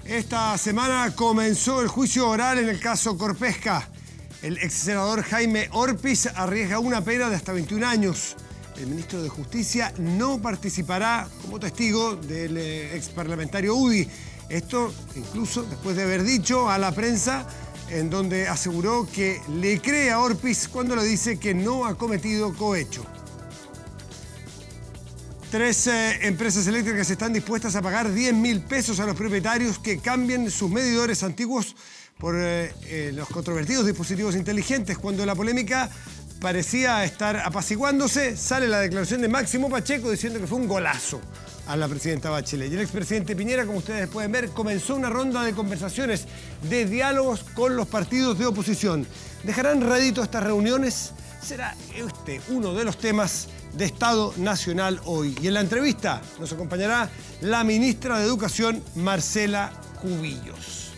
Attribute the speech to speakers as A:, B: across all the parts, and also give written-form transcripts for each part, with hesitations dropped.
A: Esta semana comenzó el juicio oral en el caso Corpesca. El ex senador Jaime Orpiz arriesga una pena de hasta 21 años. El ministro de Justicia no participará como testigo del ex parlamentario UDI. Esto incluso después de haber dicho a la prensa, en donde aseguró que le cree a Orpiz cuando le dice que no ha cometido cohecho. 3 empresas eléctricas están dispuestas a pagar 10.000 pesos a los propietarios que cambien sus medidores antiguos por los controvertidos dispositivos inteligentes. Cuando la polémica parecía estar apaciguándose, sale la declaración de Máximo Pacheco diciendo que fue un golazo a la presidenta Bachelet. Y el expresidente Piñera, como ustedes pueden ver, comenzó una ronda de conversaciones, de diálogos con los partidos de oposición. ¿Dejarán rédito estas reuniones? Será este uno de los temas de Estado Nacional hoy. Y en la entrevista nos acompañará la ministra de Educación, Marcela Cubillos.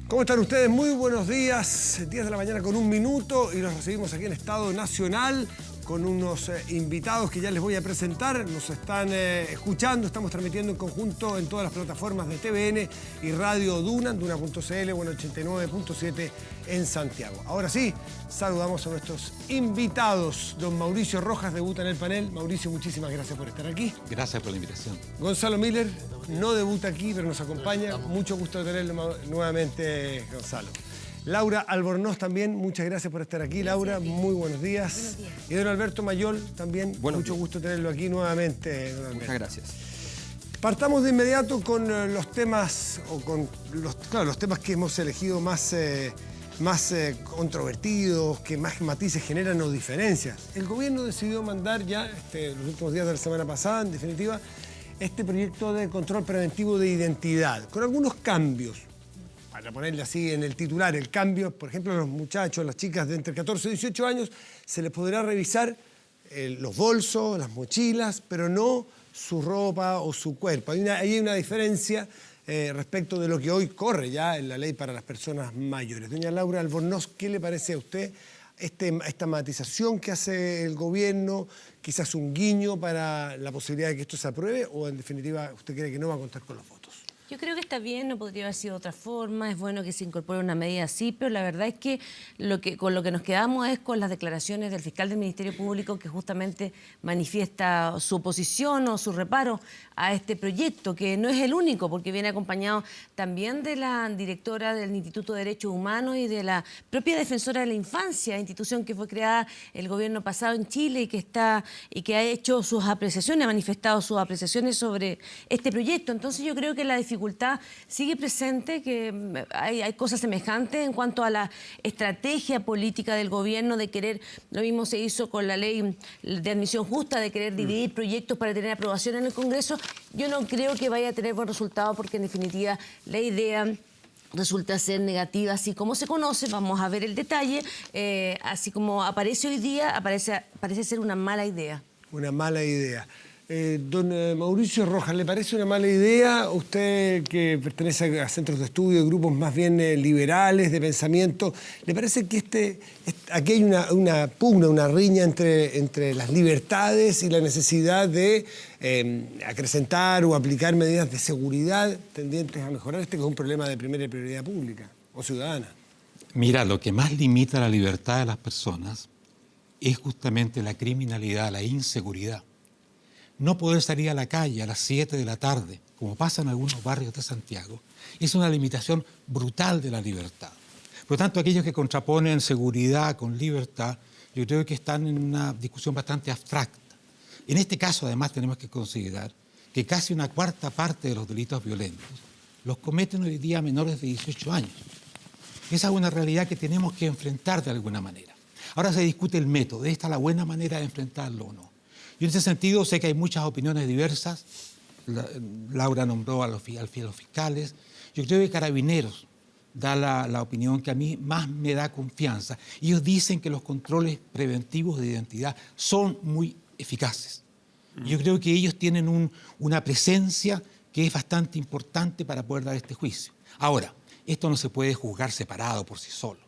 A: ¿Cómo están ustedes? Muy buenos días. 10 de la mañana con 1 minuto y los recibimos aquí en Estado Nacional con unos invitados que ya les voy a presentar. Nos están escuchando, estamos transmitiendo en conjunto en todas las plataformas de TVN y Radio Duna, Duna.cl o en 89.7 en Santiago. Ahora sí, saludamos a nuestros invitados. Don Mauricio Rojas debuta en el panel. Mauricio, muchísimas gracias por estar aquí.
B: Gracias por la invitación.
A: Gonzalo Miller no debuta aquí, pero nos acompaña. Mucho gusto de tenerlo nuevamente, Gonzalo. Laura Albornoz también, muchas gracias por estar aquí. Laura, muy buenos días.
C: Buenos días.
A: Y don Alberto Mayol también, mucho gusto tenerlo aquí nuevamente.
D: Muchas gracias.
A: Partamos de inmediato con los temas, o con los temas que hemos elegido más controvertidos, que más matices generan o diferencias. El gobierno decidió mandar ya, los últimos días de la semana pasada, en definitiva, este proyecto de control preventivo de identidad, con algunos cambios. Para ponerle así en el titular, el cambio, por ejemplo, a los muchachos, las chicas de entre 14 y 18 años, se les podrá revisar los bolsos, las mochilas, pero no su ropa o su cuerpo. Ahí hay una diferencia respecto de lo que hoy corre ya en la ley para las personas mayores. Doña Laura Albornoz, ¿qué le parece a usted esta matización que hace el gobierno? Quizás un guiño para la posibilidad de que esto se apruebe, o en definitiva usted cree que no va a contar con los votos.
C: Yo creo que está bien, no podría haber sido de otra forma, es bueno que se incorpore una medida así, pero la verdad es que con lo que nos quedamos es con las declaraciones del fiscal del Ministerio Público, que justamente manifiesta su oposición o su reparo a este proyecto, que no es el único, porque viene acompañado también de la directora del Instituto de Derechos Humanos y de la propia defensora de la infancia, institución que fue creada el gobierno pasado en Chile y que ha hecho sus apreciaciones, ha manifestado sus apreciaciones sobre este proyecto. Entonces yo creo que la dificultad sigue presente, que hay cosas semejantes en cuanto a la estrategia política del gobierno de querer, lo mismo se hizo con la ley de admisión justa, de querer dividir proyectos para tener aprobación en el Congreso. Yo no creo que vaya a tener buen resultado, porque en definitiva la idea resulta ser negativa, así como se conoce. Vamos a ver el detalle, así como aparece hoy día, parece ser una mala idea.
A: Una mala idea. Don Mauricio Rojas, ¿le parece una mala idea? Usted que pertenece a centros de estudio, grupos más bien liberales, de pensamiento, ¿le parece que aquí hay una pugna, una riña entre las libertades y la necesidad de acrecentar o aplicar medidas de seguridad tendientes a mejorar que es un problema de primera prioridad pública o ciudadana?
B: Mira, lo que más limita la libertad de las personas es justamente la criminalidad, la inseguridad. No poder salir a la calle a las 7 de la tarde, como pasa en algunos barrios de Santiago, es una limitación brutal de la libertad. Por lo tanto, aquellos que contraponen seguridad con libertad, yo creo que están en una discusión bastante abstracta. En este caso, además, tenemos que considerar que casi una cuarta parte de los delitos violentos los cometen hoy día menores de 18 años. Esa es una realidad que tenemos que enfrentar de alguna manera. Ahora se discute el método, ¿esta es la buena manera de enfrentarlo o no? Yo en ese sentido sé que hay muchas opiniones diversas. Laura nombró a los fiscales. Yo creo que Carabineros da la opinión que a mí más me da confianza. Ellos dicen que los controles preventivos de identidad son muy eficaces. Yo creo que ellos tienen una presencia que es bastante importante para poder dar este juicio. Ahora, esto no se puede juzgar separado por sí solo.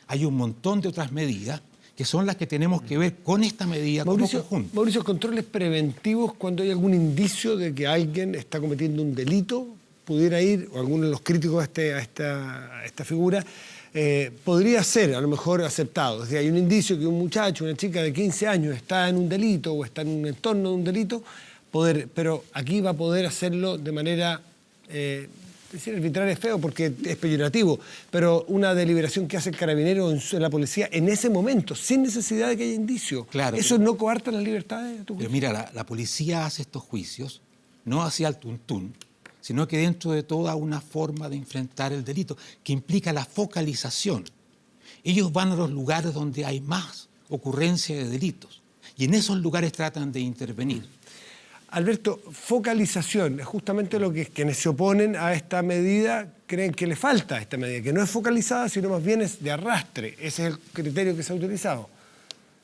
B: Hay un montón de otras medidas que son las que tenemos que ver con esta medida como conjunto.
A: Mauricio, controles preventivos cuando hay algún indicio de que alguien está cometiendo un delito, pudiera ir, o alguno de los críticos a esta figura, podría ser a lo mejor aceptado. Es decir, hay un indicio que un muchacho, una chica de 15 años está en un delito o está en un entorno de un delito, pero aquí va a poder hacerlo de manera... decir arbitraria es feo porque es peyorativo, pero una deliberación que hace el carabinero en la policía en ese momento, sin necesidad de que haya indicio.
B: Claro,
A: ¿Eso no coarta las libertades?
B: Pero mira, la policía hace estos juicios no hacia el tuntún, sino que dentro de toda una forma de enfrentar el delito, que implica la focalización. Ellos van a los lugares donde hay más ocurrencia de delitos y en esos lugares tratan de intervenir.
A: Alberto, focalización, es justamente lo que quienes se oponen a esta medida creen que le falta a esta medida, que no es focalizada, sino más bien es de arrastre. Ese es el criterio que se ha utilizado.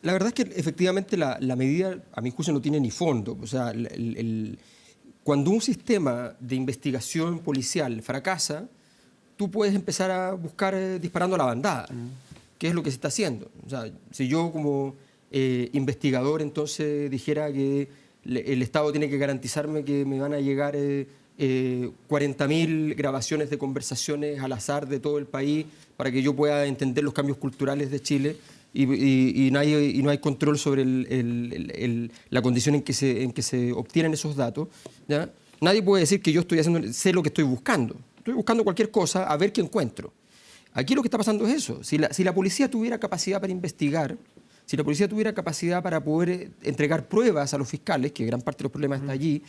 D: La verdad es que efectivamente la medida, a mi juicio, no tiene ni fondo. O sea, cuando un sistema de investigación policial fracasa, tú puedes empezar a buscar disparando a la bandada, que es lo que se está haciendo. O sea, si yo como investigador entonces dijera que el Estado tiene que garantizarme que me van a llegar 40.000 grabaciones de conversaciones al azar de todo el país para que yo pueda entender los cambios culturales de Chile y no hay control sobre la condición en que se obtienen esos datos, ¿ya? Nadie puede decir que yo sé lo que estoy buscando. Estoy buscando cualquier cosa a ver qué encuentro. Aquí lo que está pasando es eso. Si la policía tuviera capacidad para investigar, si la policía tuviera capacidad para poder entregar pruebas a los fiscales, que gran parte de los problemas está allí,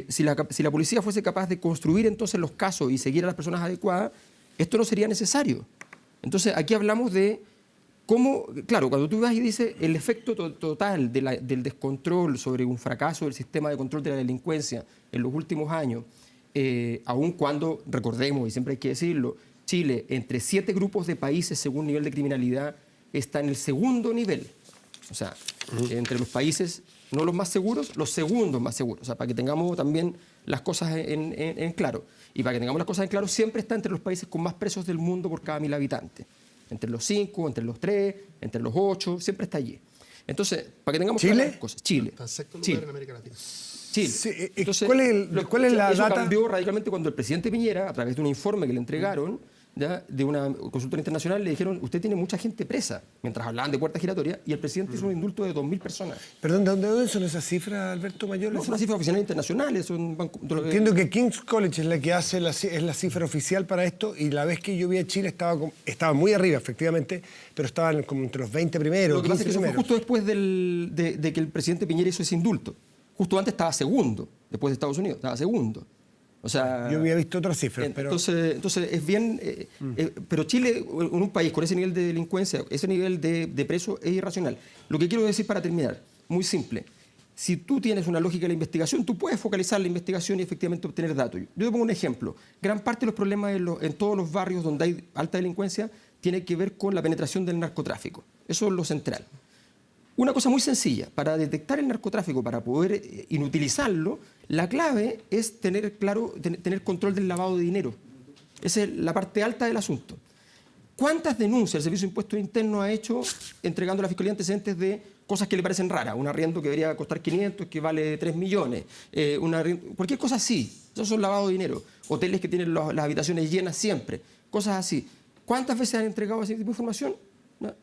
D: si la policía fuese capaz de construir entonces los casos y seguir a las personas adecuadas, esto no sería necesario. Entonces aquí hablamos de cómo, claro, cuando tú vas y dices el efecto total del descontrol sobre un fracaso del sistema de control de la delincuencia en los últimos años, aun cuando, recordemos, y siempre hay que decirlo, Chile, entre 7 grupos de países según nivel de criminalidad, está en el segundo nivel. O sea, entre los países, no los más seguros, los segundos más seguros. O sea, para que tengamos también las cosas en claro. Y para que tengamos las cosas en claro, siempre está entre los países con más presos del mundo por cada 1.000 habitantes. Entre los 5, entre los 3, entre los 8, siempre está allí. Entonces, para que tengamos claras las cosas. Chile.
E: Está en sexto lugar en América Latina.
D: Chile.
A: Sí,
D: entonces,
A: ¿cuál es la
D: eso
A: data?
D: Cambió radicalmente cuando el presidente Piñera, a través de un informe que le entregaron, ¿ya?, de una consultora internacional, le dijeron: usted tiene mucha gente presa, mientras hablaban de puerta giratoria, y el presidente hizo un indulto de 2.000 personas.
A: Perdón, ¿de dónde son esas cifras, Alberto Mayor?
D: No, son las cifras oficiales internacionales.
A: Entiendo que King's College es la que hace es la cifra oficial para esto, y la vez que yo vi a Chile estaba muy arriba, efectivamente, pero estaban como entre los 20 primeros.
D: Lo que pasa es que eso fue
A: primeros.
D: justo después de que el presidente Piñera hizo ese indulto. Justo antes estaba segundo, después de Estados Unidos, estaba segundo. O sea,
A: yo había visto otras cifras, pero...
D: Entonces es bien... pero Chile, en un país con ese nivel de delincuencia, ese nivel de preso, es irracional. Lo que quiero decir para terminar, muy simple. Si tú tienes una lógica de la investigación, tú puedes focalizar la investigación y efectivamente obtener datos. Yo te pongo un ejemplo. Gran parte de los problemas en todos los barrios donde hay alta delincuencia tiene que ver con la penetración del narcotráfico. Eso es lo central. Una cosa muy sencilla, para detectar el narcotráfico, para poder inutilizarlo, la clave es tener control del lavado de dinero. Esa es la parte alta del asunto. ¿Cuántas denuncias el Servicio de Impuestos Internos ha hecho entregando a la Fiscalía antecedentes de cosas que le parecen raras? Un arriendo que debería costar 500, que vale 3 millones. Cualquier cosa así. Eso son lavado de dinero. Hoteles que tienen las habitaciones llenas siempre. Cosas así. ¿Cuántas veces han entregado ese tipo de información? ¿No?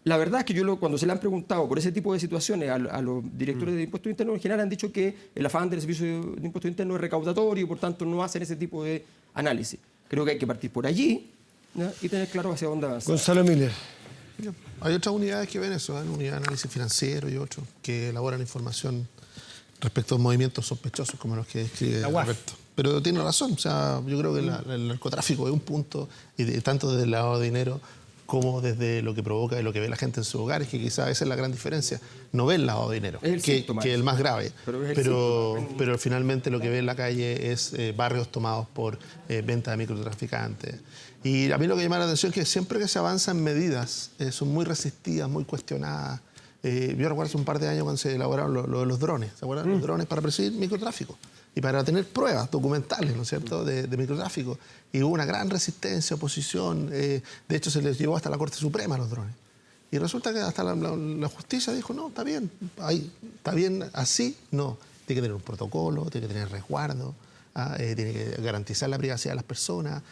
D: La verdad es que cuando se le han preguntado por ese tipo de situaciones a los directores de impuestos internos, en general han dicho que el afán del Servicio de Impuestos Internos es recaudatorio y por tanto no hacen ese tipo de análisis. Creo que hay que partir por allí, ¿no?, y tener claro hacia dónde avanzar.
A: Gonzalo Miller.
E: Hay otras unidades que ven eso, ¿eh? Unidad de análisis financiero y otros que elaboran información respecto a movimientos sospechosos como los que describe Alberto. Pero tiene razón, o sea, yo creo que el narcotráfico es un punto, tanto desde el lavado de dinero como desde lo que provoca y lo que ve la gente en sus hogares, que quizás esa es la gran diferencia. No ve el lavado de dinero, que es el más grave, pero finalmente lo que ve en la calle es barrios tomados por venta de microtraficantes. Y a mí lo que llama la atención es que siempre que se avanzan medidas son muy resistidas, muy cuestionadas. Yo recuerdo hace un par de años cuando se elaboraron lo de los drones, ¿se acuerdan? Los drones para perseguir microtráfico y para tener pruebas documentales, ¿no es cierto?, de microtráfico. Y hubo una gran resistencia, oposición. De hecho, se les llevó hasta la Corte Suprema a los drones. Y resulta que hasta la justicia dijo, no, está bien así, no. Tiene que tener un protocolo, tiene que tener resguardo, tiene que garantizar la privacidad de las personas.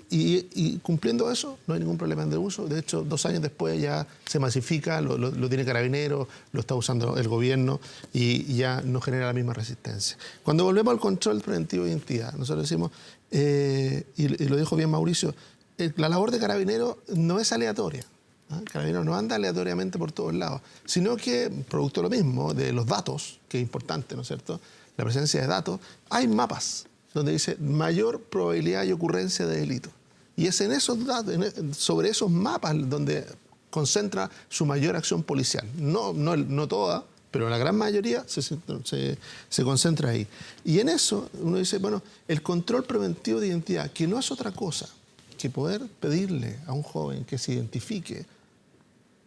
E: Y cumpliendo eso, no hay ningún problema de uso. De hecho, 2 años después ya se masifica, lo tiene Carabineros, lo está usando el gobierno y ya no genera la misma resistencia. Cuando volvemos al control preventivo de identidad, nosotros decimos, y lo dijo bien Mauricio, la labor de Carabineros no es aleatoria. Carabineros no anda aleatoriamente por todos lados, sino que, producto de lo mismo, de los datos, que es importante, ¿no es cierto?, la presencia de datos, hay mapas donde dice mayor probabilidad y ocurrencia de delito. Y es en esos datos, sobre esos mapas donde concentra su mayor acción policial. No toda, pero la gran mayoría se concentra ahí. Y en eso uno dice, bueno, el control preventivo de identidad, que no es otra cosa que poder pedirle a un joven que se identifique,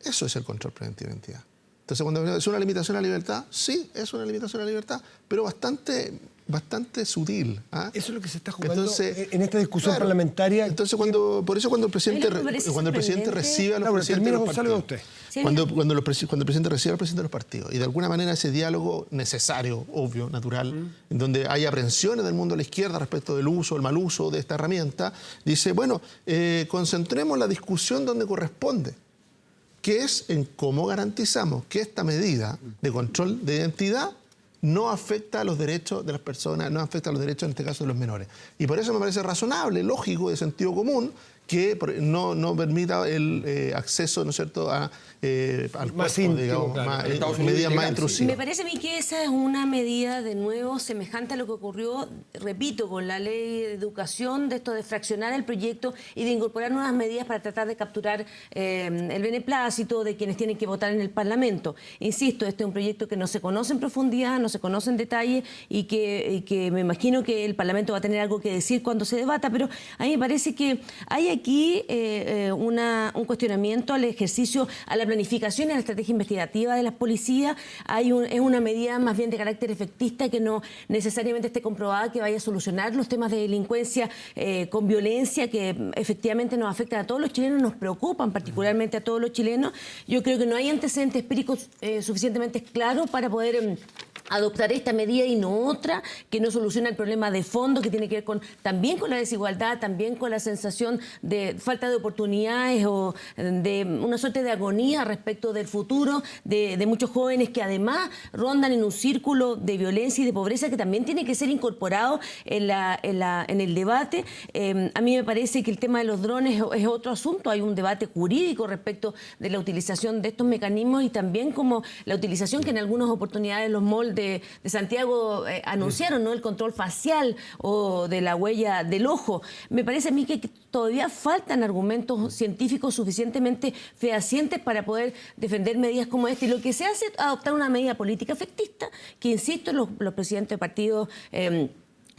E: eso es el control preventivo de identidad. Entonces, cuando es una limitación a la libertad, sí, es una limitación a la libertad, pero bastante sutil.
A: Eso es lo que se está jugando en esta discusión parlamentaria.
E: Entonces, por eso cuando el presidente recibe a los presidentes de los partidos, cuando el presidente recibe al presidente de los partidos, y de alguna manera ese diálogo necesario, obvio, natural, en donde hay aprensiones del mundo de la izquierda respecto del uso, el mal uso de esta herramienta, dice, bueno, concentremos la discusión donde corresponde, que es en cómo garantizamos que esta medida de control de identidad no afecta a los derechos de las personas, no afecta a los derechos, en este caso, de los menores. Y por eso me parece razonable, lógico, de sentido común, que no permita el acceso, ¿no es cierto?, al
A: más
E: cuerpo,
A: íntimo,
E: digamos,
A: claro.
E: medidas más intrusivas.
C: Me parece a mí que esa es una medida, de nuevo, semejante a lo que ocurrió, repito, con la ley de educación, de esto de fraccionar el proyecto y de incorporar nuevas medidas para tratar de capturar el beneplácito de quienes tienen que votar en el Parlamento. Insisto, este es un proyecto que no se conoce en profundidad, no se conoce en detalle y que me imagino que el Parlamento va a tener algo que decir cuando se debata, pero a mí me parece que hay aquí un cuestionamiento al ejercicio, a la planificación y a la estrategia investigativa de las policías. Es una medida más bien de carácter efectista que no necesariamente esté comprobada que vaya a solucionar los temas de delincuencia con violencia que efectivamente nos afectan a todos los chilenos, nos preocupan particularmente a todos los chilenos. Yo creo que no hay antecedentes empíricos suficientemente claros para poder adoptar esta medida y no otra, que no soluciona el problema de fondo que tiene que ver también con la desigualdad, también con la sensación de falta de oportunidades o de una suerte de agonía respecto del futuro de muchos jóvenes que además rondan en un círculo de violencia y de pobreza que también tiene que ser incorporado en el debate. A mí me parece que el tema de los drones es otro asunto. Hay un debate jurídico respecto de la utilización de estos mecanismos y también como la utilización que en algunas oportunidades los malls de Santiago anunciaron, ¿no?, el control facial o de la huella del ojo. Me parece a mí que todavía faltan argumentos científicos suficientemente fehacientes para poder defender medidas como esta. Y lo que se hace es adoptar una medida política efectista, que, insisto, los presidentes de partidos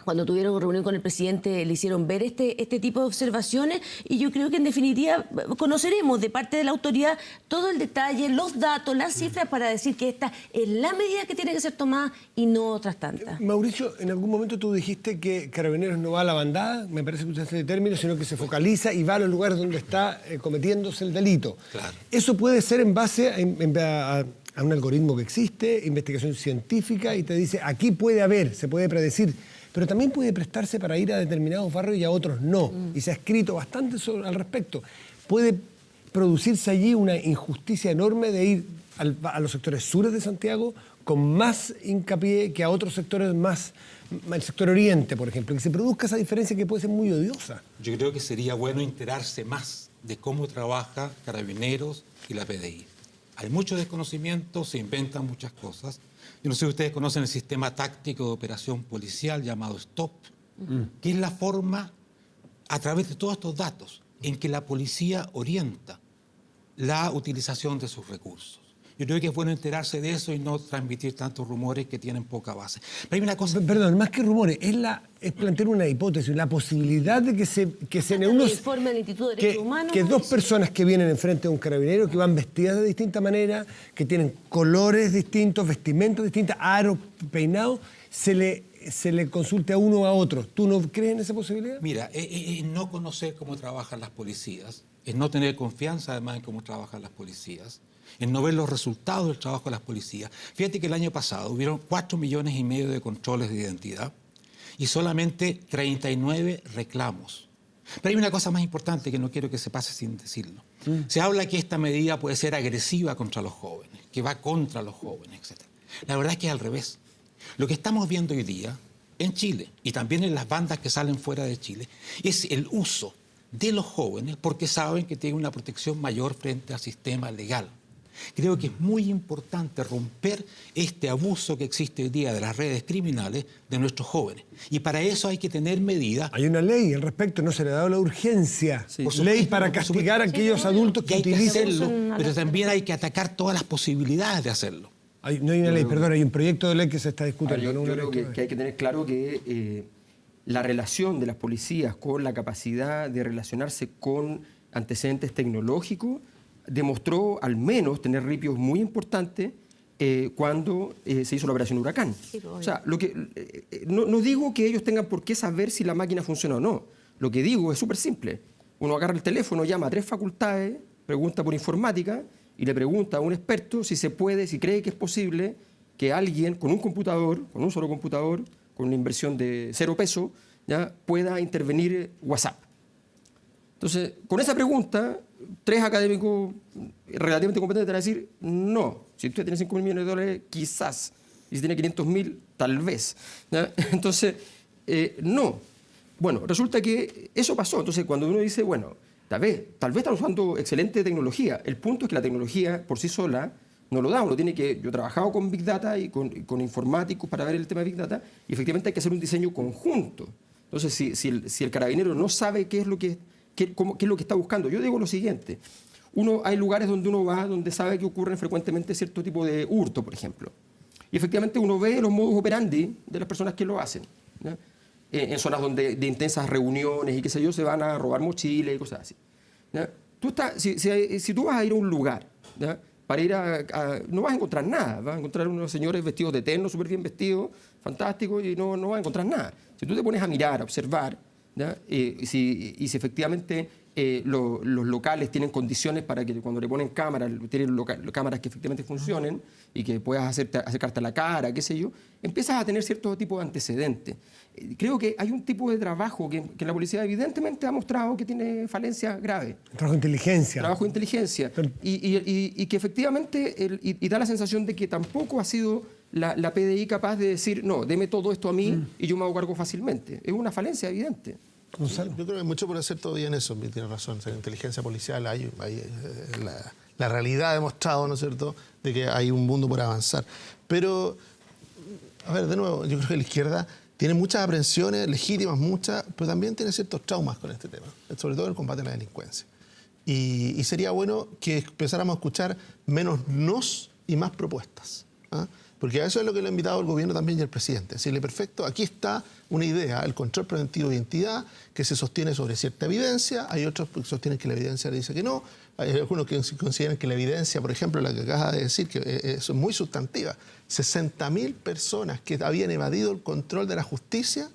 C: cuando tuvieron reunión con el presidente le hicieron ver este tipo de observaciones y yo creo que en definitiva conoceremos de parte de la autoridad todo el detalle, los datos, las cifras para decir que esta es la medida que tiene que ser tomada y no otras tantas.
A: Mauricio, en algún momento tú dijiste que Carabineros no va a la bandada, me parece que usaste ese término, sino que se focaliza y va a los lugares donde está cometiéndose el delito.
B: Claro.
A: Eso puede ser en base a un algoritmo que existe, investigación científica y te dice aquí puede haber, se puede predecir. Pero también puede prestarse para ir a determinados barrios y a otros no. Y se ha escrito bastante al respecto. Más producirse allí una injusticia enorme de ir a los sectores sures de Santiago con más hincapié que a otros sectores más, el sector oriente, por ejemplo, que se produzca esa diferencia que puede ser muy odiosa.
B: Yo creo que sería bueno enterarse más de cómo trabaja Carabineros y la PDI. Hay mucho desconocimiento, se inventan muchas cosas. Yo no sé si ustedes conocen el sistema táctico de operación policial llamado STOP, que es la forma, a través de todos estos datos, en que la policía orienta la utilización de sus recursos. Yo creo que es bueno enterarse de eso y no transmitir tantos rumores que tienen poca base. Pero hay una cosa...
A: Perdón, más que rumores, es plantear una hipótesis, la posibilidad de que dos personas que vienen enfrente de un carabinero, que van vestidas de distinta manera, que tienen colores distintos, vestimentas distintas, aros, peinados, se le se le consulte a uno o a otro. ¿Tú no crees en esa posibilidad?
B: Mira, no conocer cómo trabajan las policías, es no tener confianza además en cómo trabajan las policías, en no ver los resultados del trabajo de las policías. Fíjate que el año pasado hubieron 4,5 millones de controles de identidad y solamente 39 reclamos. Pero hay una cosa más importante que no quiero que se pase sin decirlo. Se habla que esta medida puede ser agresiva contra los jóvenes, que va contra los jóvenes, etc. La verdad es que es al revés. Lo que estamos viendo hoy día en Chile y también en las bandas que salen fuera de Chile es el uso de los jóvenes porque saben que tienen una protección mayor frente al sistema legal. Creo que es muy importante romper este abuso que existe hoy día de las redes criminales de nuestros jóvenes. Y para eso hay que tener medidas.
A: Hay una ley al respecto, no se le ha dado la urgencia. Ley para castigar a aquellos adultos que
B: hay que
A: utilizan...
B: hacerlo, pero también hay que atacar todas las posibilidades de hacerlo.
A: No hay una ley, perdón, hay un proyecto de ley que se está discutiendo.
D: Yo creo que hay que tener claro que la relación de las policías con la capacidad de relacionarse con antecedentes tecnológicos demostró al menos tener ripios muy importantes cuando se hizo la operación Huracán. O sea, no digo que ellos tengan por qué saber si la máquina funciona o no. Lo que digo es súper simple. Uno agarra el teléfono, llama a 3 facultades, pregunta por informática y le pregunta a un experto si se puede, si cree que es posible que alguien con un computador, con un solo computador, con una inversión de 0 pesos, ¿ya?, pueda intervenir WhatsApp. Entonces, con esa pregunta, 3 académicos relativamente competentes van a decir no. Si usted tiene 5.000 millones de dólares, quizás. Y si tiene 500.000, tal vez. ¿Ya? Entonces, no. Bueno, resulta que eso pasó. Entonces, cuando uno dice, bueno, tal vez están usando excelente tecnología. El punto es que la tecnología por sí sola no lo da. Uno tiene que... Yo he trabajado con Big Data y con informáticos para ver el tema de Big Data y efectivamente hay que hacer un diseño conjunto. Entonces, si el carabinero no sabe qué es lo que está buscando. Yo digo lo siguiente, hay lugares donde uno va donde sabe que ocurren frecuentemente cierto tipo de hurto, por ejemplo. Y efectivamente uno ve los modus operandi de las personas que lo hacen, ¿ya? En zonas donde de intensas reuniones y qué sé yo, se van a robar mochilas y cosas así, ¿ya? Si tú vas a ir a un lugar, ¿ya?, para ir no vas a encontrar nada, vas a encontrar unos señores vestidos de terno, súper bien vestidos, fantásticos, y no vas a encontrar nada. Si tú te pones a mirar, a observar, ¿ya?, y si efectivamente los locales tienen condiciones para que cuando le ponen cámaras, tienen cámaras que efectivamente funcionen y que puedas acercarte a la cara, qué sé yo, empiezas a tener cierto tipo de antecedentes. Creo que hay un tipo de trabajo que la policía evidentemente ha mostrado que tiene falencias graves.
A: Trabajo de inteligencia.
D: Trabajo de inteligencia. Y que efectivamente y da la sensación de que tampoco ha sido la PDI capaz de decir, no, deme todo esto a mí y yo me hago cargo fácilmente. Es una falencia evidente.
E: Gonzalo. Yo creo que hay mucho por hacer todavía en eso, tiene razón. O sea, en inteligencia policial la realidad ha demostrado, ¿no es cierto?, de que hay un mundo por avanzar. Pero, a ver, de nuevo, yo creo que la izquierda tiene muchas aprensiones, legítimas muchas, pero también tiene ciertos traumas con este tema, sobre todo en el combate a la delincuencia. Y sería bueno que empezáramos a escuchar menos nos y más propuestas, ¿ah? Porque a eso es lo que le ha invitado el gobierno también y el presidente. Decirle, perfecto, aquí está una idea, el control preventivo de identidad, que se sostiene sobre cierta evidencia. Hay otros que sostienen que la evidencia le dice que no. Hay algunos que consideran que la evidencia, por ejemplo, la que acabas de decir, que eso es muy sustantiva. 60.000 personas que habían evadido el control de la justicia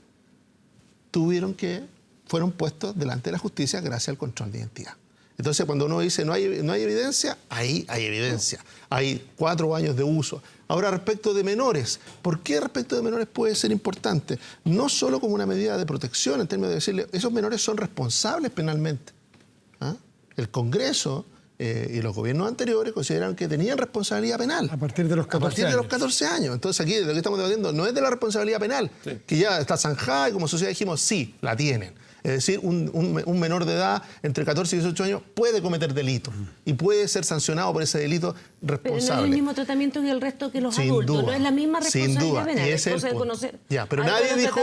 E: fueron puestos delante de la justicia gracias al control de identidad. Entonces, cuando uno dice no hay evidencia, ahí hay evidencia. Hay 4 años de uso. Ahora, respecto de menores, ¿por qué respecto de menores puede ser importante? No solo como una medida de protección, en términos de decirle, esos menores son responsables penalmente. ¿Ah? El Congreso y los gobiernos anteriores consideraron que tenían responsabilidad penal.
A: A partir de los 14 años.
E: A partir de los 14 años. Entonces, aquí de lo que estamos debatiendo no es de la responsabilidad penal, que ya está zanjada y como sociedad dijimos, sí, la tienen. Es decir, un menor de edad entre 14 y 18 años puede cometer delitos y puede ser sancionado por ese delito responsable.
C: Pero no es el mismo tratamiento que el resto que los
E: sin
C: adultos,
E: duda,
C: no es la misma responsabilidad
E: sin duda.
C: penal.
E: Y ese es el punto.
C: Conocer.
E: Ya, pero nadie dijo,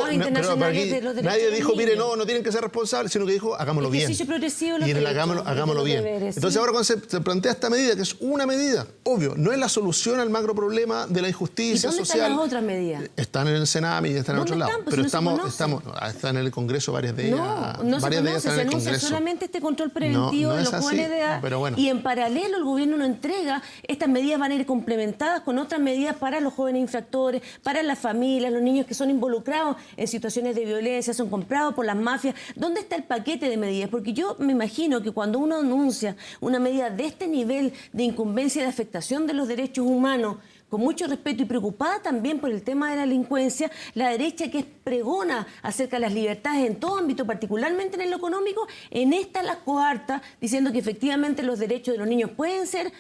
E: mire, no tienen que ser responsables, sino que dijo, hagámoslo bien.
C: Progresivo
E: y en el hagámoslo bien. Entonces ahora cuando se plantea esta medida, que es una medida, obvio, no es la solución al macro problema de la injusticia social.
C: ¿Y dónde están las otras medidas?
E: Están en el Sename y están en otros lados. Pero están en el Congreso varias de ellas.
C: No se conoce, se anuncia solamente este control preventivo de los jóvenes de edad y en paralelo el gobierno no entrega estas medidas van a ir complementadas con otras medidas para los jóvenes infractores, para las familias, los niños que son involucrados en situaciones de violencia, son comprados por las mafias. ¿Dónde está el paquete de medidas? Porque yo me imagino que cuando uno anuncia una medida de este nivel de incumbencia y de afectación de los derechos humanos, con mucho respeto y preocupada también por el tema de la delincuencia, la derecha que es pregona acerca de las libertades en todo ámbito, particularmente en lo económico, en esta las coarta, diciendo que efectivamente los derechos de los niños pueden ser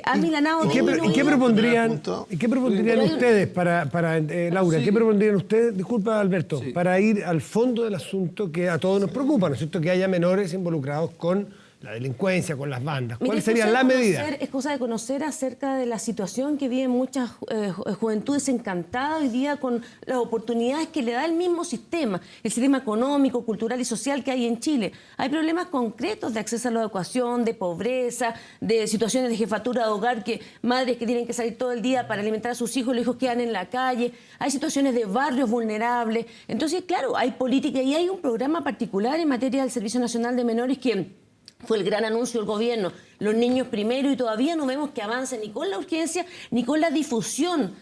C: amilanados.
A: ¿Y qué propondrían ustedes Laura, qué propondrían ustedes, disculpa Alberto, para ir al fondo del asunto que a todos nos preocupa, ¿no es cierto?, que haya menores involucrados con la delincuencia, con las bandas? ¿Cuál sería la medida?
C: Es cosa de conocer acerca de la situación que viven muchas juventudes encantadas hoy día con las oportunidades que le da el mismo sistema, el sistema económico, cultural y social que hay en Chile. Hay problemas concretos de acceso a la educación, de pobreza, de situaciones de jefatura de hogar, que madres que tienen que salir todo el día para alimentar a sus hijos, los hijos quedan en la calle. Hay situaciones de barrios vulnerables. Entonces, claro, hay política y hay un programa particular en materia del Servicio Nacional de Menores que fue el gran anuncio del gobierno, los niños primero, y todavía no vemos que avance ni con la urgencia ni con la difusión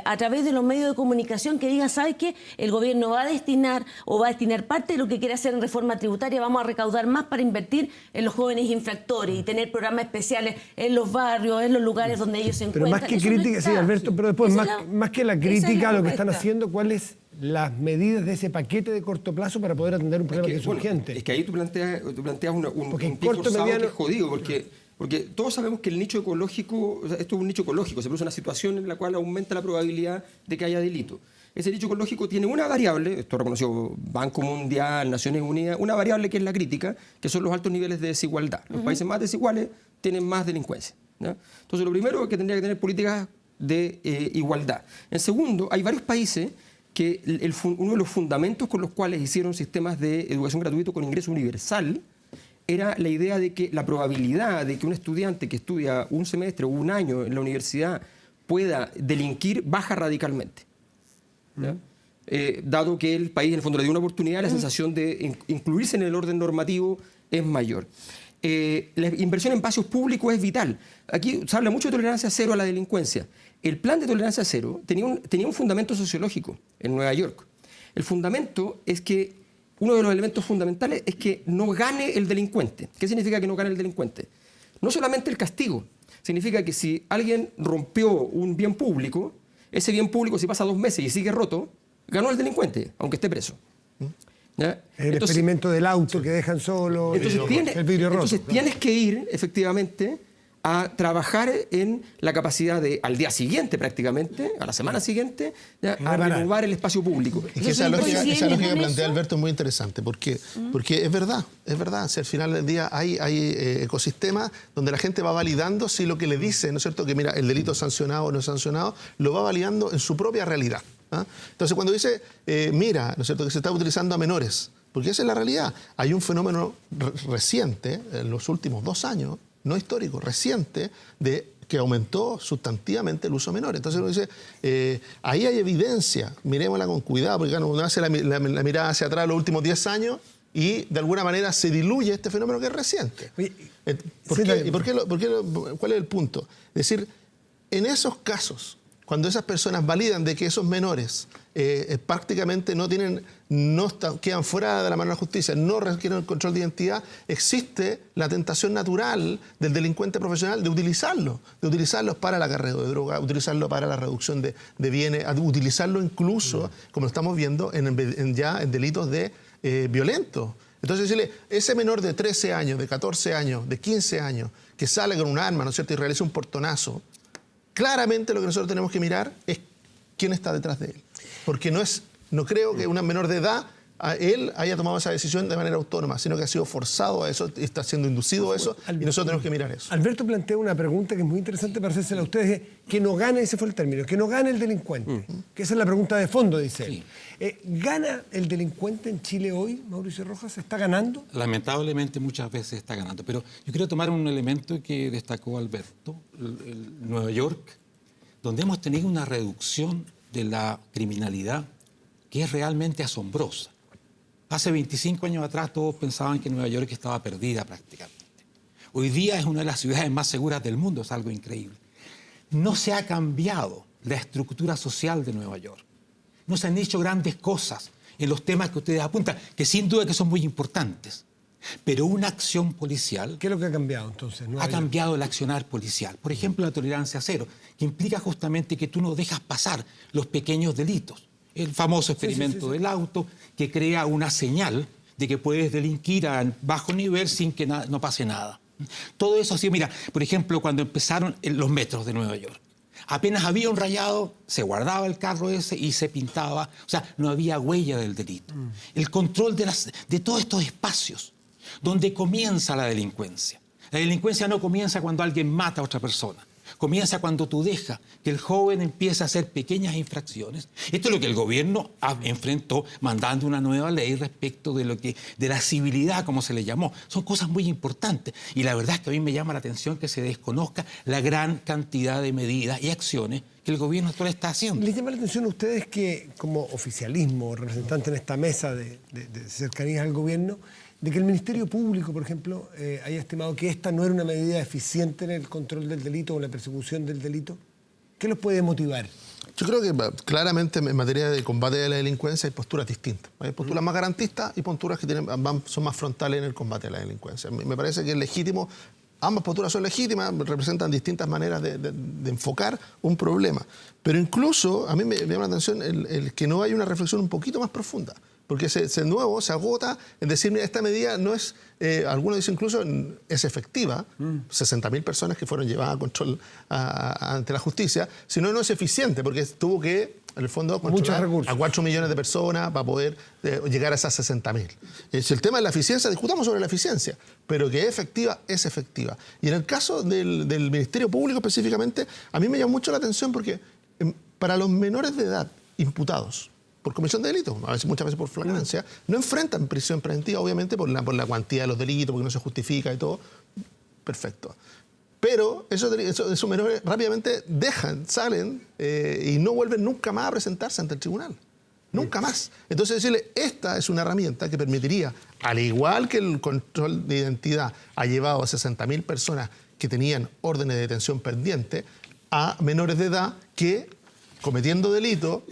C: a través de los medios de comunicación que diga, ¿sabe qué? El gobierno va a destinar parte de lo que quiere hacer en reforma tributaria, vamos a recaudar más para invertir en los jóvenes infractores y tener programas especiales en los barrios, en los lugares donde ellos se encuentran.
A: Pero más que crítica, sí, Alberto, pero después, más que la crítica, lo que están haciendo, ¿cuál es las medidas de ese paquete de corto plazo para poder atender un problema que es urgente?
D: Es que ahí tú planteas un
A: porque en
D: pie
A: corto,
D: forzado
A: mediano,
D: que es jodido, porque todos sabemos que el nicho ecológico, o sea, esto es un nicho ecológico, se produce una situación en la cual aumenta la probabilidad de que haya delito. Ese nicho ecológico tiene una variable, esto reconoció Banco Mundial, Naciones Unidas, una variable que es la crítica, que son los altos niveles de desigualdad. Los países más desiguales tienen más delincuencia, ¿no? Entonces, lo primero es que tendría que tener políticas de igualdad. En segundo, hay varios países que uno de los fundamentos con los cuales hicieron sistemas de educación gratuito con ingreso universal era la idea de que la probabilidad de que un estudiante que estudia un semestre o un año en la universidad pueda delinquir baja radicalmente. Dado que el país en el fondo le dio una oportunidad, la sensación de incluirse en el orden normativo es mayor. La inversión en espacios públicos es vital. Aquí se habla mucho de tolerancia cero a la delincuencia. El plan de tolerancia cero tenía un fundamento sociológico en Nueva York. El fundamento es que uno de los elementos fundamentales es que no gane el delincuente. ¿Qué significa que no gane el delincuente? No solamente el castigo. Significa que si alguien rompió un bien público, ese bien público, si pasa 2 meses y sigue roto, ganó el delincuente, aunque esté preso. ¿Ya?
A: El experimento del auto que dejan solo, el vidrio roto.
D: Entonces tienes que ir, efectivamente, a trabajar en la capacidad de, al día siguiente prácticamente, a la semana siguiente, a renovar el espacio público.
E: Es que esa lógica que plantea Alberto es muy interesante, porque es verdad. Si al final del día hay ecosistemas donde la gente va validando si lo que le dice, ¿no es cierto?, que mira, el delito sancionado o no sancionado, lo va validando en su propia realidad. ¿Ah? Entonces, cuando dice, mira, ¿no es cierto?, que se está utilizando a menores, porque esa es la realidad. Hay un fenómeno reciente, en los últimos 2 años, no histórico, reciente, de que aumentó sustantivamente el uso menor. Entonces uno dice, ahí hay evidencia, miremosla con cuidado, porque uno hace la mirada hacia atrás los últimos 10 años y de alguna manera se diluye este fenómeno que es reciente. ¿Cuál es el punto? Es decir, en esos casos, cuando esas personas validan de que esos menores prácticamente quedan fuera de la mano de la justicia, no requieren el control de identidad, existe la tentación natural del delincuente profesional de utilizarlos para el acarreo de droga, utilizarlo para la reducción de bienes, utilizarlo incluso, como lo estamos viendo, en delitos violentos. Entonces, decirle, ese menor de 13 años, de 14 años, de 15 años, que sale con un arma, ¿no es cierto?, y realiza un portonazo, claramente lo que nosotros tenemos que mirar es quién está detrás de él. Porque no creo que una menor de edad, él haya tomado esa decisión de manera autónoma, sino que ha sido forzado a eso, está siendo inducido a eso, y nosotros tenemos que mirar eso.
A: Alberto plantea una pregunta que es muy interesante para hacérsela a ustedes, que no gane, ese fue el término, que no gane el delincuente. Que esa es la pregunta de fondo, dice él. ¿Gana el delincuente en Chile hoy, Mauricio Rojas? ¿Está ganando?
B: Lamentablemente muchas veces está ganando, pero yo quiero tomar un elemento que destacó Alberto, Nueva York, donde hemos tenido una reducción de la criminalidad que es realmente asombrosa. Hace 25 años atrás todos pensaban que Nueva York estaba perdida prácticamente. Hoy día es una de las ciudades más seguras del mundo, es algo increíble. No se ha cambiado la estructura social de Nueva York. No se han hecho grandes cosas en los temas que ustedes apuntan, que sin duda que son muy importantes. Pero una acción policial...
A: ¿Qué es lo que ha cambiado entonces?
B: Ha cambiado el accionar policial. Por ejemplo, la tolerancia cero, que implica justamente que tú no dejas pasar los pequeños delitos. El famoso experimento del auto, que crea una señal de que puedes delinquir a bajo nivel sin que no pase nada. Todo eso así, mira, por ejemplo, cuando empezaron los metros de Nueva York. Apenas había un rayado, se guardaba el carro ese y se pintaba. O sea, no había huella del delito. El control de todos estos espacios donde comienza la delincuencia. La delincuencia no comienza cuando alguien mata a otra persona. Comienza cuando tú dejas que el joven empiece a hacer pequeñas infracciones. Esto es lo que el gobierno enfrentó mandando una nueva ley respecto de la civilidad, como se le llamó. Son cosas muy importantes. Y la verdad es que a mí me llama la atención que se desconozca la gran cantidad de medidas y acciones que el gobierno actual está haciendo.
A: ¿Les llama la atención a ustedes que, como oficialismo, representante en esta mesa de cercanías al gobierno, de que el Ministerio Público, por ejemplo, haya estimado que esta no era una medida eficiente en el control del delito o en la persecución del delito? ¿Qué los puede motivar?
E: Yo creo que claramente en materia de combate a la delincuencia hay posturas distintas. Hay posturas más garantistas y posturas que son más frontales en el combate a la delincuencia. Me parece que es legítimo, ambas posturas son legítimas, representan distintas maneras de enfocar un problema. Pero incluso a mí me llama la atención el que no hay una reflexión un poquito más profunda. Porque de nuevo se agota en decir, mira, esta medida no es, algunos dicen incluso, es efectiva, 60.000 personas que fueron llevadas a control ante la justicia, sino no es eficiente, porque tuvo que, en el fondo, controlar a 4 millones de personas para poder llegar a esas 60.000. Si el tema de la eficiencia, discutamos sobre la eficiencia, pero que es efectiva, es efectiva. Y en el caso del Ministerio Público específicamente, a mí me llama mucho la atención porque para los menores de edad imputados por comisión de delitos, muchas veces por flagrancia, no enfrentan prisión preventiva, obviamente, por la cuantía de los delitos, porque no se justifica y todo. Perfecto. Pero esos menores rápidamente salen y no vuelven nunca más a presentarse ante el tribunal. Nunca más. Entonces decirle, esta es una herramienta que permitiría, al igual que el control de identidad ha llevado a 60.000 personas que tenían órdenes de detención pendientes, a menores de edad que, cometiendo delitos,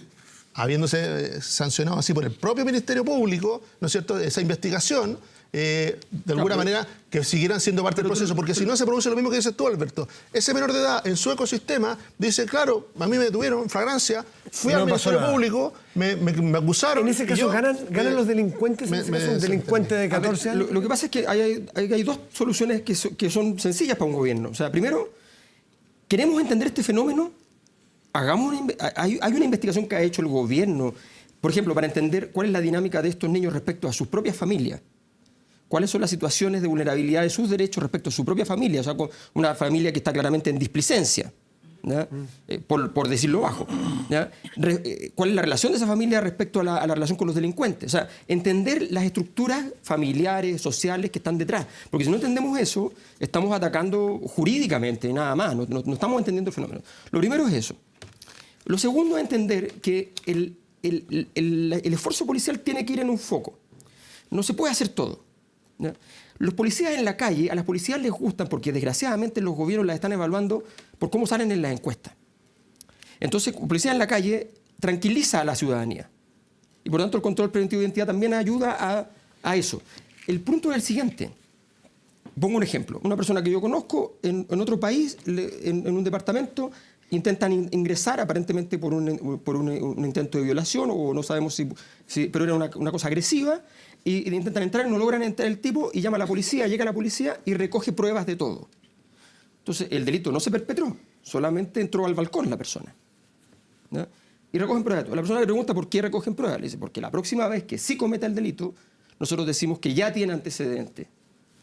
E: habiéndose sancionado así por el propio Ministerio Público, ¿no es cierto?, esa investigación, de alguna manera que siguieran siendo parte del proceso, porque si no se produce lo mismo que dices tú, Alberto. Ese menor de edad en su ecosistema dice, claro, a mí me detuvieron en flagrancia, fui al Ministerio Público, me acusaron.
A: En ese caso, ¿ganan los delincuentes? ¿Un delincuente de 14 años?
D: Lo que pasa es que hay dos soluciones que son sencillas para un gobierno. O sea, primero, queremos entender este fenómeno. Hay una investigación que ha hecho el gobierno, por ejemplo, para entender cuál es la dinámica de estos niños respecto a sus propias familias. Cuáles son las situaciones de vulnerabilidad de sus derechos respecto a su propia familia. O sea, con una familia que está claramente en displicencia, por decirlo bajo. ¿Cuál es la relación de esa familia respecto a la relación con los delincuentes? O sea, entender las estructuras familiares, sociales que están detrás. Porque si no entendemos eso, estamos atacando jurídicamente, nada más. No estamos entendiendo el fenómeno. Lo primero es eso. Lo segundo es entender que el esfuerzo policial tiene que ir en un foco. No se puede hacer todo. ¿Ya? Los policías en la calle, a las policías les gustan porque desgraciadamente los gobiernos las están evaluando por cómo salen en las encuestas. Entonces, el policía en la calle tranquiliza a la ciudadanía. Y por tanto el control preventivo de identidad también ayuda a eso. El punto es el siguiente. Pongo un ejemplo. Una persona que yo conozco en otro país, en un departamento, intentan ingresar aparentemente por un intento de violación, o no sabemos pero era una cosa agresiva, y intentan entrar, no logran entrar el tipo, y llama a la policía, llega la policía y recoge pruebas de todo. Entonces el delito no se perpetró, solamente entró al balcón la persona. ¿Ya? Y recogen pruebas de todo. La persona le pregunta por qué recogen pruebas. Le dice, porque la próxima vez que sí cometa el delito, nosotros decimos que ya tiene antecedente.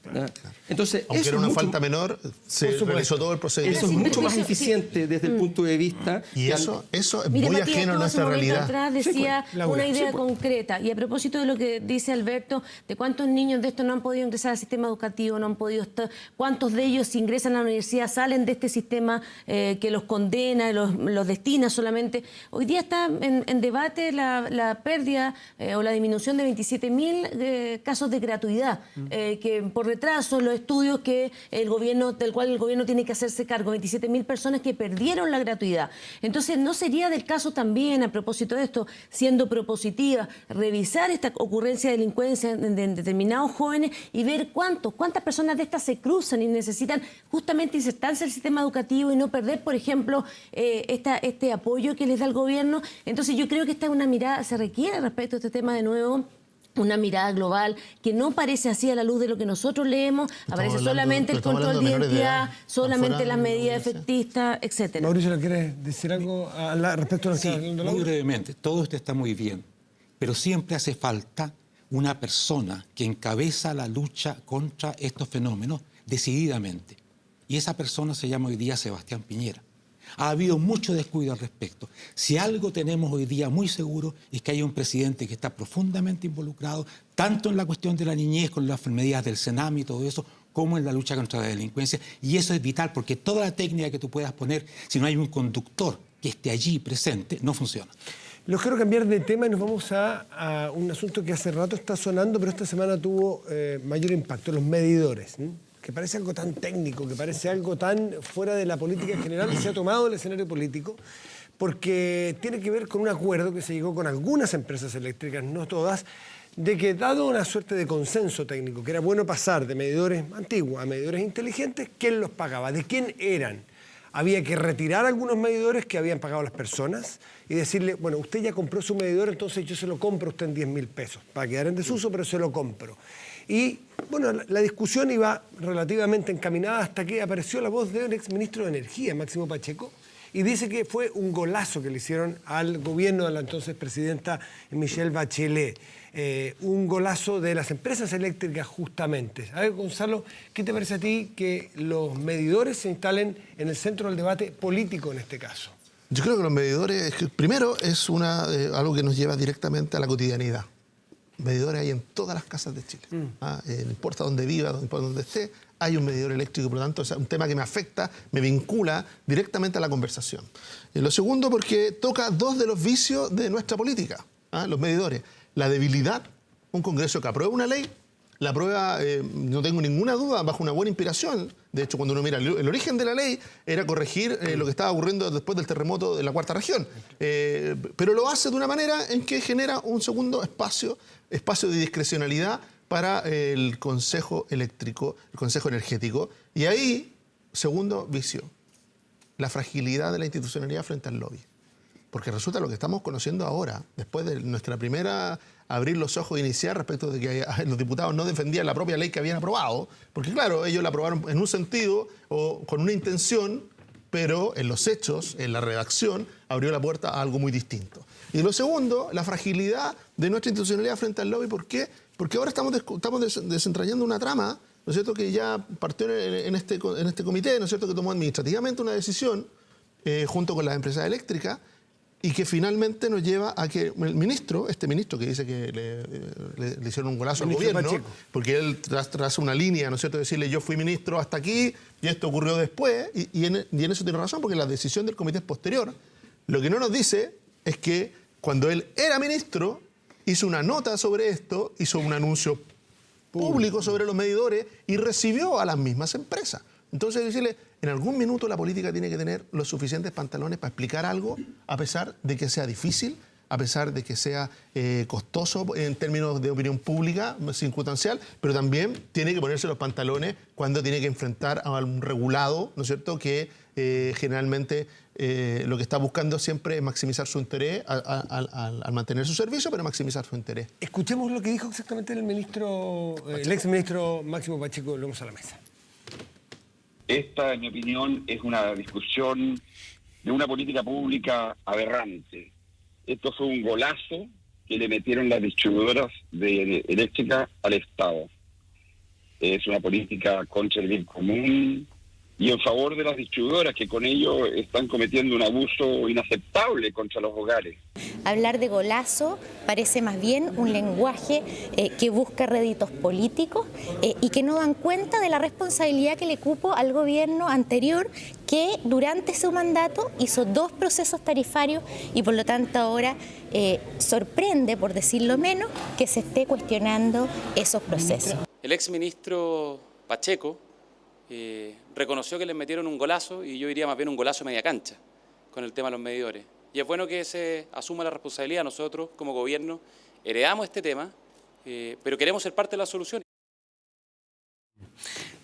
D: Claro. Entonces,
E: aunque era una falta menor, se realizó todo el procedimiento.
D: Eso es mucho más eficiente desde el punto de vista...
E: Y eso es
C: Mira,
E: muy
C: Matías,
E: ajeno a nuestra realidad.
C: Atrás decía una idea concreta. Y a propósito de lo que dice Alberto, de cuántos niños de estos no han podido ingresar al sistema educativo, no han podido estar, cuántos de ellos, si ingresan a la universidad, salen de este sistema que los condena, los destina solamente. Hoy día está en debate la pérdida o la disminución de 27.000 casos de gratuidad, que por retrasos, los estudios que del cual el gobierno tiene que hacerse cargo, 27.000 personas que perdieron la gratuidad. Entonces, ¿no sería del caso también, a propósito de esto, siendo propositiva, revisar esta ocurrencia de delincuencia en determinados jóvenes y ver cuántas personas de estas se cruzan y necesitan justamente insertarse al sistema educativo y no perder, por ejemplo, este apoyo que les da el gobierno? Entonces, yo creo que esta es una mirada, se requiere respecto a este tema de nuevo, una mirada global que no parece así a la luz de lo que nosotros leemos, aparece solamente el control de identidad, solamente las medidas efectistas, etcétera.
A: Mauricio, ¿le quieres decir algo respecto a lo que está hablando?
B: Muy brevemente, todo esto está muy bien, pero siempre hace falta una persona que encabeza la lucha contra estos fenómenos decididamente. Y esa persona se llama hoy día Sebastián Piñera. Ha habido mucho descuido al respecto. Si algo tenemos hoy día muy seguro es que hay un presidente que está profundamente involucrado tanto en la cuestión de la niñez, con las medidas del Senami y todo eso, como en la lucha contra la delincuencia. Y eso es vital porque toda la técnica que tú puedas poner, si no hay un conductor que esté allí presente, no funciona.
A: Los quiero cambiar de tema y nos vamos a un asunto que hace rato está sonando, pero esta semana tuvo mayor impacto, los medidores, ¿sí? Que parece algo tan técnico, que parece algo tan fuera de la política en general, y se ha tomado el escenario político, porque tiene que ver con un acuerdo que se llegó con algunas empresas eléctricas, no todas, de que dado una suerte de consenso técnico, que era bueno pasar de medidores antiguos a medidores inteligentes, ¿quién los pagaba? ¿De quién eran? Había que retirar algunos medidores que habían pagado las personas y decirle, bueno, usted ya compró su medidor, entonces yo se lo compro a usted en 10.000 pesos. Va a quedar en desuso, pero se lo compro. Y, bueno, la discusión iba relativamente encaminada hasta que apareció la voz de un exministro de Energía, Máximo Pacheco, y dice que fue un golazo que le hicieron al gobierno de la entonces presidenta Michelle Bachelet. Un golazo de las empresas eléctricas justamente. A ver, Gonzalo, ¿qué te parece a ti que los medidores se instalen en el centro del debate político en este caso?
E: Yo creo que los medidores, primero, es algo que nos lleva directamente a la cotidianidad. Medidores hay en todas las casas de Chile. No importa dónde viva, no importa dónde esté, hay un medidor eléctrico. Por lo tanto, es un tema que me afecta, me vincula directamente a la conversación. Lo segundo, porque toca dos de los vicios de nuestra política, los medidores. La debilidad, un Congreso que aprueba una ley, la aprueba, no tengo ninguna duda, bajo una buena inspiración. De hecho, cuando uno mira el origen de la ley, era corregir lo que estaba ocurriendo después del terremoto de la Cuarta Región. Pero lo hace de una manera en que genera un segundo espacio de discrecionalidad para el Consejo Eléctrico, el Consejo Energético. Y ahí, segundo vicio, la fragilidad de la institucionalidad frente al lobby. Porque resulta lo que estamos conociendo ahora, después de nuestra primera abrir los ojos inicial respecto de que los diputados no defendían la propia ley que habían aprobado, porque claro, ellos la aprobaron en un sentido o con una intención, pero en los hechos, en la redacción, abrió la puerta a algo muy distinto. Y lo segundo, la fragilidad de nuestra institucionalidad frente al lobby. ¿Por qué? Porque ahora estamos desentrañando una trama, ¿no es cierto?, que ya partió en este comité, ¿no es cierto?, que tomó administrativamente una decisión junto con las empresas eléctricas, y que finalmente nos lleva a que el ministro, este ministro que dice que le hicieron un golazo al gobierno, Pacheco, porque él traza una línea, ¿no es cierto?, decirle yo fui ministro hasta aquí y esto ocurrió después, y en eso tiene razón, porque la decisión del comité es posterior. Lo que no nos dice es que cuando él era ministro hizo una nota sobre esto, hizo un anuncio público sobre los medidores y recibió a las mismas empresas. Entonces, decirle, en algún minuto la política tiene que tener los suficientes pantalones para explicar algo, a pesar de que sea difícil, a pesar de que sea costoso en términos de opinión pública, circunstancial, pero también tiene que ponerse los pantalones cuando tiene que enfrentar a un regulado, ¿no es cierto?, que generalmente lo que está buscando siempre es maximizar su interés al mantener su servicio, pero maximizar su interés.
A: Escuchemos lo que dijo exactamente el exministro Máximo Pacheco. Lo vamos a la mesa.
F: Esta, en mi opinión, es una discusión de una política pública aberrante. Esto fue un golazo que le metieron las distribuidoras de eléctrica al Estado. Es una política contra el bien común, y en favor de las distribuidoras, que con ello están cometiendo un abuso inaceptable contra los hogares.
G: Hablar de golazo parece más bien un lenguaje que busca réditos políticos y que no dan cuenta de la responsabilidad que le cupo al gobierno anterior, que durante su mandato hizo 2 procesos tarifarios y por lo tanto ahora sorprende, por decirlo menos, que se esté cuestionando esos procesos.
H: El exministro Pacheco reconoció que les metieron un golazo, y yo diría más bien un golazo media cancha con el tema de los medidores. Y es bueno que se asuma la responsabilidad. Nosotros, como gobierno, heredamos este tema, pero queremos ser parte de la solución.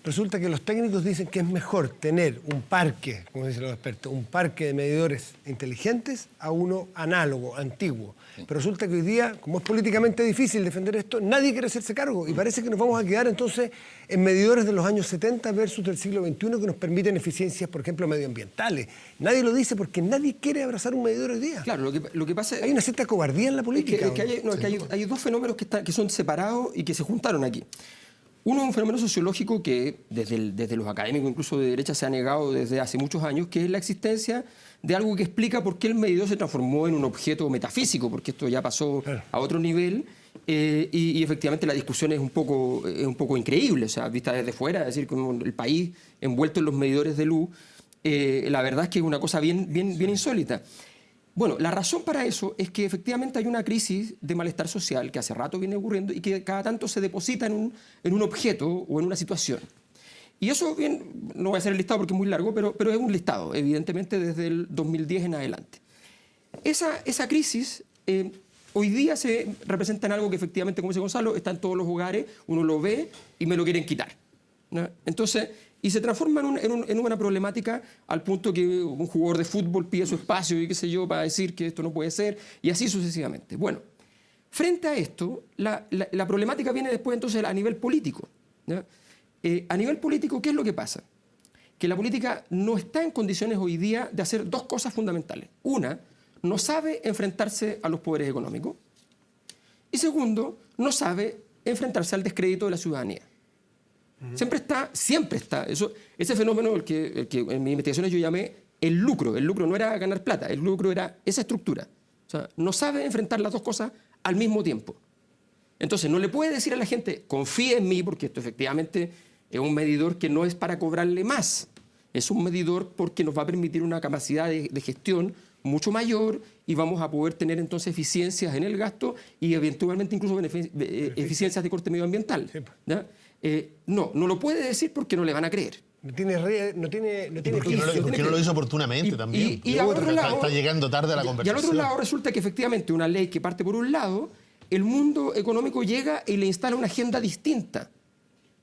A: Resulta que los técnicos dicen que es mejor tener un parque, como dicen los expertos, un parque de medidores inteligentes a uno análogo, antiguo. Sí. Pero resulta que hoy día, como es políticamente difícil defender esto, nadie quiere hacerse cargo y parece que nos vamos a quedar entonces en medidores de los años 70 versus del siglo XXI que nos permiten eficiencias, por ejemplo, medioambientales. Nadie lo dice porque nadie quiere abrazar un medidor hoy día.
D: Claro, lo que pasa es...
A: Hay una cierta cobardía en la política.
D: Hay 2 fenómenos que son separados y que se juntaron aquí. Uno es un fenómeno sociológico que desde los académicos, incluso de derecha, se ha negado desde hace muchos años, que es la existencia de algo que explica por qué el medidor se transformó en un objeto metafísico, porque esto ya pasó a otro nivel, y efectivamente la discusión es un poco increíble, o sea, vista desde fuera, es decir, como el país envuelto en los medidores de luz, la verdad es que es una cosa bien insólita. Bueno, la razón para eso es que efectivamente hay una crisis de malestar social que hace rato viene ocurriendo y que cada tanto se deposita en un objeto o en una situación. Y eso, bien, no voy a hacer el listado porque es muy largo, pero es un listado, evidentemente, desde el 2010 en adelante. Esa crisis hoy día se representa en algo que efectivamente, como dice Gonzalo, está en todos los hogares, uno lo ve y me lo quieren quitar, ¿no? Entonces... Y se transforma en una problemática al punto que un jugador de fútbol pide su espacio y qué sé yo para decir que esto no puede ser, y así sucesivamente. Bueno, frente a esto, la problemática viene después entonces a nivel político, ¿no? A nivel político, ¿qué es lo que pasa? Que la política no está en condiciones hoy día de hacer 2 cosas fundamentales. Una, no sabe enfrentarse a los poderes económicos. Y segundo, no sabe enfrentarse al descrédito de la ciudadanía. Siempre está. Ese fenómeno, el que en mis investigaciones yo llamé el lucro. El lucro no era ganar plata, el lucro era esa estructura. O sea, no sabe enfrentar las 2 cosas al mismo tiempo. Entonces, no le puede decir a la gente, confíe en mí, porque esto efectivamente es un medidor que no es para cobrarle más. Es un medidor porque nos va a permitir una capacidad de gestión mucho mayor y vamos a poder tener entonces eficiencias en el gasto y eventualmente incluso eficiencias de corte medioambiental, ¿ya? No lo puede decir porque no le van a creer.
E: ¿Por qué no lo hizo oportunamente también?
D: Y al otro lado,
E: está llegando tarde a la conversación.
D: Y al otro lado resulta que efectivamente una ley que parte por un lado, el mundo económico llega y le instala una agenda distinta.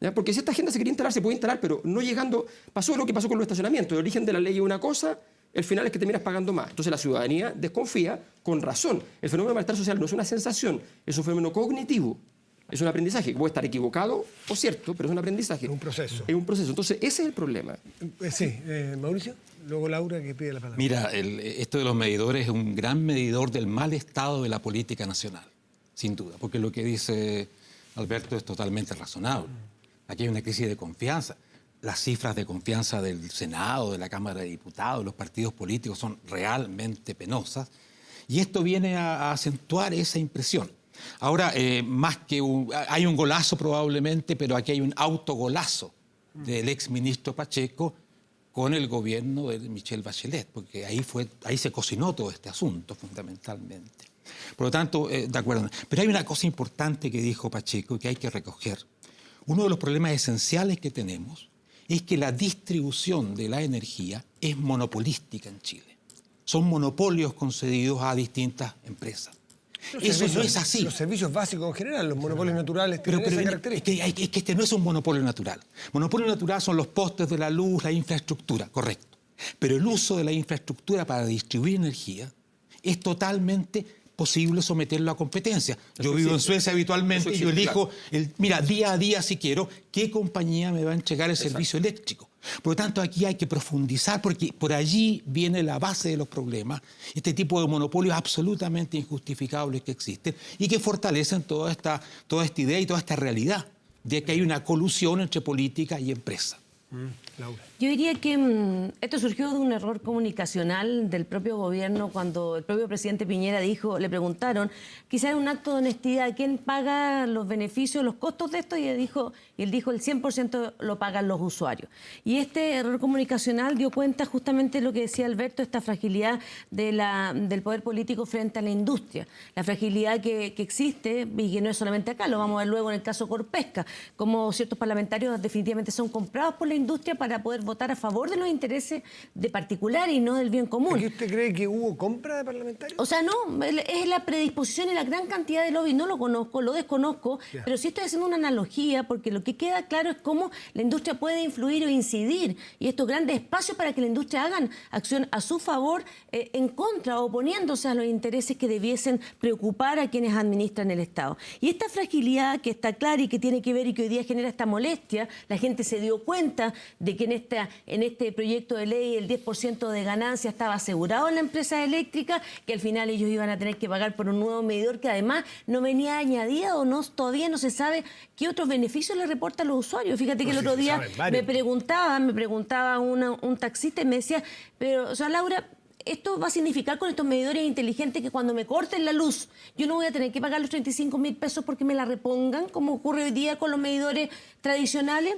D: ¿Ya? Porque si esta agenda se quería instalar, se puede instalar, pero no llegando... Pasó lo que pasó con los estacionamientos. El origen de la ley es una cosa, el final es que terminas pagando más. Entonces la ciudadanía desconfía con razón. El fenómeno de malestar social no es una sensación, es un fenómeno cognitivo. Es un aprendizaje, puede estar equivocado o cierto, pero es un aprendizaje.
A: Es un proceso.
D: Es un proceso. Entonces, ese es el problema.
A: Sí, Mauricio, luego Laura que pide la palabra.
B: Mira, esto de los medidores es un gran medidor del mal estado de la política nacional, sin duda, porque lo que dice Alberto es totalmente razonable. Aquí hay una crisis de confianza. Las cifras de confianza del Senado, de la Cámara de Diputados, de los partidos políticos son realmente penosas y esto viene a acentuar esa impresión. Ahora, más que hay un golazo probablemente, pero aquí hay un autogolazo del exministro Pacheco con el gobierno de Michelle Bachelet, porque ahí se cocinó todo este asunto fundamentalmente. Por lo tanto, de acuerdo. Pero hay una cosa importante que dijo Pacheco que hay que recoger. Uno de los problemas esenciales que tenemos es que la distribución de la energía es monopolística en Chile. Son monopolios concedidos a distintas empresas. Eso no es así.
A: Los servicios básicos en general, los monopolios naturales tienen esa característica.
B: Es que este no es un monopolio natural. Monopolio natural son los postes de la luz, la infraestructura, correcto. Pero el uso de la infraestructura para distribuir energía es totalmente posible someterlo a competencia. Yo vivo en Suecia habitualmente y yo elijo, mira, día a día si quiero, qué compañía me va a entregar el servicio eléctrico. Por lo tanto, aquí hay que profundizar porque por allí viene la base de los problemas, este tipo de monopolios absolutamente injustificables que existen y que fortalecen toda esta idea y toda esta realidad de que hay una colusión entre política y empresa.
A: Laura.
C: Yo diría que esto surgió de un error comunicacional del propio gobierno cuando el propio presidente Piñera le preguntaron, quizás un acto de honestidad, ¿quién paga los beneficios, los costos de esto? Y él dijo el 100% lo pagan los usuarios. Y este error comunicacional dio cuenta justamente de lo que decía Alberto, esta fragilidad del poder político frente a la industria. La fragilidad que existe, y que no es solamente acá, lo vamos a ver luego en el caso Corpesca, como ciertos parlamentarios definitivamente son comprados por la industria para poder votar a favor de los intereses de particular y no del bien común.
A: ¿Y usted cree que hubo compra de parlamentarios?
C: O sea, no, es la predisposición y la gran cantidad de lobby. No lo conozco, lo desconozco, pero sí estoy haciendo una analogía porque lo que queda claro es cómo la industria puede influir o incidir y estos grandes espacios para que la industria hagan acción a su favor, en contra, oponiéndose a los intereses que debiesen preocupar a quienes administran el Estado. Y esta fragilidad que está clara y que tiene que ver y que hoy día genera esta molestia, la gente se dio cuenta de que en este proyecto de ley el 10% de ganancia estaba asegurado en la empresa eléctrica, que al final ellos iban a tener que pagar por un nuevo medidor que además no venía añadido o todavía no se sabe qué otros beneficios le reportan los usuarios. Fíjate que el otro día me preguntaba un taxista y me decía, pero, o sea, Laura, esto va a significar con estos medidores inteligentes que cuando me corten la luz, yo no voy a tener que pagar los 35.000 pesos porque me la repongan, como ocurre hoy día con los medidores tradicionales.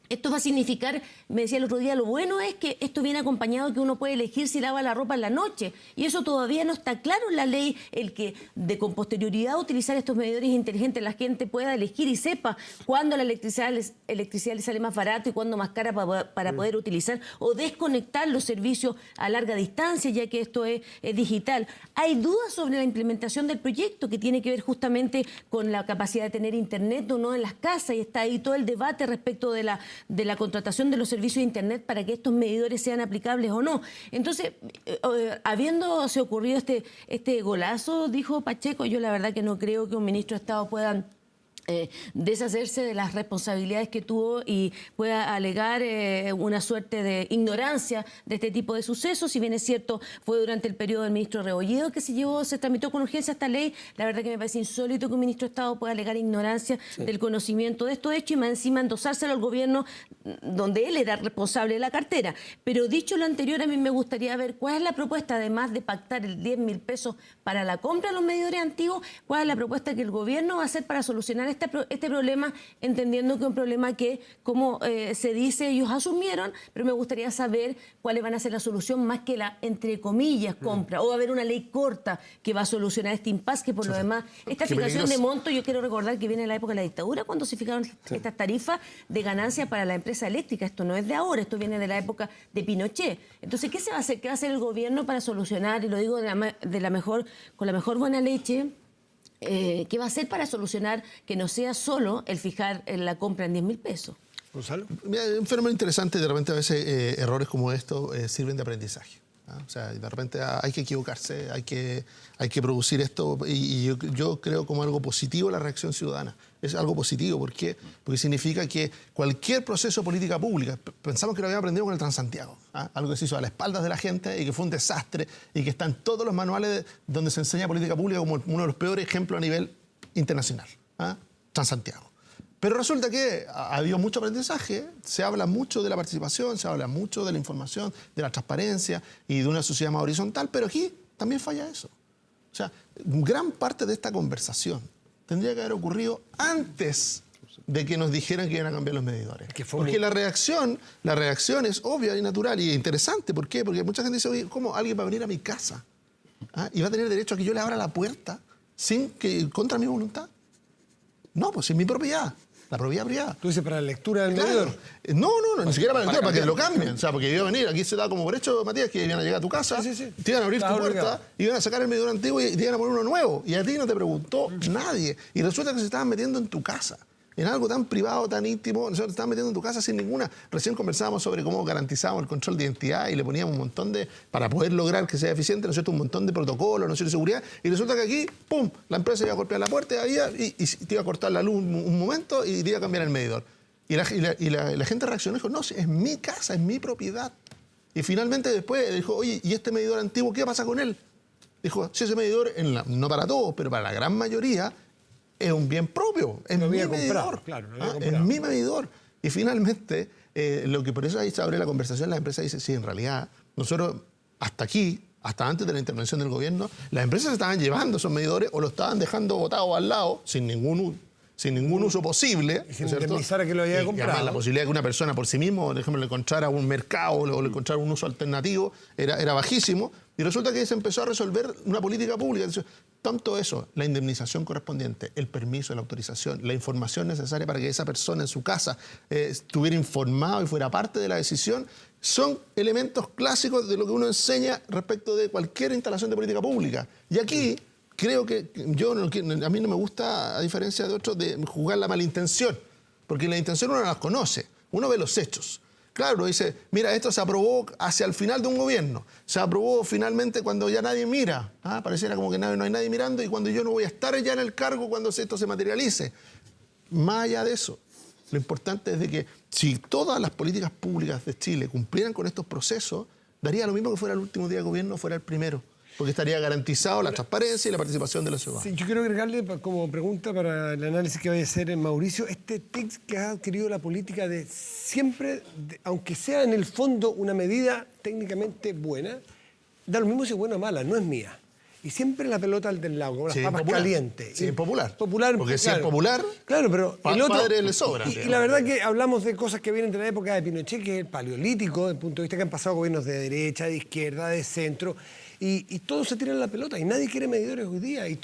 C: Esto va a significar, me decía el otro día, lo bueno es que esto viene acompañado de que uno puede elegir si lava la ropa en la noche. Y eso todavía no está claro en la ley, el que con posterioridad utilizar estos medidores inteligentes la gente pueda elegir y sepa cuándo la electricidad le sale más barato y cuándo más cara para poder utilizar o desconectar los servicios a larga distancia, ya que esto es digital. Hay dudas sobre la implementación del proyecto que tiene que ver justamente con la capacidad de tener internet o no en las casas y está ahí todo el debate respecto de la contratación de los servicios de Internet para que estos medidores sean aplicables o no. Entonces, habiéndose ocurrido este golazo, dijo Pacheco, yo la verdad que no creo que un ministro de Estado pueda deshacerse de las responsabilidades que tuvo y pueda alegar una suerte de ignorancia de este tipo de sucesos. Si bien es cierto, fue durante el periodo del ministro Rebolledo que se tramitó con urgencia esta ley, la verdad que me parece insólito que un ministro de Estado pueda alegar ignorancia del conocimiento de estos hechos y más encima endosárselo al gobierno donde él era responsable de la cartera. Pero dicho lo anterior, a mí me gustaría ver cuál es la propuesta, además de pactar el 10.000 pesos para la compra de los medidores antiguos, cuál es la propuesta que el gobierno va a hacer para solucionar este problema, entendiendo que es un problema que, como se dice, ellos asumieron, pero me gustaría saber cuáles van a ser la solución más que la, entre comillas, compra. O va a haber una ley corta que va a solucionar este impasse, que por lo demás, esta fijación de monto, yo quiero recordar que viene en la época de la dictadura, cuando se fijaron estas tarifas de ganancia para la empresa eléctrica. Esto no es de ahora, esto viene de la época de Pinochet. Entonces, ¿qué se va a hacer? ¿Qué va a hacer el gobierno para solucionar? Y lo digo con la mejor buena leche. ¿Qué va a hacer para solucionar que no sea solo el fijar la compra en 10.000 pesos?
A: Gonzalo.
E: Mira, un fenómeno interesante, de repente a veces errores como estos sirven de aprendizaje. O sea, de repente hay que equivocarse, hay que producir esto y yo creo como algo positivo la reacción ciudadana. Es algo positivo, ¿por qué? Porque significa que cualquier proceso de política pública, pensamos que lo habíamos aprendido con el Transantiago, algo que se hizo a las espaldas de la gente y que fue un desastre y que está en todos los manuales donde se enseña política pública como uno de los peores ejemplos a nivel internacional, Transantiago. Pero resulta que ha habido mucho aprendizaje, se habla mucho de la participación, se habla mucho de la información, de la transparencia y de una sociedad más horizontal, pero aquí también falla eso. O sea, gran parte de esta conversación tendría que haber ocurrido antes de que nos dijeran que iban a cambiar los medidores. Porque la reacción es obvia y natural y interesante. ¿Por qué? Porque mucha gente dice, oye, ¿cómo alguien va a venir a mi casa y va a tener derecho a que yo le abra la puerta contra mi voluntad? No, pues es mi propiedad. La propiedad privada.
A: ¿Tú dices para la lectura del medidor?
E: No, ni siquiera para la lectura, para que lo cambien. O sea, porque iba a venir, aquí se da como por hecho, Matías, que iban a llegar a tu casa, te iban a abrir tu puerta, iban a sacar el medidor antiguo y te iban a poner uno nuevo. Y a ti no te preguntó nadie. Y resulta que se estaban metiendo en tu casa. En algo tan privado, tan íntimo, nosotros te estaban metiendo en tu casa sin ninguna. Recién conversábamos sobre cómo garantizábamos el control de identidad y le poníamos un montón para poder lograr que sea eficiente, ¿no es cierto? Un montón de protocolos, ¿no es cierto? De seguridad. Y resulta que aquí, ¡pum!, la empresa iba a golpear la puerta y te iba a cortar la luz un momento y te iba a cambiar el medidor. Y la gente reaccionó y dijo, no, es mi casa, es mi propiedad. Y finalmente después dijo, oye, ¿y este medidor antiguo qué pasa con él? Dijo, si ese medidor, no para todos, pero para la gran mayoría, es un bien propio, es mi medidor.
A: Claro,
E: es mi medidor. Y finalmente, lo que por eso ahí se abre la conversación, la empresa dice, sí, en realidad, nosotros hasta aquí, hasta antes de la intervención del gobierno, las empresas estaban llevando esos medidores o lo estaban dejando botado al lado sin ningún uso posible.
A: Y sin indemnizar a que lo haya comprado.
E: Además, la posibilidad de que una persona por sí mismo, por ejemplo, le encontrara un mercado o le encontrara un uso alternativo era bajísimo. Y resulta que se empezó a resolver una política pública. Tanto eso, la indemnización correspondiente, el permiso, la autorización, la información necesaria para que esa persona en su casa estuviera informado y fuera parte de la decisión, son elementos clásicos de lo que uno enseña respecto de cualquier instalación de política pública. Y aquí creo que a mí no me gusta, a diferencia de otros, de jugar la malintención, porque la intención uno no las conoce, uno ve los hechos. Claro, dice, mira, esto se aprobó hacia el final de un gobierno, se aprobó finalmente cuando ya nadie mira, pareciera como que no hay nadie mirando y cuando yo no voy a estar ya en el cargo cuando esto se materialice. Más allá de eso, lo importante es de que si todas las políticas públicas de Chile cumplieran con estos procesos, daría lo mismo que fuera el último día de gobierno o fuera el primero, porque estaría garantizado la transparencia y la participación de la ciudadanía.
A: Sí, yo quiero agregarle como pregunta para el análisis que vaya a hacer Mauricio, este tic que ha adquirido la política de siempre, aunque sea en el fondo una medida técnicamente buena, da lo mismo si es buena o mala, no es mía. Y siempre la pelota al del lado, como las papas calientes.
E: Sí, impopular.
A: Popular,
E: porque
A: claro,
E: si es popular,
A: claro, pero el otro,
E: padre le sobra.
A: Y la verdad que hablamos de cosas que vienen de la época de Pinochet, que es el paleolítico, desde el punto de vista que han pasado gobiernos de derecha, de izquierda, de centro, y todos se tiran la pelota, y nadie quiere medidores hoy día. Y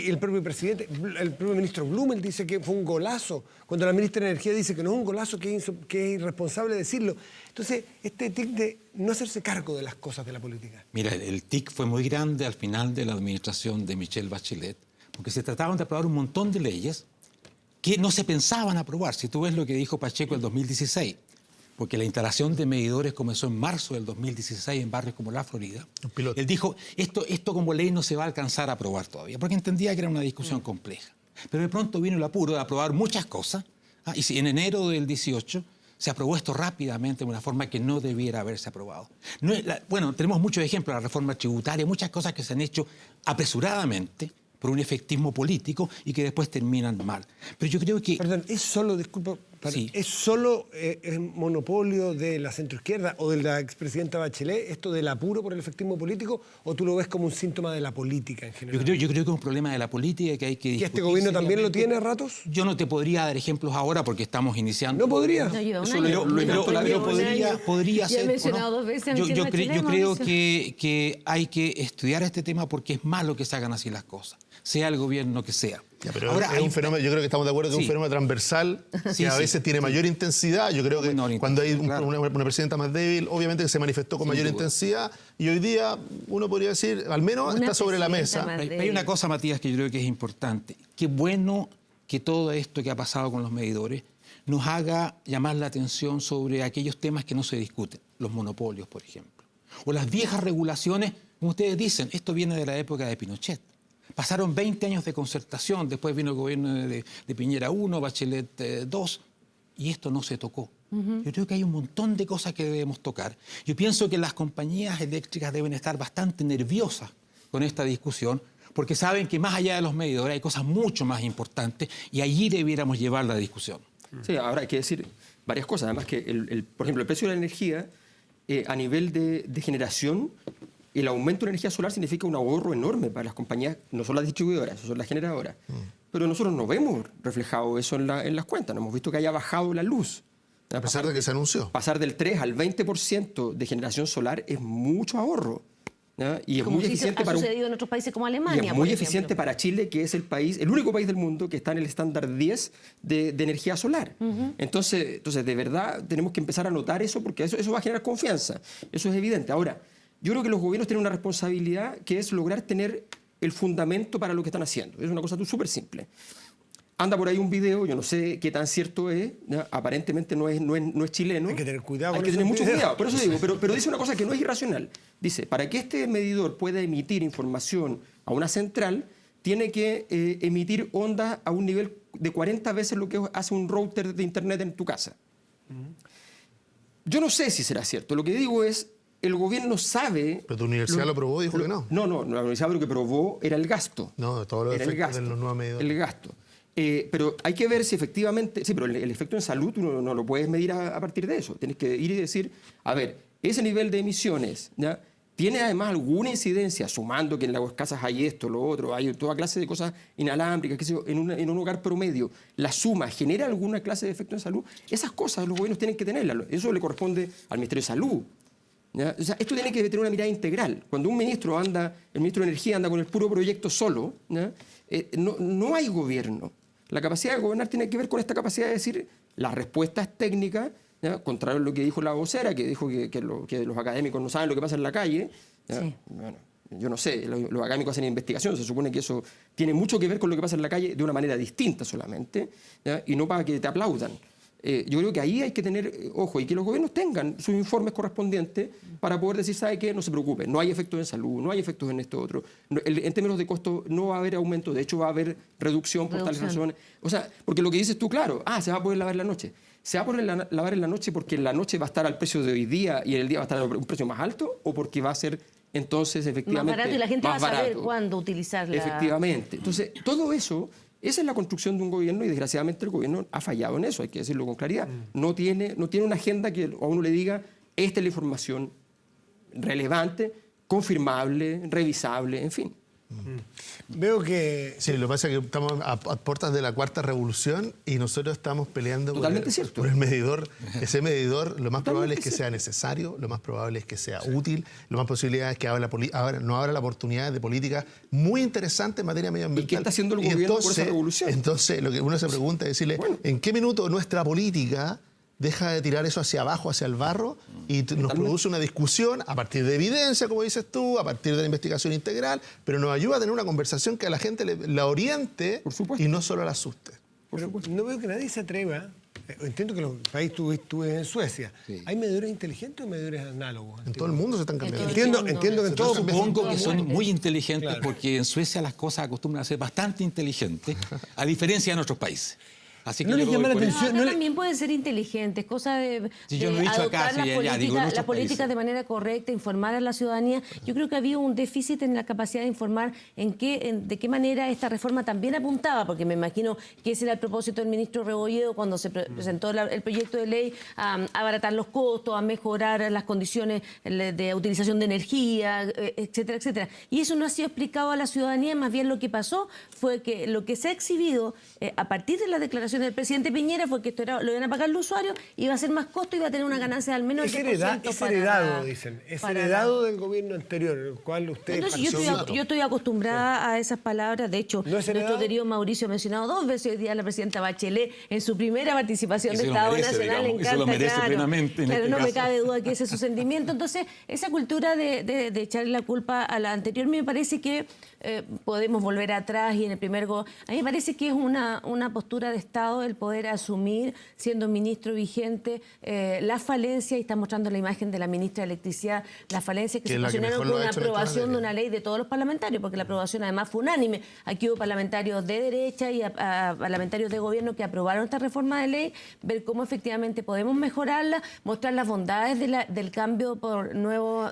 A: el propio presidente, el propio ministro Blumel dice que fue un golazo, cuando la ministra de Energía dice que no es un golazo, que es irresponsable decirlo. Entonces, este tic de no hacerse cargo de las cosas de la política.
B: Mira, el tic fue muy grande al final de la administración de Michelle Bachelet, porque se trataban de aprobar un montón de leyes que no se pensaban aprobar. Si tú ves lo que dijo Pacheco en 2016, porque la instalación de medidores comenzó en marzo del 2016 en barrios como la Florida, él dijo, esto como ley no se va a alcanzar a aprobar todavía, porque entendía que era una discusión compleja. Pero de pronto vino el apuro de aprobar muchas cosas, y si en enero del 18 se aprobó esto rápidamente de una forma que no debiera haberse aprobado. Bueno, tenemos muchos ejemplos, la reforma tributaria, muchas cosas que se han hecho apresuradamente por un efectismo político y que después terminan mal. Pero yo creo que...
A: Perdón, es solo, disculpa, sí. ¿Es solo monopolio de la centroizquierda o de la expresidenta Bachelet esto del apuro por el efectismo político, o tú lo ves como un síntoma de la política en general?
B: Yo creo que es un problema de la política que hay que discutir.
A: ¿Y este gobierno también lo tiene a ratos?
B: Yo no te podría dar ejemplos ahora porque estamos iniciando.
A: ¿No podría?
C: No, lleva un
B: Eso
C: año.
B: podría
C: Ya
B: ser.
C: he mencionado dos veces a Michelle Bachelet,
B: yo creo
C: Mauricio.
B: que hay que estudiar este tema porque es malo que se hagan así las cosas, sea el gobierno que sea.
E: Pero
B: ahora
E: es un fenómeno, yo creo que estamos de acuerdo que es un fenómeno transversal que a veces tiene mayor intensidad. Yo creo que cuando hay una presidenta más débil, obviamente que se manifestó con mayor intensidad, y hoy día uno podría decir, al menos está sobre la mesa.
B: Hay una cosa, Matías, que yo creo que es importante. Qué bueno que todo esto que ha pasado con los medidores nos haga llamar la atención sobre aquellos temas que no se discuten, los monopolios, por ejemplo, o las viejas regulaciones, como ustedes dicen, esto viene de la época de Pinochet. Pasaron 20 años de concertación, después vino el gobierno de Piñera I, Bachelet II, y esto no se tocó. Yo creo que hay un montón de cosas que debemos tocar. Yo pienso que las compañías eléctricas deben estar bastante nerviosas con esta discusión, porque saben que más allá de los medidores hay cosas mucho más importantes y allí debiéramos llevar la discusión.
D: Sí, ahora hay que decir varias cosas. Además que, por ejemplo, el precio de la energía a nivel de generación, el aumento de la energía solar significa un ahorro enorme para las compañías, no son las distribuidoras, son las generadoras. Pero nosotros no vemos reflejado eso en las cuentas, no hemos visto que haya bajado la luz.
E: A pesar de que se anunció.
D: Pasar del 3 al 20% de generación solar es mucho ahorro. ¿Ya? Y es
C: como
D: muy eficiente
C: ha sucedido en otros países como Alemania.
D: Y es muy eficiente para Chile, que es el único país del mundo que está en el estándar 10 de energía solar. Entonces, de verdad, tenemos que empezar a notar eso, porque eso va a generar confianza. Eso es evidente. Ahora, yo creo que los gobiernos tienen una responsabilidad que es lograr tener el fundamento para lo que están haciendo. Es una cosa súper simple. Anda por ahí un video, yo no sé qué tan cierto es, ¿ya? Aparentemente no es chileno.
A: Hay que tener cuidado.
D: Hay que tener mucho cuidado, por eso digo, pero dice una cosa que no es irracional. Dice, para que este medidor pueda emitir información a una central, tiene que emitir ondas a un nivel de 40 veces lo que hace un router de internet en tu casa. Yo no sé si será cierto, lo que digo es, el gobierno sabe...
E: Pero tu universidad lo probó y dijo que no.
D: No, la universidad lo que probó era el gasto.
E: No, todos los efectos de los nuevos medidores.
D: El gasto. Pero hay que ver si efectivamente... Sí, pero el efecto en salud tú no lo puedes medir a partir de eso. Tienes que ir y decir, a ver, ese nivel de emisiones, ¿ya? ¿Tiene además alguna incidencia, sumando que en las casas hay esto, lo otro, hay toda clase de cosas inalámbricas, qué sé yo, en un hogar promedio, la suma genera alguna clase de efecto en salud? Esas cosas los gobiernos tienen que tenerlas. Eso le corresponde al Ministerio de Salud, ¿ya? O sea, esto tiene que tener una mirada integral. Cuando un ministro anda, el ministro de Energía anda con el puro proyecto solo, ¿ya? No hay gobierno. La capacidad de gobernar tiene que ver con esta capacidad de decir las respuestas técnicas, ¿ya? Contrario a lo que dijo la vocera, que dijo que los académicos no saben lo que pasa en la calle. Sí. Bueno, yo no sé, los académicos hacen investigación, se supone que eso tiene mucho que ver con lo que pasa en la calle de una manera distinta solamente, ¿ya? Y no para que te aplaudan. Yo creo que ahí hay que tener ojo y que los gobiernos tengan sus informes correspondientes para poder decir, ¿sabe qué? No se preocupe, no hay efectos en salud, no hay efectos en esto otro. En términos de costo no va a haber aumento, de hecho va a haber reducción por tales razones. O sea, porque lo que dices tú, claro, se va a poder lavar en la noche. ¿Se va a poder lavar en la noche porque en la noche va a estar al precio de hoy día y en el día va a estar a un precio más alto, o porque va a ser entonces efectivamente
C: más barato y la gente va a saber
D: barato?
C: cuándo utilizarla?
D: Efectivamente. Entonces, todo eso... Esa es la construcción de un gobierno y desgraciadamente el gobierno ha fallado en eso, hay que decirlo con claridad. No tiene una agenda que a uno le diga, esta es la información relevante, confirmable, revisable, en fin.
A: Veo que...
E: Sí, lo que pasa es que estamos a puertas de la cuarta revolución y nosotros estamos peleando por el medidor. Ese medidor lo más probable es que sea necesario, lo más probable es que sea útil, lo más posible es que nos abra la oportunidad de políticas muy interesantes en materia medioambiental.
D: ¿Y qué está haciendo el gobierno por esa revolución?
E: Entonces, lo que uno se pregunta es decirle, ¿en qué minuto nuestra política deja de tirar eso hacia abajo, hacia el barro, y nos produce una discusión a partir de evidencia, como dices tú, a partir de la investigación integral, pero nos ayuda a tener una conversación que a la gente la oriente y no solo la asuste?
A: No veo que nadie se atreva. Entiendo que el país tú vives en Suecia. Sí. ¿Hay medidores inteligentes o medidores análogos?
E: En todo el mundo se están cambiando.
A: Entiendo que en todo
B: supongo que son muy inteligentes, claro, porque en Suecia las cosas acostumbran a ser bastante inteligentes, a diferencia de nuestros países. Así que
A: no les llama la atención.
C: No, también pueden ser inteligentes, cosa de,
B: sí, yo lo he dicho
C: adoptar
B: acá,
C: las políticas de manera correcta, informar a la ciudadanía. Yo creo que había un déficit en la capacidad de informar de qué manera esta reforma también apuntaba, porque me imagino que ese era el propósito del ministro Rebolledo cuando se presentó el proyecto de ley, a abaratar los costos, a mejorar las condiciones de utilización de energía, etcétera, etcétera. Y eso no ha sido explicado a la ciudadanía, más bien lo que pasó fue que lo que se ha exhibido a partir de la declaración del presidente Piñera fue que esto lo iban a pagar los usuarios, iba a ser más costo y iba a tener una ganancia al menos del 10%.
A: Es heredado, dicen. Es heredado del gobierno anterior, el cual usted...
C: Entonces, yo estoy acostumbrada a esas palabras. De hecho, nuestro querido Mauricio ha mencionado 2 veces hoy día a la presidenta Bachelet en su primera participación de Estado Nacional.
B: Digamos, eso lo merece plenamente.
C: Claro, no me cabe duda que ese es su sentimiento. Entonces, esa cultura de echarle la culpa a la anterior, me parece que podemos volver atrás y en el primer... A mí me parece que es una postura de Estado el poder asumir, siendo ministro vigente, la falencia, y está mostrando la imagen de la ministra de Electricidad, las falencias que se ocasionaron con la aprobación de una ley de todos los parlamentarios, porque la aprobación además fue unánime. Aquí hubo parlamentarios de derecha y parlamentarios de gobierno que aprobaron esta reforma de ley, ver cómo efectivamente podemos mejorarla, mostrar las bondades del cambio por nuevos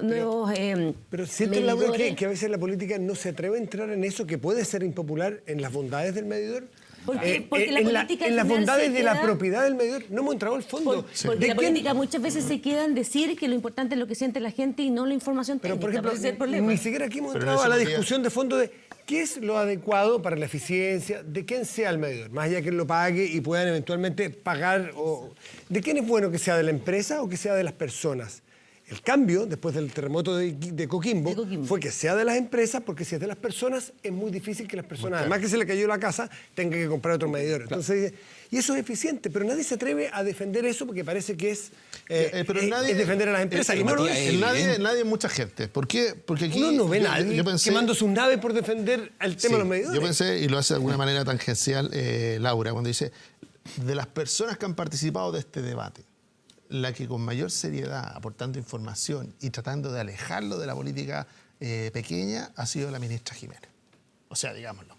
A: pero siento, Laura, que a veces la política no se atreve a entrar en eso que puede ser impopular, en las bondades del medidor.
C: Porque la política
A: en las bondades de la propiedad del medidor no hemos entrado al fondo.
C: Porque la política muchas veces se queda en decir que lo importante es lo que siente la gente y no la información técnica.
A: Pero, por ejemplo, ni siquiera aquí hemos entrado a la discusión de fondo de qué es lo adecuado para la eficiencia, de quién sea el medidor, más allá que él lo pague y puedan eventualmente pagar. ¿De quién es bueno que sea de la empresa o que sea de las personas? El cambio, después del terremoto de Coquimbo, fue que sea de las empresas, porque si es de las personas, es muy difícil que las personas, además que se le cayó la casa, tengan que comprar otro medidor. Entonces, y eso es eficiente, pero nadie se atreve a defender eso porque parece que es defender a las empresas. Y no lo es.
E: Nadie, mucha gente. ¿Por qué? Porque aquí...
A: Uno no ve a nadie quemando sus naves por defender el tema de los medidores.
E: Yo pensé, y lo hace de alguna manera tangencial Laura, cuando dice, de las personas que han participado de este debate, la que con mayor seriedad, aportando información y tratando de alejarlo de la política pequeña, ha sido la ministra Jiménez. O sea, digámoslo.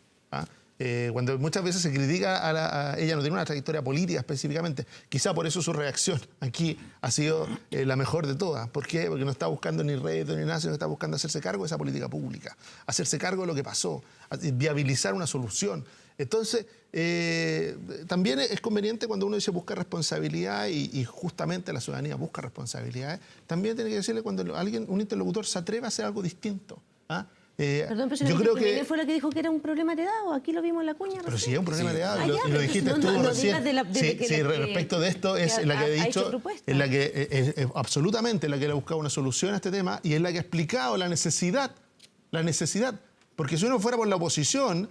E: Cuando muchas veces se critica a ella, no tiene una trayectoria política específicamente, quizá por eso su reacción aquí ha sido la mejor de todas. ¿Por qué? Porque no está buscando ni rédito ni nada, sino está buscando hacerse cargo de esa política pública, hacerse cargo de lo que pasó, viabilizar una solución. Entonces, también es conveniente cuando uno dice busca responsabilidad y justamente la ciudadanía busca responsabilidades, también tiene que decirle cuando un interlocutor se atreve a hacer algo distinto. ¿Ah?
C: Perdón, pero
E: yo creo que
C: fue la que dijo que era un problema heredado. Aquí lo vimos en la cuña.
E: Pero sí es un problema heredado,
C: Ah,
E: y lo dijiste
C: no,
E: tú
C: no
E: recién.
C: respecto
E: de esto es la que he dicho, es la que absolutamente la que le ha buscado una solución a este tema y es la que ha explicado la necesidad, porque si uno fuera por la oposición,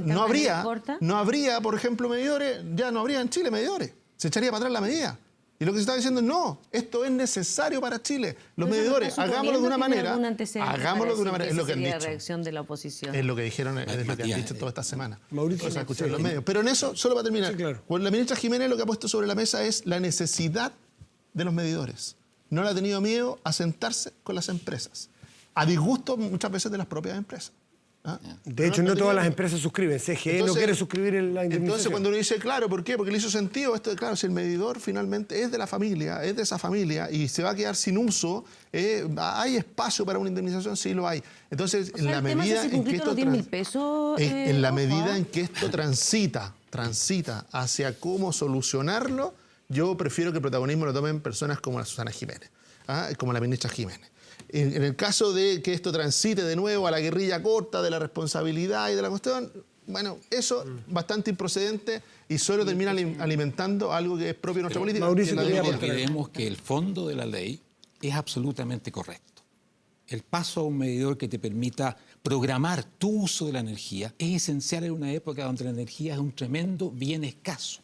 E: no habría, por ejemplo, medidores, ya no habría en Chile medidores, se echaría para atrás la medida. Y lo que se está diciendo es no, esto es necesario para Chile. Los medidores, hagámoslo de una manera, es lo que han dicho.
C: Reacción de la oposición.
E: Es lo que dijeron, es lo que han dicho toda esta semana.
A: Mauricio,
E: o sea, escuchar los medios. Pero en eso, solo para terminar,
A: sí, claro.
E: Pues la ministra Jiménez lo que ha puesto sobre la mesa es la necesidad de los medidores. No le ha tenido miedo a sentarse con las empresas, a disgusto muchas veces de las propias empresas. ¿Ah?
A: De hecho, no todas las empresas suscriben. CGE no quiere suscribir la indemnización.
E: Entonces, cuando uno dice, claro, ¿por qué? Porque le hizo sentido esto de, claro, si el medidor finalmente es de la familia, es de esa familia y se va a quedar sin uso, ¿hay espacio para una indemnización? Sí, lo hay. Entonces, en la medida en que esto transita hacia cómo solucionarlo, yo prefiero que el protagonismo lo tomen personas como la Susana Jiménez, como la ministra Jiménez. En el caso de que esto transite de nuevo a la guerrilla corta de la responsabilidad y de la cuestión, bueno, eso bastante improcedente y solo termina alimentando algo que es propio de nuestra política.
B: Mauricio, creemos que el fondo de la ley es absolutamente correcto. El paso a un medidor que te permita programar tu uso de la energía es esencial en una época donde la energía es un tremendo bien escaso.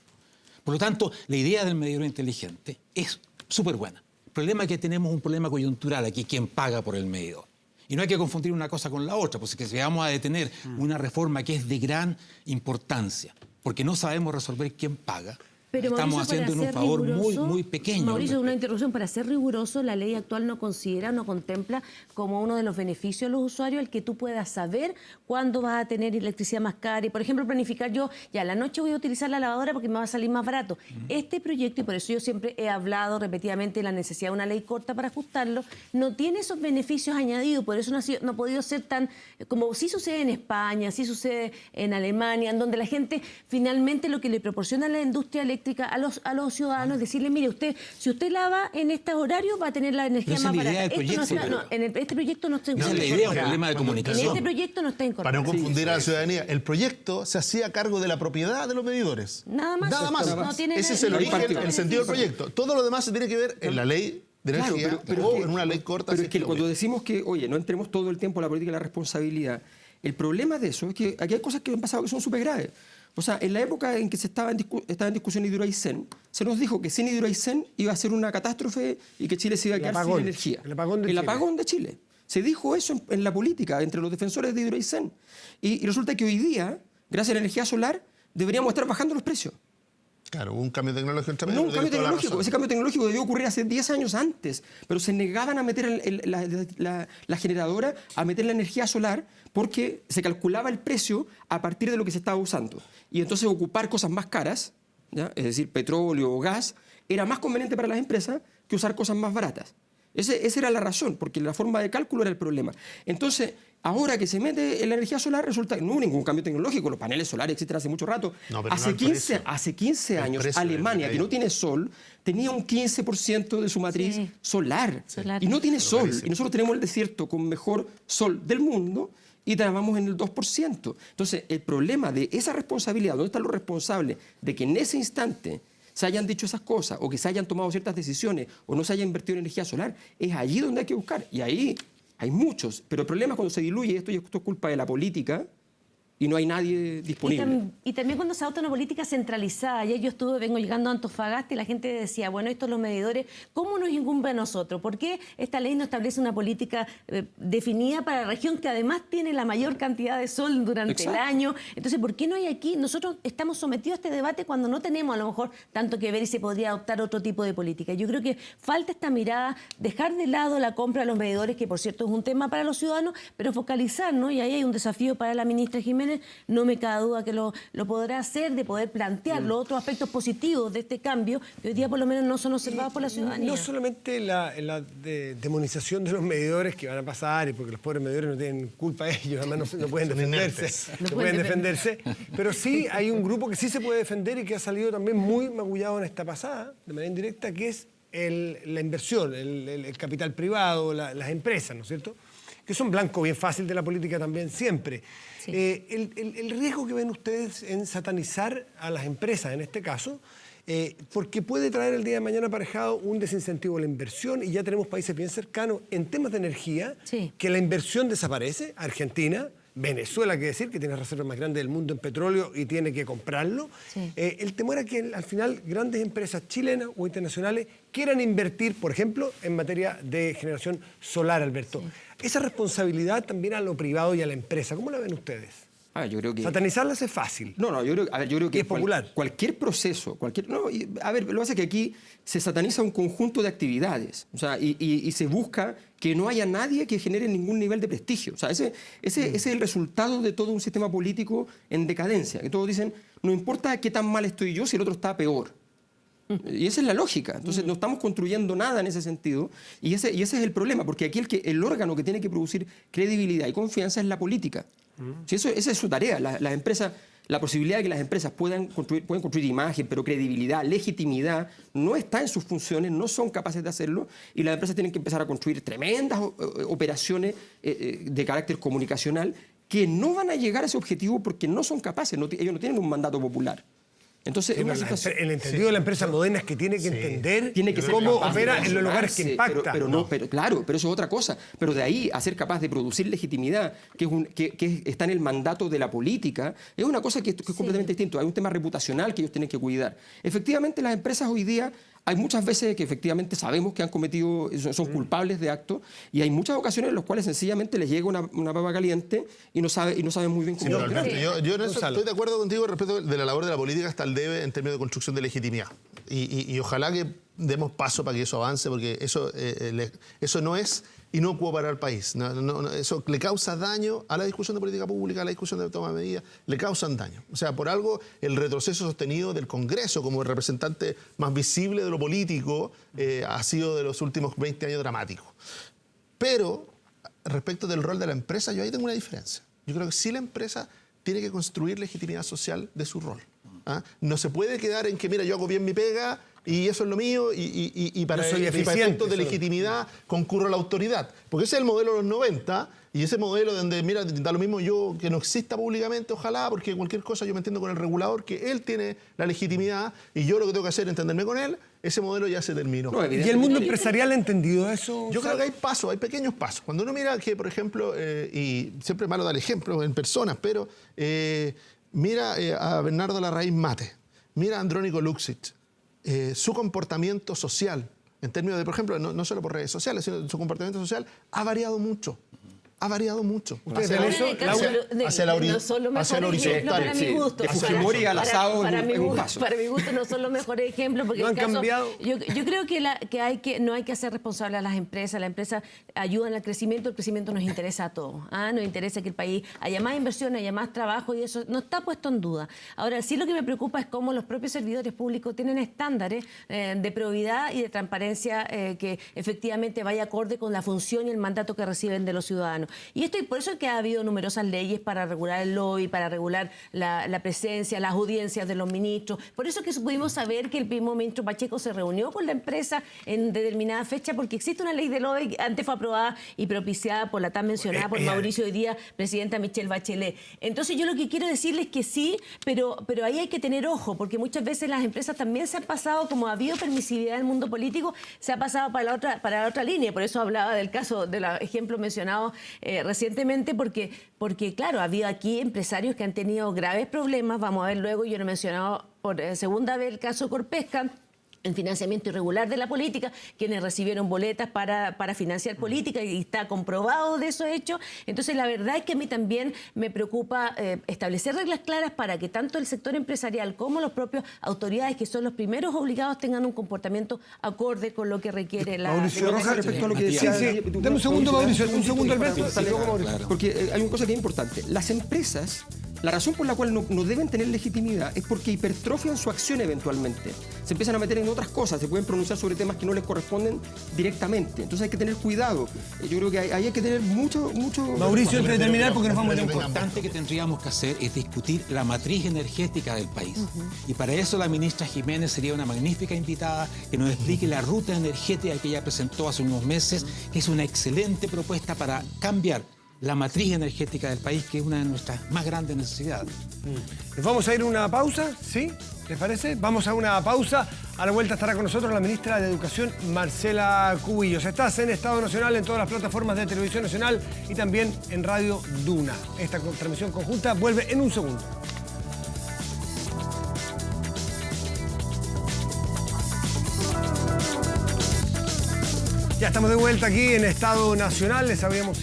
B: Por lo tanto, la idea del medidor inteligente es súper buena. El problema es que tenemos un problema coyuntural aquí, quien paga por el medidor. Y no hay que confundir una cosa con la otra, porque si vamos a detener una reforma que es de gran importancia, porque no sabemos resolver quién paga, pero estamos haciendo un favor muy pequeño.
C: Mauricio, una interrupción. Para ser riguroso, la ley actual no contempla como uno de los beneficios de los usuarios el que tú puedas saber cuándo vas a tener electricidad más cara. Y, por ejemplo, planificar yo, ya a la noche voy a utilizar la lavadora porque me va a salir más barato. Este proyecto, y por eso yo siempre he hablado repetidamente de la necesidad de una ley corta para ajustarlo, no tiene esos beneficios añadidos. Por eso no ha podido ser tan, como sí sucede en España, sí sucede en Alemania, en donde la gente finalmente lo que le proporciona a la industria eléctrica a los ciudadanos, decirle, mire, si usted lava en estos horarios va a tener la energía más barata. Este proyecto no está incorporado.
B: Esa es la idea, un problema de comunicación.
C: En este proyecto no está incorporado.
E: Para no confundir a la ciudadanía, el proyecto se hacía cargo de la propiedad de los medidores.
C: Nada más.
E: No tiene ese es el origen, el sentido del proyecto. Todo lo demás se tiene que ver en la ley de energía o en una ley corta.
D: Pero es que cuando decimos que, oye, no entremos todo el tiempo a la política de la responsabilidad, el problema de eso es que aquí hay cosas que han pasado que son súper graves. O sea, en la época en que estaba en discusión Hidroaicén, se nos dijo que sin Hidroaicén iba a ser una catástrofe y que Chile se iba a quedar sin energía. El apagón de Chile. Se dijo eso en la política, entre los defensores de Hidroaicén. Y resulta que hoy día, gracias a la energía solar, deberíamos estar bajando los precios.
E: Claro, hubo un cambio tecnológico entre medio.
D: No, un cambio tecnológico. Ese cambio tecnológico debió ocurrir hace 10 años antes, pero se negaban a meter la generadora, a meter la energía solar, porque se calculaba el precio a partir de lo que se estaba usando. Y entonces ocupar cosas más caras, ¿ya? Es decir, petróleo o gas, era más conveniente para las empresas que usar cosas más baratas. Esa era la razón, porque la forma de cálculo era el problema. Entonces, ahora que se mete en la energía solar, resulta que no hubo ningún cambio tecnológico. Los paneles solares existen hace mucho rato. Hace 15 años, Alemania, que no tiene sol, tenía un 15% de su matriz solar. Y no tiene sol. Y nosotros tenemos el desierto con mejor sol del mundo y trabajamos en el 2%. Entonces, el problema de esa responsabilidad, ¿dónde están los responsables de que en ese instante se hayan dicho esas cosas o que se hayan tomado ciertas decisiones o no se haya invertido en energía solar? Es allí donde hay que buscar. Y ahí hay muchos. Pero el problema es cuando se diluye esto, y esto es culpa de la política, y no hay nadie disponible.
C: Y también cuando se adopta una política centralizada. Ayer vengo llegando a Antofagasta y la gente decía, bueno, estos los medidores, ¿cómo nos incumbe a nosotros? ¿Por qué esta ley no establece una política definida para la región que además tiene la mayor cantidad de sol durante el año? Entonces, ¿por qué no hay aquí? Nosotros estamos sometidos a este debate cuando no tenemos a lo mejor tanto que ver y se podría adoptar otro tipo de política. Yo creo que falta esta mirada, dejar de lado la compra de los medidores, que por cierto es un tema para los ciudadanos, pero focalizar, ¿no? Y ahí hay un desafío para la ministra Jiménez, elecciones, no me cabe duda que lo podrá hacer, de poder plantear los otros aspectos positivos de este cambio, que hoy día por lo menos no son observados por la ciudadanía.
A: No solamente la demonización de los medidores que van a pasar, y porque los pobres medidores no tienen culpa ellos, además no pueden defenderse, pero sí hay un grupo que sí se puede defender y que ha salido también muy magullado en esta pasada, de manera indirecta, que es la inversión, el capital privado, las empresas, ¿no es cierto?, que son blanco bien fácil de la política también siempre. Sí. El riesgo que ven ustedes en satanizar a las empresas, en este caso, porque puede traer el día de mañana aparejado un desincentivo a la inversión, y ya tenemos países bien cercanos en temas de energía, que la inversión desaparece. Argentina, Venezuela, que decir, que tiene las reservas más grandes del mundo en petróleo y tiene que comprarlo. El temor a que al final grandes empresas chilenas o internacionales quieran invertir, por ejemplo, en materia de generación solar, Alberto. Esa responsabilidad también a lo privado y a la empresa, ¿cómo la ven ustedes?
D: Yo creo que...
A: Satanizarlas es fácil.
D: No, yo creo que
A: es popular.
D: Cualquier proceso, lo que pasa es que aquí se sataniza un conjunto de actividades, o sea, y se busca que no haya nadie que genere ningún nivel de prestigio. O sea, ese es el resultado de todo un sistema político en decadencia, que todos dicen, no importa qué tan mal estoy yo si el otro está peor. Y esa es la lógica. Entonces no estamos construyendo nada en ese sentido, y ese es el problema, porque aquí el órgano que tiene que producir credibilidad y confianza es la política. Si esa es su tarea. Las empresas, la posibilidad de que las empresas pueden construir imagen, pero credibilidad, legitimidad, no está en sus funciones, no son capaces de hacerlo, y las empresas tienen que empezar a construir tremendas operaciones de carácter comunicacional que no van a llegar a ese objetivo porque no son capaces, ellos no tienen un mandato popular. Entonces,
A: el entendido de la empresa moderna es que tiene que entender cómo opera en los lugares que impacta.
D: Pero eso es otra cosa. Pero de ahí a ser capaz de producir legitimidad, que está en el mandato de la política, es una cosa que es completamente distinto. Hay un tema reputacional que ellos tienen que cuidar. Efectivamente, las empresas hoy día, hay muchas veces que efectivamente sabemos que han cometido, son culpables de actos, y hay muchas ocasiones en las cuales sencillamente les llega una papa caliente y no saben muy bien cómo.
E: Yo en eso estoy de acuerdo contigo respecto de la labor de la política hasta el debe en términos de construcción de legitimidad. Y ojalá que demos paso para que eso avance, porque eso no es inocuo para el país. Eso le causa daño a la discusión de política pública, a la discusión de toma de medidas, le causan daño. O sea, por algo el retroceso sostenido del Congreso como el representante más visible de lo político ha sido de los últimos 20 años dramático. Pero respecto del rol de la empresa, yo ahí tengo una diferencia. Yo creo que sí la empresa tiene que construir legitimidad social de su rol. No se puede quedar en que, mira, yo hago bien mi pega y eso es lo mío, y para efectos de legitimidad concurro a la autoridad. Porque ese es el modelo de los 90, y ese modelo donde, mira, da lo mismo yo que no exista públicamente, ojalá, porque cualquier cosa yo me entiendo con el regulador, que él tiene la legitimidad y yo lo que tengo que hacer es entenderme con él. Ese modelo ya se terminó.
A: ¿Y el mundo empresarial ha entendido eso?
E: Yo creo que hay pasos, hay pequeños pasos. Cuando uno mira que, por ejemplo, y siempre es malo dar ejemplos en personas, pero mira a Bernardo Larraín Mate, mira a Andrónico Luksic, su comportamiento social, en términos de, por ejemplo, no solo por redes sociales, sino su comportamiento social ha variado mucho. Ha variado mucho.
A: ¿Ustedes ven eso?
E: Hacia la horizontal.
C: Para mi gusto.
D: De Fujimori al asado es un paso.
C: Para mi gusto no son los mejores ejemplos. Porque
A: no han cambiado.
C: Yo creo que no hay que hacer responsable a las empresas. Las empresas ayudan al crecimiento. El crecimiento nos interesa a todos. Nos interesa que el país haya más inversión, haya más trabajo, y eso no está puesto en duda. Ahora, sí lo que me preocupa es cómo los propios servidores públicos tienen estándares de probidad y de transparencia que efectivamente vaya acorde con la función y el mandato que reciben de los ciudadanos. Y por eso es que ha habido numerosas leyes para regular el lobby, para regular la presencia, las audiencias de los ministros. Por eso es que pudimos saber que el mismo ministro Pacheco se reunió con la empresa en determinada fecha, porque existe una ley de lobby que antes fue aprobada y propiciada por la tan mencionada por Mauricio hoy día, presidenta Michelle Bachelet. Entonces yo lo que quiero decirles es que sí, pero ahí hay que tener ojo, porque muchas veces las empresas también se han pasado, como ha habido permisividad en el mundo político, se ha pasado para la otra línea. Por eso hablaba del caso, del ejemplo mencionado recientemente, porque claro, ha habido aquí empresarios que han tenido graves problemas. Vamos a ver luego, yo lo he mencionado por segunda vez el caso Corpesca, el financiamiento irregular de la política, quienes recibieron boletas para financiar política, y está comprobado de esos hechos. Entonces, la verdad es que a mí también me preocupa establecer reglas claras para que tanto el sector empresarial como los propios autoridades, que son los primeros obligados, tengan un comportamiento acorde con lo que requiere la...
A: Mauricio Rojas, respecto a lo que decía... Dame un segundo, Mauricio, un segundo, Alberto.
D: Porque hay una cosa que es importante. Las empresas La razón por la cual no deben tener legitimidad es porque hipertrofian su acción eventualmente. Se empiezan a meter en otras cosas, se pueden pronunciar sobre temas que no les corresponden directamente. Entonces hay que tener cuidado. Yo creo que ahí hay que tener mucho...
A: Mauricio, antes de terminar, porque nos vamos a
B: Lo
A: tiempo.
B: importante que tendríamos que hacer es discutir la matriz energética del país. Y para eso la ministra Jiménez sería una magnífica invitada que nos explique la ruta energética que ella presentó hace unos meses, que es una excelente propuesta para cambiar la matriz energética del país, que es una de nuestras más grandes necesidades.
A: Nos vamos a ir a una pausa, ¿sí? ¿Les parece? Vamos a una pausa. A la vuelta estará con nosotros la ministra de Educación, Marcela Cubillos. Estás en Estado Nacional, en todas las plataformas de Televisión Nacional y también en Radio Duna. Esta transmisión conjunta vuelve en un segundo. Ya estamos de vuelta aquí en Estado Nacional. Les habíamos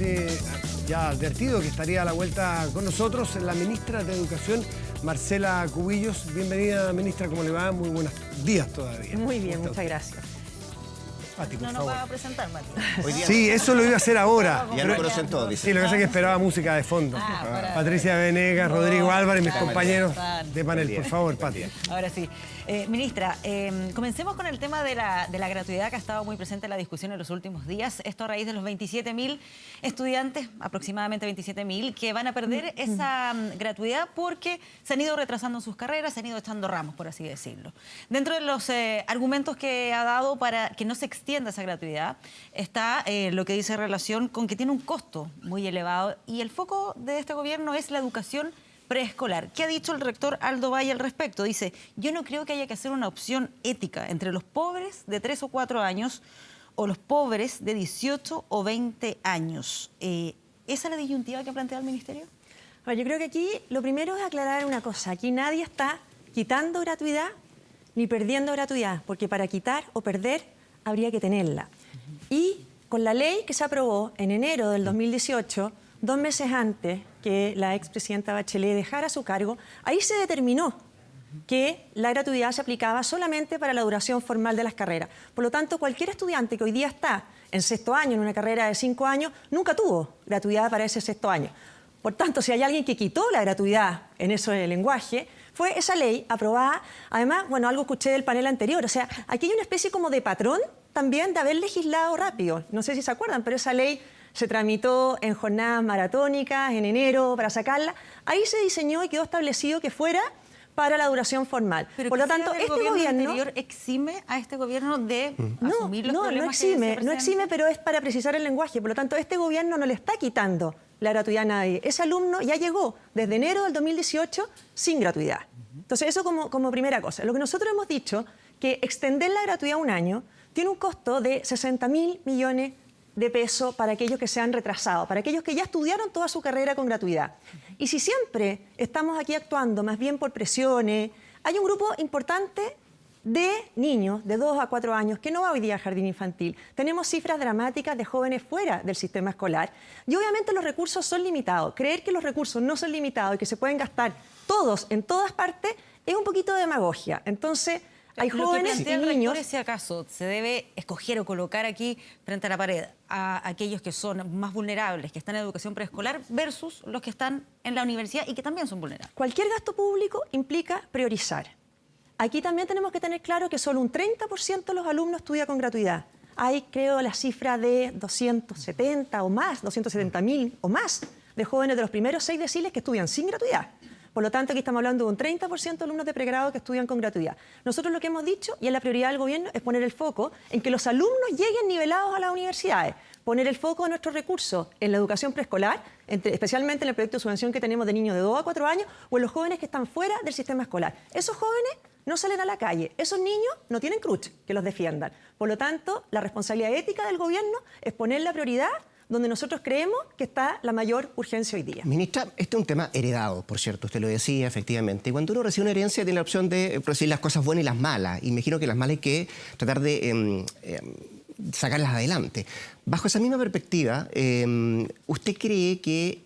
A: ya advertido que estaría a la vuelta con nosotros la ministra de Educación, Marcela Cubillos. Bienvenida, ministra, ¿cómo le va? Muy buenos días todavía.
I: Muy bien, muchas gracias.
A: Pati, por
I: No nos
A: favor.
I: va a presentar, Matías.
A: Sí, eso lo iba a hacer ahora.
J: Ya lo conocen todos, dice.
A: Sí, lo que pasa es que esperaba música de fondo. Patricia Venegas, Rodrigo Álvarez, mis compañeros de panel. Por favor, Pati.
I: Ahora sí. Ministra, comencemos con el tema de la gratuidad que ha estado muy presente en la discusión en los últimos días. Esto a raíz de los 27.000 estudiantes, aproximadamente 27.000, que van a perder esa gratuidad porque se han ido retrasando en sus carreras, se han ido echando ramos, por así decirlo. Dentro de los argumentos que ha dado para que no se extienda esa gratuidad está lo que dice en relación con que tiene un costo muy elevado y el foco de este gobierno es la educación preescolar. ¿Qué ha dicho el rector Aldo Valle al respecto? Dice, yo no creo que haya que hacer una opción ética entre los pobres de 3 o 4 años o los pobres de 18 o 20 años. ¿Esa es la disyuntiva que plantea el ministerio?
K: Bueno, yo creo que aquí lo primero es aclarar una cosa. Aquí nadie está quitando gratuidad ni perdiendo gratuidad, porque para quitar o perder habría que tenerla. Y con la ley que se aprobó en enero del 2018, 2 meses antes que la expresidenta Bachelet dejara su cargo, ahí se determinó que la gratuidad se aplicaba solamente para la duración formal de las carreras. Por lo tanto, cualquier estudiante que hoy día está en 6º año, en una carrera de 5 años, nunca tuvo gratuidad para ese 6º año. Por tanto, si hay alguien que quitó la gratuidad en ese lenguaje, fue esa ley aprobada. Además, bueno, algo escuché del panel anterior. O sea, aquí hay una especie como de patrón también de haber legislado rápido. No sé si se acuerdan, pero esa ley se tramitó en jornadas maratónicas, en enero, para sacarla. Ahí se diseñó y quedó establecido que fuera para la duración formal.
I: Pero
K: por lo tanto, este gobierno
I: anterior exime a este gobierno de asumir los problemas
K: no exime, pero es para precisar el lenguaje. Por lo tanto, este gobierno no le está quitando la gratuidad a nadie. Ese alumno ya llegó desde enero del 2018 sin gratuidad. Entonces, eso como primera cosa. Lo que nosotros hemos dicho, que extender la gratuidad a un año tiene un costo de 60.000 millones de pesos para aquellos que se han retrasado, para aquellos que ya estudiaron toda su carrera con gratuidad. Y si siempre estamos aquí actuando más bien por presiones, hay un grupo importante de niños de 2 a 4 años que no va hoy día al jardín infantil. Tenemos cifras dramáticas de jóvenes fuera del sistema escolar y obviamente los recursos son limitados. Creer que los recursos no son limitados y que se pueden gastar todos en todas partes es un poquito de demagogia. Entonces, hay jóvenes y niños...
I: Si acaso se debe escoger o colocar aquí frente a la pared a aquellos que son más vulnerables, que están en educación preescolar, versus los que están en la universidad y que también son vulnerables.
K: Cualquier gasto público implica priorizar. Aquí también tenemos que tener claro que solo un 30% de los alumnos estudia con gratuidad. Hay, creo, la cifra de 270 o más, 270.000 o más de jóvenes de los primeros 6 deciles que estudian sin gratuidad. Por lo tanto, aquí estamos hablando de un 30% de alumnos de pregrado que estudian con gratuidad. Nosotros lo que hemos dicho, y es la prioridad del gobierno, es poner el foco en que los alumnos lleguen nivelados a las universidades. Poner el foco de nuestros recursos en la educación preescolar, especialmente en el proyecto de subvención que tenemos de niños de 2 a 4 años, o en los jóvenes que están fuera del sistema escolar. Esos jóvenes no salen a la calle. Esos niños no tienen crutch que los defiendan. Por lo tanto, la responsabilidad ética del gobierno es poner la prioridad donde nosotros creemos que está la mayor urgencia hoy día.
J: Ministra, este es un tema heredado, por cierto, usted lo decía, efectivamente. Y cuando uno recibe una herencia tiene la opción de producir las cosas buenas y las malas. Y me imagino que las malas hay que tratar de sacarlas adelante. Bajo esa misma perspectiva, ¿usted cree que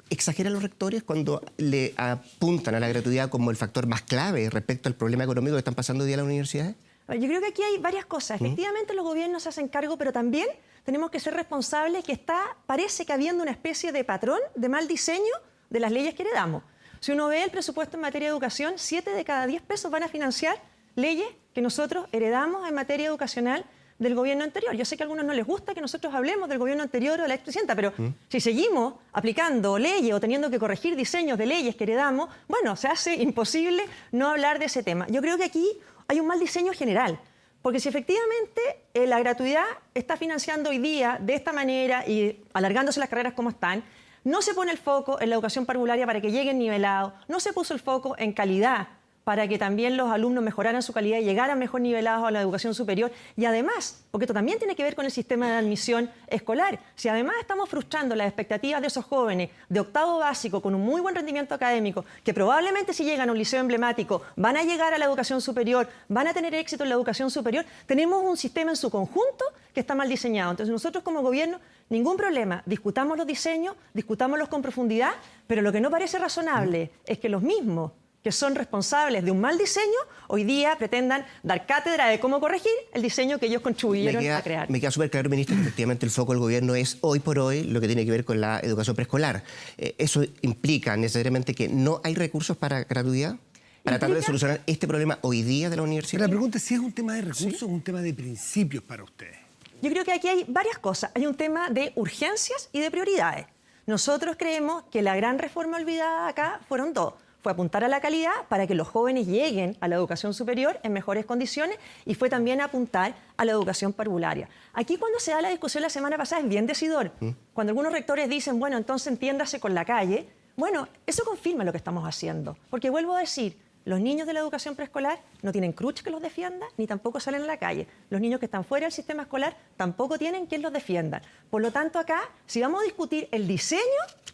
J: exageran los rectores cuando le apuntan a la gratuidad como el factor más clave respecto al problema económico que están pasando hoy día las universidades?
K: Yo creo que aquí hay varias cosas. Efectivamente, los gobiernos se hacen cargo, pero también tenemos que ser responsables que parece que habiendo una especie de patrón de mal diseño de las leyes que heredamos. Si uno ve el presupuesto en materia de educación, 7 de cada 10 pesos van a financiar leyes que nosotros heredamos en materia educacional del gobierno anterior. Yo sé que a algunos no les gusta que nosotros hablemos del gobierno anterior o de la expresidenta, pero si seguimos aplicando leyes o teniendo que corregir diseños de leyes que heredamos, bueno, se hace imposible no hablar de ese tema. Yo creo que aquí hay un mal diseño general, porque si efectivamente la gratuidad está financiando hoy día de esta manera y alargándose las carreras como están, no se pone el foco en la educación parvularia para que lleguen nivelados, no se puso el foco en calidad, para que también los alumnos mejoraran su calidad y llegaran mejor nivelados a la educación superior. Y además, porque esto también tiene que ver con el sistema de admisión escolar, si además estamos frustrando las expectativas de esos jóvenes de octavo básico con un muy buen rendimiento académico, que probablemente si llegan a un liceo emblemático van a llegar a la educación superior, van a tener éxito en la educación superior, tenemos un sistema en su conjunto que está mal diseñado. Entonces nosotros como gobierno, ningún problema, discutamos los diseños, discutámoslos con profundidad, pero lo que no parece razonable es que los mismos que son responsables de un mal diseño, hoy día pretendan dar cátedra de cómo corregir el diseño que ellos contribuyeron a crear.
J: Me queda súper claro, ministra, que efectivamente el foco del gobierno es hoy por hoy lo que tiene que ver con la educación preescolar. ¿Eso implica necesariamente que no hay recursos para gratuidad? ¿Para tratar de solucionar este problema hoy día de la universidad?
A: La pregunta es si es un tema de recursos o un tema de principios para ustedes.
K: Yo creo que aquí hay varias cosas. Hay un tema de urgencias y de prioridades. Nosotros creemos que la gran reforma olvidada acá fueron dos. Fue apuntar a la calidad para que los jóvenes lleguen a la educación superior en mejores condiciones y fue también apuntar a la educación parvularia. Aquí cuando se da la discusión la semana pasada es bien decidor. Cuando algunos rectores dicen, bueno, entonces entiéndase con la calle, bueno, eso confirma lo que estamos haciendo. Porque vuelvo a decir, los niños de la educación preescolar no tienen crutch que los defienda, ni tampoco salen a la calle. Los niños que están fuera del sistema escolar tampoco tienen quien los defienda. Por lo tanto, acá, si vamos a discutir el diseño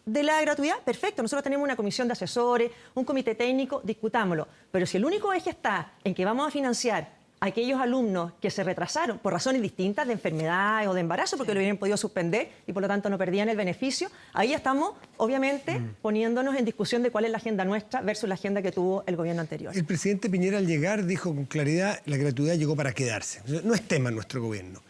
K: de la gratuidad, perfecto, nosotros tenemos una comisión de asesores, un comité técnico, discutámoslo. Pero si el único eje está en que vamos a financiar a aquellos alumnos que se retrasaron por razones distintas de enfermedades o de embarazo, porque lo hubieran podido suspender y por lo tanto no perdían el beneficio, ahí ya estamos, obviamente, poniéndonos en discusión de cuál es la agenda nuestra versus la agenda que tuvo el gobierno anterior.
A: El presidente Piñera al llegar dijo con claridad la gratuidad llegó para quedarse. No es tema en nuestro gobierno.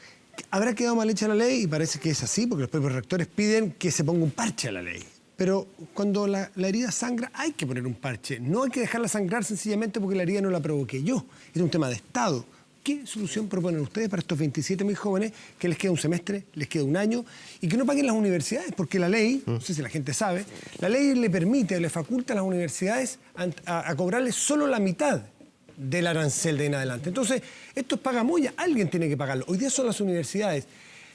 A: Habrá quedado mal hecha la ley y parece que es así porque los propios rectores piden que se ponga un parche a la ley. Pero cuando la herida sangra hay que poner un parche. No hay que dejarla sangrar sencillamente porque la herida no la provoqué yo. Es un tema de Estado. ¿Qué solución proponen ustedes para estos 27.000 jóvenes que les queda un semestre, les queda un año y que no paguen las universidades? Porque la ley, no sé si la gente sabe, la ley le permite, le faculta a las universidades a cobrarles solo la mitad del arancel de en adelante. Entonces, esto es pagamoya, alguien tiene que pagarlo. Hoy día son las universidades.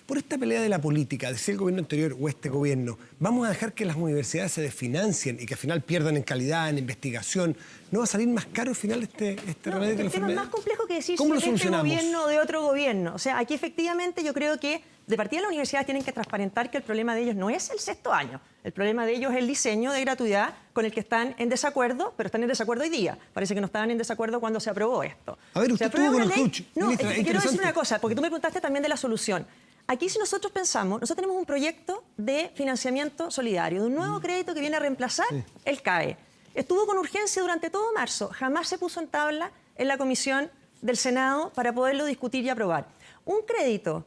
A: Por esta pelea de la política, de si el gobierno anterior o este gobierno, vamos a dejar que las universidades se desfinancien y que al final pierdan en calidad, en investigación. ¿No va a salir más caro al final este remedio que la enfermedad?
K: El tema es más complejo que decir
A: ¿Cómo
K: si
A: lo
K: es de este
A: solucionamos?
K: gobierno o de otro gobierno. O sea, aquí efectivamente yo creo que de partida las universidades tienen que transparentar que el problema de ellos no es el sexto año. El problema de ellos es el diseño de gratuidad con el que están en desacuerdo, pero están en desacuerdo hoy día. Parece que no estaban en desacuerdo cuando se aprobó esto.
A: A ver, usted estuvo con el coach.
K: No,
A: Ministra,
K: quiero decir una cosa, porque tú me preguntaste también de la solución. Aquí si nosotros pensamos, nosotros tenemos un proyecto de financiamiento solidario, de un nuevo crédito que viene a reemplazar el CAE. Estuvo con urgencia durante todo marzo, jamás se puso en tabla en la comisión del Senado para poderlo discutir y aprobar. Un crédito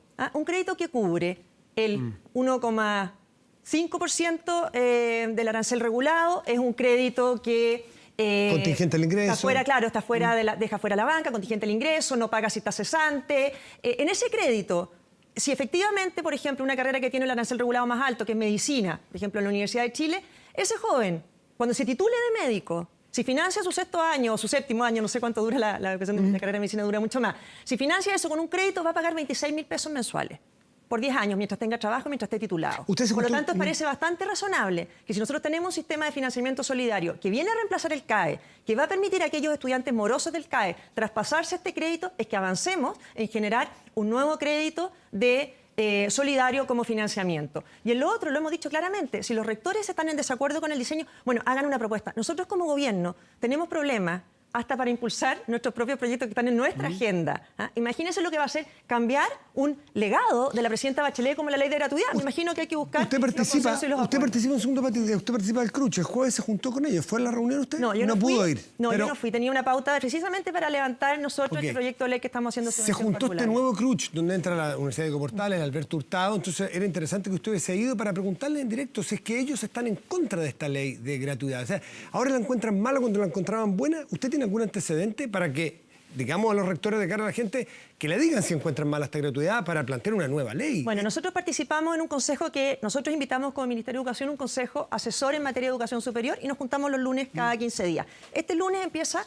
K: que cubre el 1,5% del arancel regulado, es un crédito que
A: contingente el ingreso.
K: Está fuera, claro, está fuera deja fuera la banca, contingente el ingreso, no paga si está cesante. En ese crédito, si efectivamente, por ejemplo, una carrera que tiene el arancel regulado más alto, que es medicina, por ejemplo, en la Universidad de Chile, ese joven, cuando se titule de médico, si financia su sexto año o su séptimo año, no sé cuánto dura la educación de la carrera de medicina, dura mucho más, si financia eso con un crédito va a pagar 26.000 pesos mensuales por 10 años, mientras tenga trabajo, mientras esté titulado. Por lo tanto, parece bastante razonable que si nosotros tenemos un sistema de financiamiento solidario que viene a reemplazar el CAE, que va a permitir a aquellos estudiantes morosos del CAE traspasarse este crédito, es que avancemos en generar un nuevo crédito de solidario como financiamiento. Y en lo otro, lo hemos dicho claramente, si los rectores están en desacuerdo con el diseño, bueno, hagan una propuesta. Nosotros como gobierno tenemos problemas hasta para impulsar nuestros propios proyectos que están en nuestra agenda. Imagínense lo que va a ser cambiar un legado de la presidenta Bachelet como la ley de gratuidad. Me imagino que hay que buscar
A: Usted participa en segundo partido, usted participa del Cruch. El jueves se juntó con ellos. ¿Fue a la reunión usted?
K: No, yo no
A: pudo
K: fui,
A: ir.
K: No,
A: pero...
K: yo no fui. Tenía una pauta precisamente para levantar nosotros este proyecto de ley que estamos haciendo.
A: Se juntó este nuevo Cruch, donde entra la Universidad de Portales, Alberto Hurtado. Entonces era interesante que usted hubiese ido para preguntarle en directo si es que ellos están en contra de esta ley de gratuidad. O sea, ahora la encuentran mala cuando la encontraban buena. ¿Usted tiene algún antecedente para que, digamos, a los rectores de cara a la gente, que le digan si encuentran mala esta gratuidad para plantear una nueva ley?
K: Bueno, nosotros participamos en un consejo que nosotros invitamos como Ministerio de Educación, un consejo asesor en materia de educación superior, y nos juntamos los lunes cada 15 días. Este lunes empieza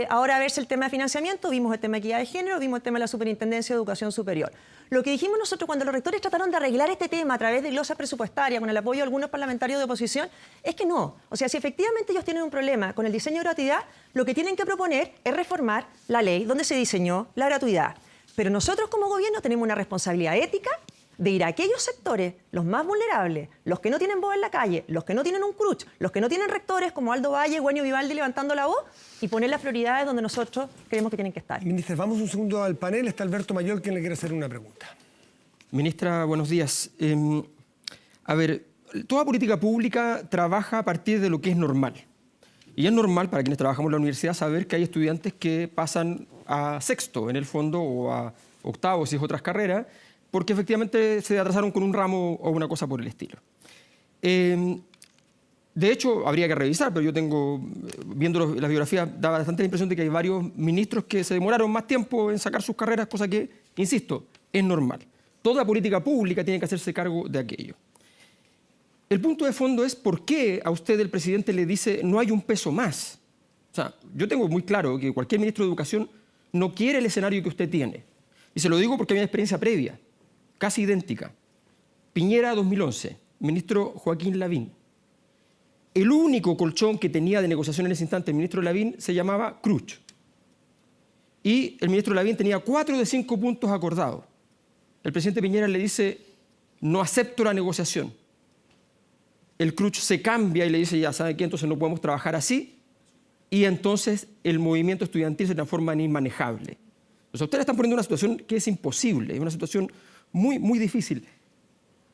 K: ahora a verse el tema de financiamiento, vimos el tema de equidad de género, vimos el tema de la Superintendencia de Educación Superior. Lo que dijimos nosotros cuando los rectores trataron de arreglar este tema a través de glosas presupuestarias, con el apoyo de algunos parlamentarios de oposición, es que no. O sea, si efectivamente ellos tienen un problema con el diseño de gratuidad, lo que tienen que proponer es reformar la ley donde se diseñó la gratuidad. Pero nosotros como gobierno tenemos una responsabilidad ética de ir a aquellos sectores, los más vulnerables, los que no tienen voz en la calle, los que no tienen un Cruch, los que no tienen rectores como Aldo Valle, Eugenio Vivaldi levantando la voz, y poner las prioridades donde nosotros creemos que tienen que estar.
A: Ministra, vamos un segundo al panel. Está Alberto Mayol, quien le quiere hacer una pregunta.
D: Ministra, buenos días. A ver, toda política pública trabaja a partir de lo que es normal. Y es normal para quienes trabajamos en la universidad saber que hay estudiantes que pasan a sexto, en el fondo, o a octavo, si es otras carreras, porque efectivamente se atrasaron con un ramo o una cosa por el estilo. De hecho, habría que revisar, pero yo tengo, viendo la biografía, daba bastante la impresión de que hay varios ministros que se demoraron más tiempo en sacar sus carreras, cosa que, insisto, es normal. Toda política pública tiene que hacerse cargo de aquello. El punto de fondo es por qué a usted el presidente le dice no hay un peso más. O sea, yo tengo muy claro que cualquier ministro de Educación no quiere el escenario que usted tiene. Y se lo digo porque hay una experiencia previa, casi idéntica. Piñera 2011, ministro Joaquín Lavín. El único colchón que tenía de negociación en ese instante el ministro Lavín se llamaba Cruch. Y el ministro Lavín tenía 4 de 5 puntos acordados. El presidente Piñera le dice, no acepto la negociación. El Cruch se cambia y le dice, ya sabe qué, entonces no podemos trabajar así. Y entonces el movimiento estudiantil se transforma en inmanejable. Entonces ustedes están poniendo una situación que es imposible, es una situación muy, muy difícil.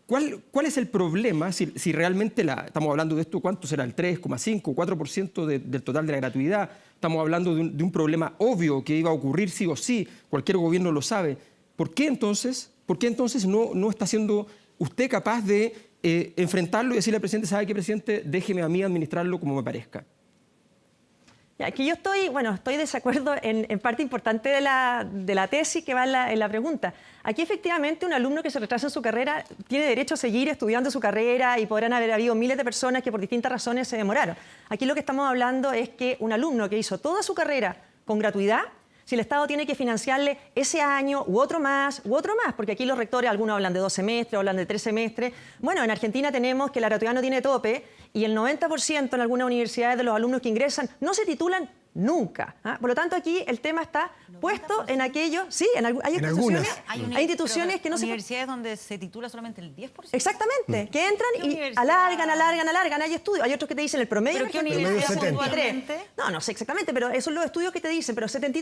D: ¿Cuál es el problema si realmente estamos hablando de esto? ¿Cuánto será? ¿El 3,5, 4% del total de la gratuidad? Estamos hablando de un problema obvio que iba a ocurrir sí o sí, cualquier gobierno lo sabe. ¿Por qué entonces no está siendo usted capaz de enfrentarlo y decirle al presidente, ¿sabe qué, presidente? Déjeme a mí administrarlo como me parezca.
K: Aquí yo estoy de desacuerdo en parte importante de la tesis que va en la pregunta. Aquí efectivamente un alumno que se retrasa en su carrera tiene derecho a seguir estudiando su carrera y podrán haber habido miles de personas que por distintas razones se demoraron. Aquí lo que estamos hablando es que un alumno que hizo toda su carrera con gratuidad, si el Estado tiene que financiarle ese año u otro más, porque aquí los rectores, algunos hablan de 2 semestres, hablan de 3 semestres. Bueno, en Argentina tenemos que la gratuidad no tiene tope y el 90% en algunas universidades de los alumnos que ingresan no se titulan nunca. Por lo tanto, aquí el tema está puesto en aquello... Sí, hay instituciones que no se...
I: universidades donde se titula solamente el 10%.
K: Exactamente, que entran y alargan. Hay estudios. Hay otros que te dicen el promedio.
I: ¿Pero qué universidad puntualmente?
K: No sé exactamente, pero esos son los estudios que te dicen. Pero 73%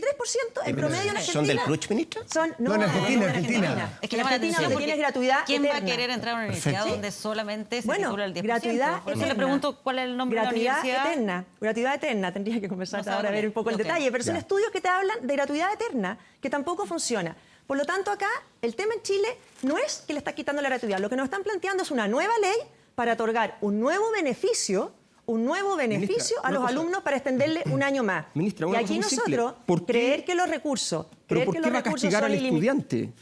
K: el promedio en Argentina...
J: ¿Son del Cruch, ministra?
K: No, en Argentina.
I: Es que
K: en Argentina donde tienes gratuidad
I: ¿quién
K: eterna?
I: va a querer entrar a una universidad donde solamente se titula el 10%?
K: Gratuidad
I: Por eso le pregunto cuál es el nombre de la universidad.
K: Gratuidad eterna. Tendría que conversar ahora a ver un poco el detalle, pero son estudios que te hablan de gratuidad eterna, que tampoco funciona. Por lo tanto, acá el tema en Chile no es que le está quitando la gratuidad. Lo que nos están planteando es una nueva ley para otorgar un nuevo beneficio
D: Ministra,
K: a los alumnos para extenderle un año más.
D: Ministra,
K: y aquí nosotros creer que los recursos...
D: ¿Pero por qué va a castigar al estudiante?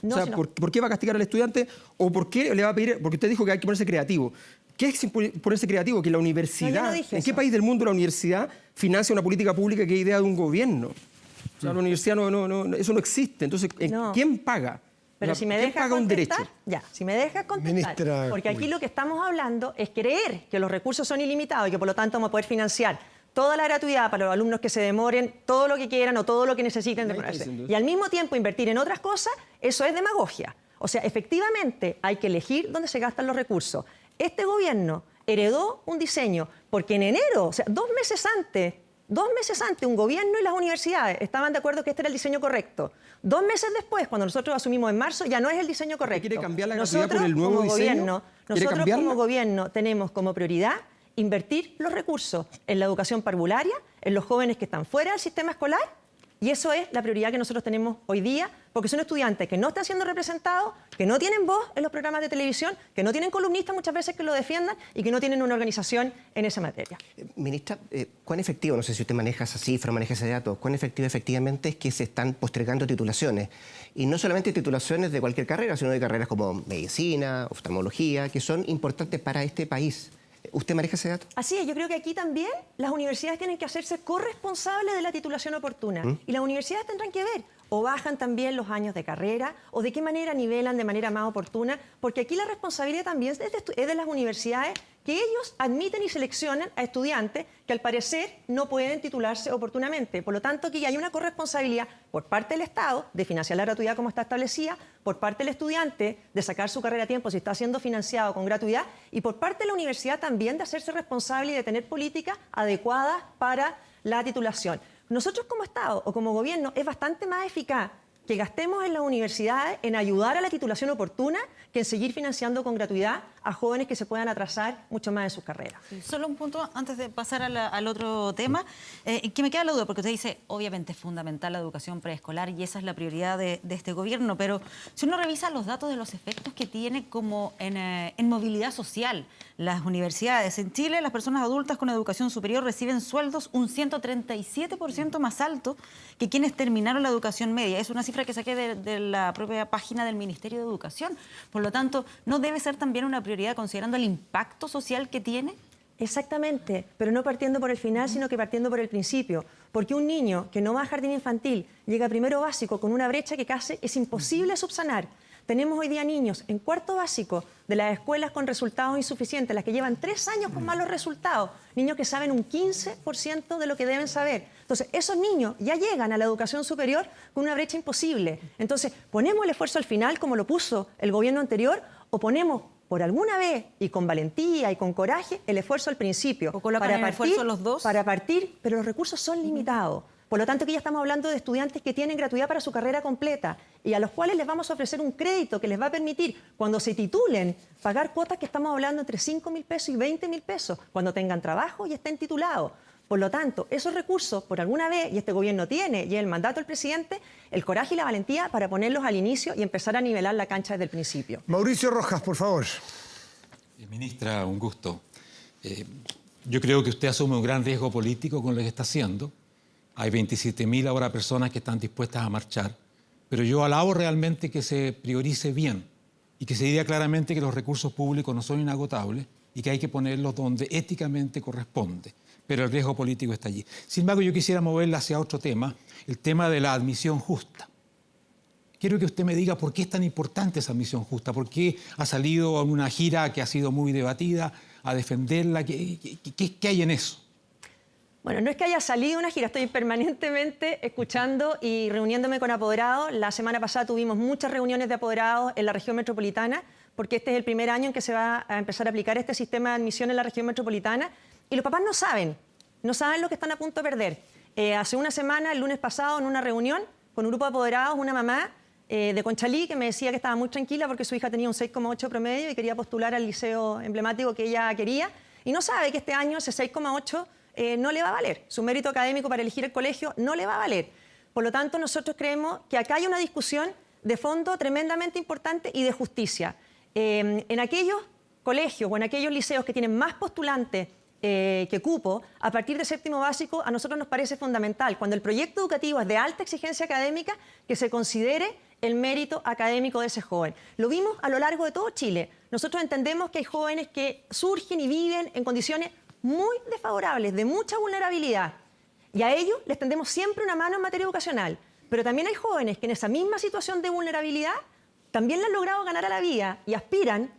D: ¿Por qué va a castigar al estudiante? ¿O por qué le va a pedir...? Porque usted dijo que hay que ponerse creativo. ¿Qué es ponerse creativo? Que la universidad... ¿En qué país del mundo la universidad financia una política pública que es idea de un gobierno? O sea, la universidad eso no existe. Entonces, ¿quién paga?
K: Pero si me dejas contestar, si me dejas contestar, porque aquí lo que estamos hablando es creer que los recursos son ilimitados y que por lo tanto vamos a poder financiar toda la gratuidad para los alumnos que se demoren, todo lo que quieran o todo lo que necesiten demorarse. Y al mismo tiempo invertir en otras cosas, eso es demagogia. O sea, efectivamente hay que elegir dónde se gastan los recursos. Este gobierno heredó un diseño porque en enero, o sea, 2 meses antes 2 meses antes, un gobierno y las universidades estaban de acuerdo que este era el diseño correcto. 2 meses después, cuando nosotros asumimos en marzo, ya no es el diseño correcto.
D: ¿Quiere cambiar la gratuidad por el nuevo diseño?
K: Nosotros como gobierno tenemos como prioridad invertir los recursos en la educación parvularia, en los jóvenes que están fuera del sistema escolar, y eso es la prioridad que nosotros tenemos hoy día, porque son estudiantes que no están siendo representados, que no tienen voz en los programas de televisión, que no tienen columnistas muchas veces que lo defiendan y que no tienen una organización en esa materia.
J: Ministra, ¿cuán efectivo, no sé si usted maneja esa cifra, maneja ese dato, cuán efectivo efectivamente es que se están postergando titulaciones? Y no solamente titulaciones de cualquier carrera, sino de carreras como medicina, oftalmología, que son importantes para este país. ¿Usted maneja ese dato?
K: Así es, yo creo que aquí también las universidades tienen que hacerse corresponsables de la titulación oportuna. Y las universidades tendrán que ver, o bajan también los años de carrera, o de qué manera nivelan de manera más oportuna, porque aquí la responsabilidad también es de las universidades, que ellos admiten y seleccionan a estudiantes que al parecer no pueden titularse oportunamente. Por lo tanto, aquí hay una corresponsabilidad por parte del Estado de financiar la gratuidad como está establecida, por parte del estudiante de sacar su carrera a tiempo si está siendo financiado con gratuidad, y por parte de la universidad también de hacerse responsable y de tener políticas adecuadas para la titulación. Nosotros como Estado o como gobierno es bastante más eficaz que gastemos en las universidades en ayudar a la titulación oportuna que en seguir financiando con gratuidad a jóvenes que se puedan atrasar mucho más en sus carreras.
I: Sí, solo un punto antes de pasar al otro tema, que me queda la duda, porque usted dice, obviamente es fundamental la educación preescolar y esa es la prioridad de este gobierno, pero si uno revisa los datos de los efectos que tiene como en movilidad social, las universidades en Chile, las personas adultas con educación superior reciben sueldos un 137% más alto que quienes terminaron la educación media. Es una cifra que saqué de la propia página del Ministerio de Educación. Por lo tanto, ¿no debe ser también una prioridad considerando el impacto social que tiene?
K: Exactamente, pero no partiendo por el final, sino que partiendo por el principio. Porque un niño que no va a jardín infantil llega a primero básico con una brecha que casi es imposible subsanar. Tenemos hoy día niños en cuarto básico de las escuelas con resultados insuficientes, las que llevan 3 años con malos resultados, niños que saben un 15% de lo que deben saber. Entonces, esos niños ya llegan a la educación superior con una brecha imposible. Entonces, ¿ponemos el esfuerzo al final como lo puso el gobierno anterior o ponemos por alguna vez y con valentía y con coraje el esfuerzo al principio?
I: ¿O colocan el esfuerzo los dos?
K: Para partir, pero los recursos son limitados. Por lo tanto, aquí ya estamos hablando de estudiantes que tienen gratuidad para su carrera completa y a los cuales les vamos a ofrecer un crédito que les va a permitir, cuando se titulen, pagar cuotas que estamos hablando entre 5.000 pesos y 20.000 pesos, cuando tengan trabajo y estén titulados. Por lo tanto, esos recursos, por alguna vez, y este gobierno tiene, y el mandato del presidente, el coraje y la valentía para ponerlos al inicio y empezar a nivelar la cancha desde el principio.
A: Mauricio Rojas, por favor.
B: Ministra, un gusto. Yo creo que usted asume un gran riesgo político con lo que está haciendo. Hay 27.000 ahora personas que están dispuestas a marchar, pero yo alabo realmente que se priorice bien y que se diga claramente que los recursos públicos no son inagotables y que hay que ponerlos donde éticamente corresponde, pero el riesgo político está allí. Sin embargo, yo quisiera moverla hacia otro tema, el tema de la admisión justa. Quiero que usted me diga por qué es tan importante esa admisión justa, por qué ha salido en una gira que ha sido muy debatida a defenderla, ¿qué hay en eso?
K: Bueno, no es que haya salido una gira, estoy permanentemente escuchando y reuniéndome con apoderados. La semana pasada tuvimos muchas reuniones de apoderados en la región metropolitana, porque este es el primer año en que se va a empezar a aplicar este sistema de admisión en la región metropolitana. Y los papás no saben lo que están a punto de perder. Hace una semana, el lunes pasado, en una reunión con un grupo de apoderados, una mamá de Conchalí que me decía que estaba muy tranquila porque su hija tenía un 6,8 promedio y quería postular al liceo emblemático que ella quería. Y no sabe que este año ese 6,8 no le va a valer. Su mérito académico para elegir el colegio no le va a valer. Por lo tanto, nosotros creemos que acá hay una discusión de fondo tremendamente importante y de justicia. En aquellos colegios o en aquellos liceos que tienen más postulantes que cupo, a partir de séptimo básico, a nosotros nos parece fundamental, cuando el proyecto educativo es de alta exigencia académica, que se considere el mérito académico de ese joven. Lo vimos a lo largo de todo Chile. Nosotros entendemos que hay jóvenes que surgen y viven en condiciones muy desfavorables, de mucha vulnerabilidad. Y a ellos les tendemos siempre una mano en materia educacional. Pero también hay jóvenes que en esa misma situación de vulnerabilidad también le han logrado ganar a la vida y aspiran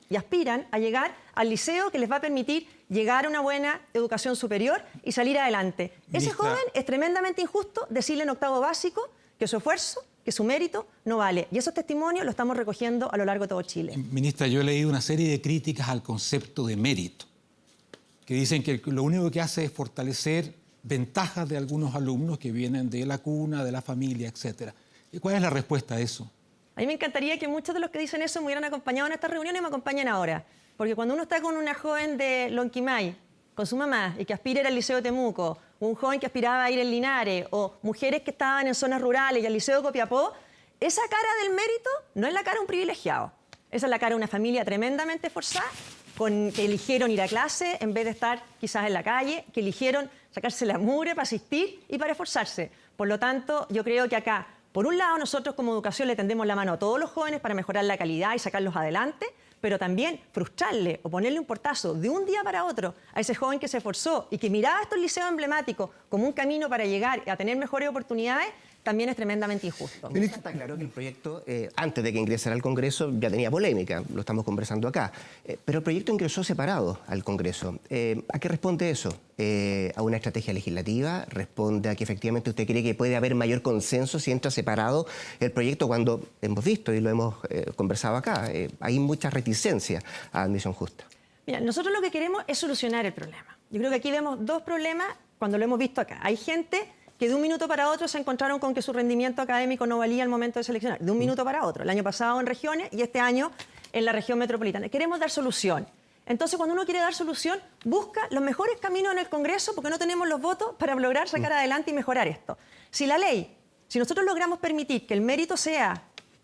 K: a llegar al liceo que les va a permitir llegar a una buena educación superior y salir adelante. Ese joven es tremendamente injusto decirle en octavo básico que su esfuerzo, que su mérito no vale. Y esos testimonios los estamos recogiendo a lo largo de todo Chile.
B: Ministra, yo he leído una serie de críticas al concepto de mérito, que dicen que lo único que hace es fortalecer ventajas de algunos alumnos que vienen de la cuna, de la familia, etc. ¿Y cuál es la respuesta a eso?
K: A mí me encantaría que muchos de los que dicen eso me hubieran acompañado en estas reuniones y me acompañen ahora. Porque cuando uno está con una joven de Lonquimay, con su mamá, y que aspira a ir al Liceo de Temuco, o un joven que aspiraba a ir en Linares, o mujeres que estaban en zonas rurales y al Liceo de Copiapó, esa cara del mérito no es la cara de un privilegiado. Esa es la cara de una familia tremendamente esforzada, que eligieron ir a clase en vez de estar quizás en la calle, que eligieron sacarse la mugre para asistir y para esforzarse. Por lo tanto, yo creo que acá, por un lado, nosotros como educación le tendemos la mano a todos los jóvenes para mejorar la calidad y sacarlos adelante, pero también frustrarle o ponerle un portazo de un día para otro a ese joven que se esforzó y que miraba estos liceos emblemáticos como un camino para llegar a tener mejores oportunidades, también es tremendamente injusto.
J: Está claro que el proyecto, antes de que ingresara al Congreso, ya tenía polémica, lo estamos conversando acá, pero el proyecto ingresó separado al Congreso. ¿A qué responde eso? ¿A una estrategia legislativa? ¿Responde a que efectivamente usted cree que puede haber mayor consenso si entra separado el proyecto cuando hemos visto y lo hemos conversado acá? Hay mucha reticencia a admisión justa.
K: Mira, nosotros lo que queremos es solucionar el problema. Yo creo que aquí vemos dos problemas cuando lo hemos visto acá. Hay gente que de un minuto para otro se encontraron con que su rendimiento académico no valía al momento de seleccionar. De un minuto para otro. El año pasado en regiones y este año en la región metropolitana. Queremos dar solución. Entonces, cuando uno quiere dar solución, busca los mejores caminos en el Congreso porque no tenemos los votos para lograr sacar adelante y mejorar esto. Si nosotros logramos permitir que el mérito sea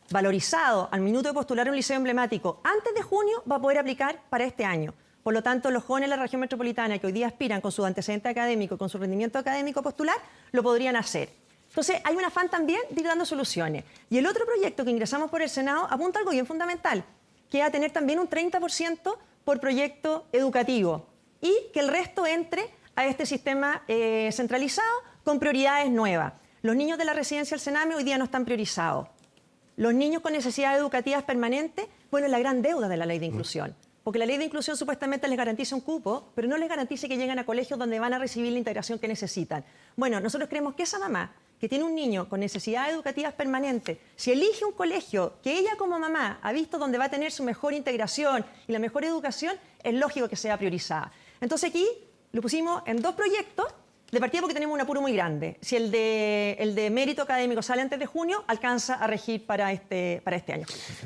K: valorizado al minuto de postular un liceo emblemático antes de junio, va a poder aplicar para este año. Por lo tanto, los jóvenes de la región metropolitana que hoy día aspiran con su antecedente académico, con su rendimiento académico postular, lo podrían hacer. Entonces, hay un afán también de ir dando soluciones. Y el otro proyecto que ingresamos por el Senado apunta a algo bien fundamental, que es a tener también un 30% por proyecto educativo y que el resto entre a este sistema centralizado con prioridades nuevas. Los niños de la residencia del Sename hoy día no están priorizados. Los niños con necesidades educativas permanentes, bueno, es la gran deuda de la ley de inclusión. Porque la ley de inclusión supuestamente les garantiza un cupo, pero no les garantiza que lleguen a colegios donde van a recibir la integración que necesitan. Bueno, nosotros creemos que esa mamá que tiene un niño con necesidades educativas permanentes, si elige un colegio que ella como mamá ha visto donde va a tener su mejor integración y la mejor educación, es lógico que sea priorizada. Entonces aquí lo pusimos en dos proyectos, de partida porque tenemos un apuro muy grande. Si el de mérito académico sale antes de junio, alcanza a regir para este año.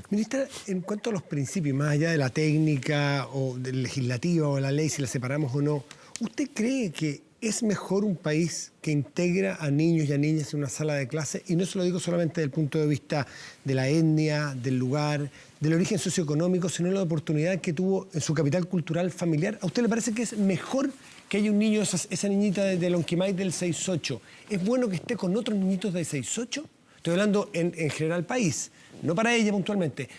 A: Ministra, en cuanto a los principios, más allá de la técnica o del legislativa o de la ley, si la separamos o no, ¿usted cree que es mejor un país que integra a niños y a niñas en una sala de clase? Y no se lo digo solamente desde el punto de vista de la etnia, del lugar, del origen socioeconómico, sino la oportunidad que tuvo en su capital cultural familiar. ¿A usted le parece que es mejor que haya un niño, esa niñita de Lonquimay del 6-8? ¿Es bueno que esté con otros niñitos de 6-8? Estoy hablando en general país, no para ella puntualmente.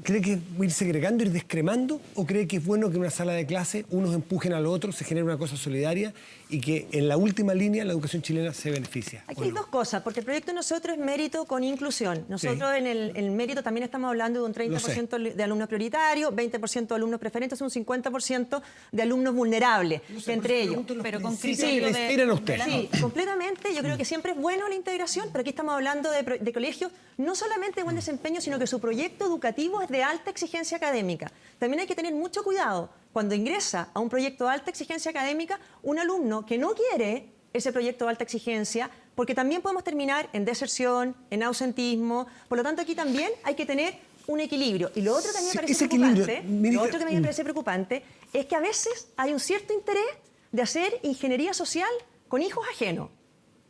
A: ¿Cree que ir segregando, ir descremando? ¿O cree que es bueno que en una sala de clase unos empujen a los otros, se genere una cosa solidaria y que en la última línea la educación chilena se beneficia?
K: Aquí hay dos cosas, porque el proyecto de nosotros es mérito con inclusión. Nosotros en el mérito también estamos hablando de un 30% de alumnos prioritarios, 20% de alumnos preferentes, un 50% de alumnos vulnerables, entre ellos.
I: Pero con
K: criterio
A: usted.
K: Sí, completamente. Yo creo que siempre es bueno la integración, pero aquí estamos hablando de colegios no solamente de buen desempeño, sino que su proyecto educativo es de alta exigencia académica. También hay que tener mucho cuidado cuando ingresa a un proyecto de alta exigencia académica un alumno que no quiere ese proyecto de alta exigencia, porque también podemos terminar en deserción, en ausentismo. Por lo tanto, aquí también hay que tener un equilibrio. Y lo otro que a mí me parece preocupante, es que a veces hay un cierto interés de hacer ingeniería social con hijos ajenos.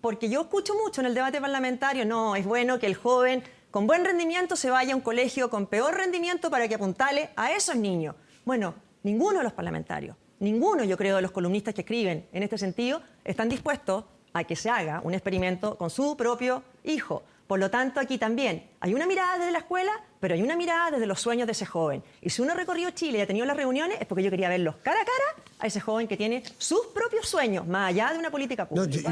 K: Porque yo escucho mucho en el debate parlamentario, no, es bueno que el joven con buen rendimiento se vaya a un colegio con peor rendimiento para que apuntale a esos niños. Bueno, ninguno de los parlamentarios, ninguno, yo creo, de los columnistas que escriben en este sentido, están dispuestos a que se haga un experimento con su propio hijo. Por lo tanto, aquí también hay una mirada desde la escuela, pero hay una mirada desde los sueños de ese joven. Y si uno ha recorrido Chile y ha tenido las reuniones, es porque yo quería verlos cara a cara a ese joven que tiene sus propios sueños, más allá de una política pública.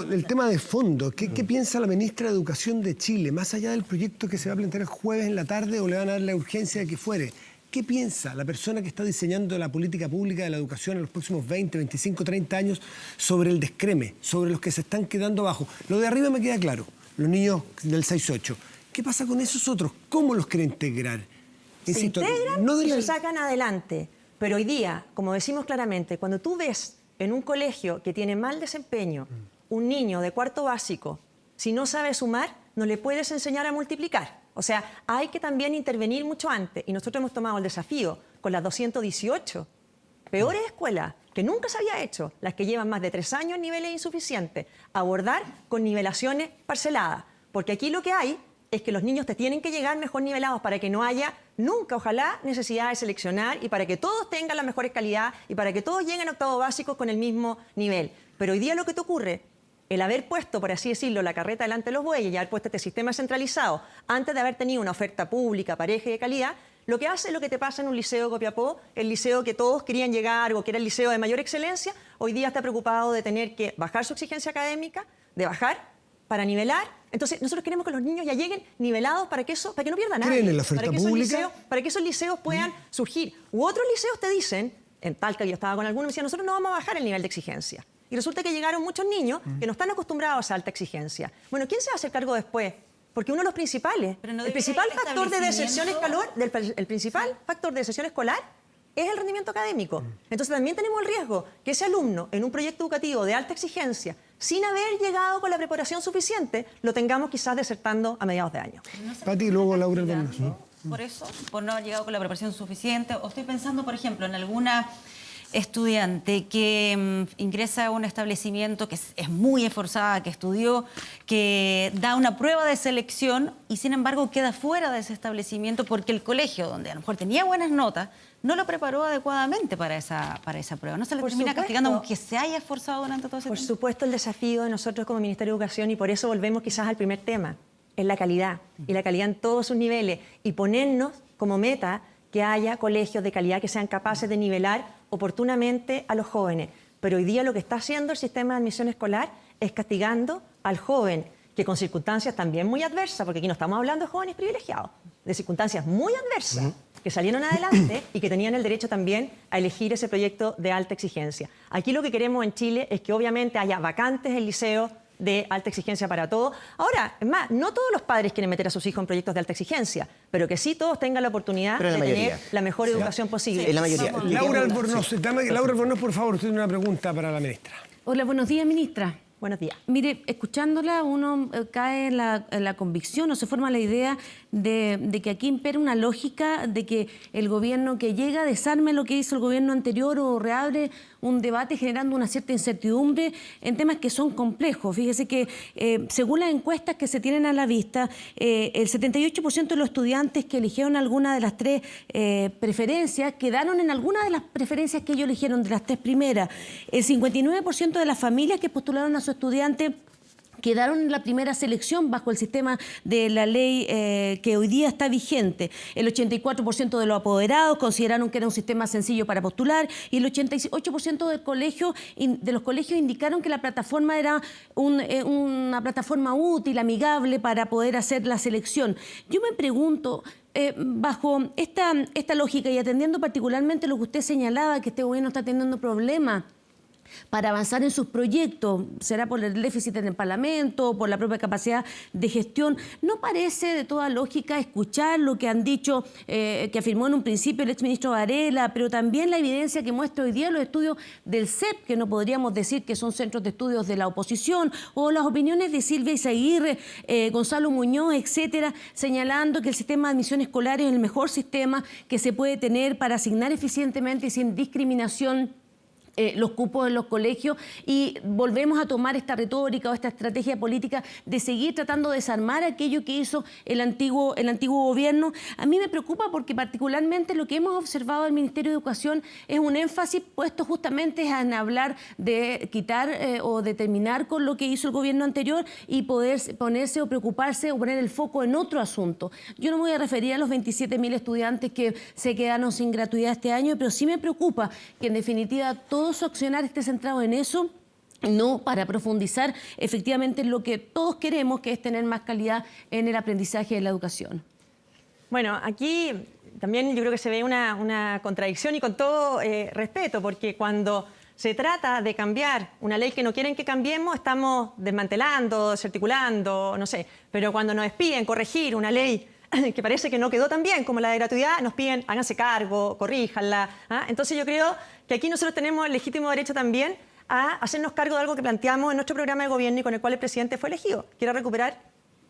A: El tema de fondo, ¿qué piensa la ministra de Educación de Chile, más allá del proyecto que se va a plantear el jueves en la tarde o le van a dar la urgencia de que fuere? ¿Qué piensa la persona que está diseñando la política pública de la educación en los próximos 20, 25, 30 años sobre el descreme, sobre los que se están quedando abajo? Lo de arriba me queda claro, los niños del 6-8. ¿Qué pasa con esos otros? ¿Cómo los quiere integrar?
K: Insisto, se integran y se sacan adelante. Pero hoy día, como decimos claramente, cuando tú ves en un colegio que tiene mal desempeño, un niño de cuarto básico, si no sabe sumar, no le puedes enseñar a multiplicar. O sea, hay que también intervenir mucho antes. Y nosotros hemos tomado el desafío con las 218 peores escuelas que nunca se había hecho, las que llevan más de 3 años en niveles insuficientes, abordar con nivelaciones parceladas. Porque aquí lo que hay es que los niños te tienen que llegar mejor nivelados para que no haya nunca, ojalá, necesidad de seleccionar y para que todos tengan las mejores calidades y para que todos lleguen a octavo básico con el mismo nivel. Pero hoy día lo que te ocurre, el haber puesto, por así decirlo, la carreta delante de los bueyes y haber puesto este sistema centralizado antes de haber tenido una oferta pública, pareja y de calidad, lo que hace es lo que te pasa en un liceo de Copiapó, el liceo que todos querían llegar o que era el liceo de mayor excelencia, hoy día está preocupado de tener que bajar su exigencia académica, de bajar para nivelar. Entonces, nosotros queremos que los niños ya lleguen nivelados para que no pierdan nada.
A: ¿Creen en la oferta pública?
K: Para que esos liceos puedan surgir. U otros liceos te dicen, en Talca yo estaba con algunos, me decían, nosotros no vamos a bajar el nivel de exigencia. Y resulta que llegaron muchos niños que no están acostumbrados a alta exigencia. Bueno, ¿quién se va a hacer cargo después? Porque uno de los principales, el principal factor de deserción el principal factor de deserción escolar es el rendimiento académico. Entonces también tenemos el riesgo que ese alumno en un proyecto educativo de alta exigencia, sin haber llegado con la preparación suficiente, lo tengamos quizás desertando a mediados de año.
A: Pati y luego Laura Albornoz.
I: Por eso, por no haber llegado con la preparación suficiente, o estoy pensando, por ejemplo, en alguna estudiante que ingresa a un establecimiento que es muy esforzada, que estudió, que da una prueba de selección y sin embargo queda fuera de ese establecimiento porque el colegio, donde a lo mejor tenía buenas notas, no lo preparó adecuadamente para esa prueba. ¿No se le termina castigando aunque se haya esforzado durante todo ese tiempo?
K: Por supuesto, el desafío de nosotros como Ministerio de Educación, y por eso volvemos quizás al primer tema, es la calidad, y la calidad en todos sus niveles, y ponernos como meta que haya colegios de calidad que sean capaces de nivelar oportunamente a los jóvenes. Pero hoy día lo que está haciendo el sistema de admisión escolar es castigando al joven, que con circunstancias también muy adversas, porque aquí no estamos hablando de jóvenes privilegiados, de circunstancias muy adversas, que salieron adelante y que tenían el derecho también a elegir ese proyecto de alta exigencia. Aquí lo que queremos en Chile es que obviamente haya vacantes en liceo de alta exigencia para todos. Ahora, es más, no todos los padres quieren meter a sus hijos en proyectos de alta exigencia, pero que sí todos tengan la oportunidad de tener la mejor educación posible.
J: En la mayoría.
A: Laura Albornoz, por favor, usted tiene una pregunta para la ministra.
C: Hola, buenos días, ministra.
K: Buenos días.
C: Mire, escuchándola uno cae en la convicción o se forma la idea de que aquí impera una lógica de que el gobierno que llega desarme lo que hizo el gobierno anterior o reabre un debate generando una cierta incertidumbre en temas que son complejos. Fíjese que según las encuestas que se tienen a la vista, el 78% de los estudiantes que eligieron alguna de las 3 preferencias quedaron en alguna de las preferencias que ellos eligieron de las 3 primeras. El 59% de las familias que postularon a su estudiante quedaron en la primera selección bajo el sistema de la ley que hoy día está vigente. El 84% de los apoderados consideraron que era un sistema sencillo para postular y el 88% de los colegios indicaron que la plataforma era una plataforma útil, amigable para poder hacer la selección. Yo me pregunto, bajo esta lógica y atendiendo particularmente lo que usted señalaba, que este gobierno está teniendo problemas para avanzar en sus proyectos, será por el déficit en el Parlamento, por la propia capacidad de gestión. ¿No parece de toda lógica escuchar lo que han dicho, que afirmó en un principio el exministro Varela, pero también la evidencia que muestra hoy día los estudios del CEP, que no podríamos decir que son centros de estudios de la oposición, o las opiniones de Silvia Izaguirre, Gonzalo Muñoz, etcétera, señalando que el sistema de admisión escolar es el mejor sistema que se puede tener para asignar eficientemente y sin discriminación los cupos en los colegios, y volvemos a tomar esta retórica o esta estrategia política de seguir tratando de desarmar aquello que hizo el antiguo gobierno? A mí me preocupa porque particularmente lo que hemos observado del Ministerio de Educación es un énfasis puesto justamente en hablar de quitar o de terminar con lo que hizo el gobierno anterior y poder ponerse o preocuparse o poner el foco en otro asunto. Yo no me voy a referir a los 27.000 estudiantes que se quedaron sin gratuidad este año, pero sí me preocupa que en definitiva todo su accionar esté centrado en eso, no para profundizar efectivamente en lo que todos queremos, que es tener más calidad en el aprendizaje de la educación.
K: Bueno, aquí también yo creo que se ve una contradicción, y con todo respeto, porque cuando se trata de cambiar una ley que no quieren que cambiemos, estamos desmantelando, desarticulando, no sé, pero cuando nos piden corregir una ley que parece que no quedó tan bien como la de gratuidad, nos piden háganse cargo, corríjanla. Entonces yo creo que aquí nosotros tenemos el legítimo derecho también a hacernos cargo de algo que planteamos en nuestro programa de gobierno y con el cual el presidente fue elegido, que era recuperar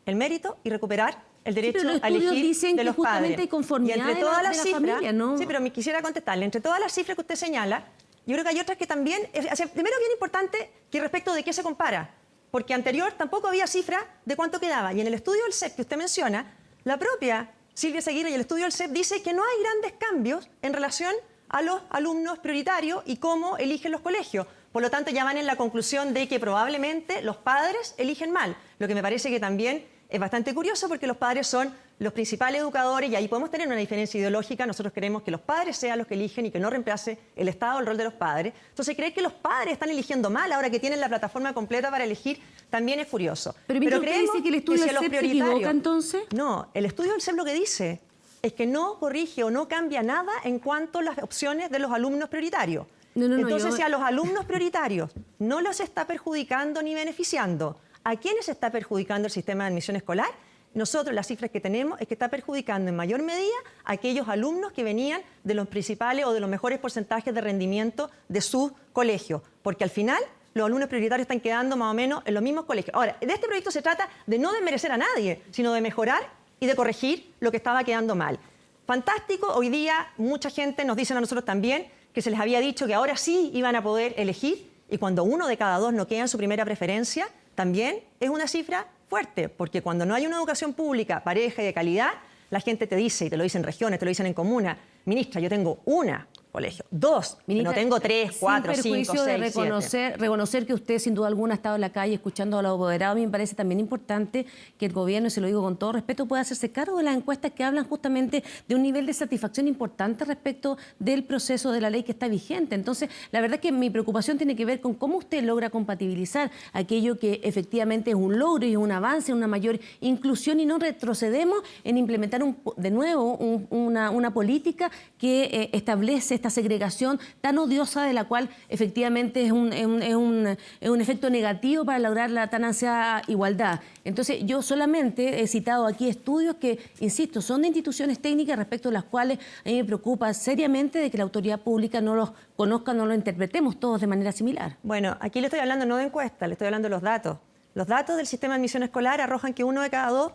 K: el mérito y recuperar el derecho
C: pero los
K: a elegir
C: dicen
K: de
C: que
K: los
C: justamente
K: padres.
C: hay conformidad
K: y entre
C: de
K: todas
C: la
K: las cifras,
C: familia, ¿no?
K: Sí, pero me quisiera contestarle. Entre todas las cifras que usted señala, yo creo que hay otras que también... primero, bien importante que respecto de qué se compara, porque anterior tampoco había cifra de cuánto quedaba. Y en el estudio del CEP que usted menciona, la propia Silvia Seguira y el estudio del CEP dice que no hay grandes cambios en relación a los alumnos prioritarios y cómo eligen los colegios. Por lo tanto, ya van en la conclusión de que probablemente los padres eligen mal, lo que me parece que también es bastante curioso porque los padres son los principales educadores y ahí podemos tener una diferencia ideológica. Nosotros queremos que los padres sean los que eligen y que no reemplace el Estado el rol de los padres. Entonces, creer que los padres están eligiendo mal ahora que tienen la plataforma completa para elegir también es furioso.
C: Pero usted dice que el estudio del CEP se equivoca, entonces.
K: No, el estudio del CEP lo que dice es que no corrige o no cambia nada en cuanto a las opciones de los alumnos prioritarios. Entonces, si a los alumnos prioritarios no los está perjudicando ni beneficiando, ¿a quiénes está perjudicando el sistema de admisión escolar? Nosotros las cifras que tenemos es que está perjudicando en mayor medida a aquellos alumnos que venían de los principales o de los mejores porcentajes de rendimiento de sus colegios, porque al final los alumnos prioritarios están quedando más o menos en los mismos colegios. Ahora, de este proyecto se trata de no desmerecer a nadie, sino de mejorar y de corregir lo que estaba quedando mal. Fantástico, hoy día mucha gente nos dice a nosotros también que se les había dicho que ahora sí iban a poder elegir y cuando 1 de cada 2 no queda en su primera preferencia, también es una cifra fuerte, porque cuando no hay una educación pública, pareja y de calidad, la gente te dice, y te lo dicen en regiones, te lo dicen en comunas, ministra, yo tengo una colegio, 2,
C: Ministra,
K: no tengo 3, 4, 5, 6, 7.
C: de reconocer que usted sin duda alguna ha estado en la calle escuchando a los apoderados, a mí me parece también importante que el gobierno, y se lo digo con todo respeto, pueda hacerse cargo de las encuestas que hablan justamente de un nivel de satisfacción importante respecto del proceso de la ley que está vigente. Entonces, la verdad es que mi preocupación tiene que ver con cómo usted logra compatibilizar aquello que efectivamente es un logro y un avance, una mayor inclusión y no retrocedemos en implementar de nuevo una política que establece esta segregación tan odiosa de la cual efectivamente es un efecto negativo para lograr la tan ansiada igualdad. Entonces, yo solamente he citado aquí estudios que, insisto, son de instituciones técnicas respecto a las cuales a mí me preocupa seriamente de que la autoridad pública no los conozca, no los interpretemos todos de manera similar.
K: Bueno, aquí le estoy hablando no de encuestas, le estoy hablando de los datos. Los datos del sistema de admisión escolar arrojan que 1 de cada 2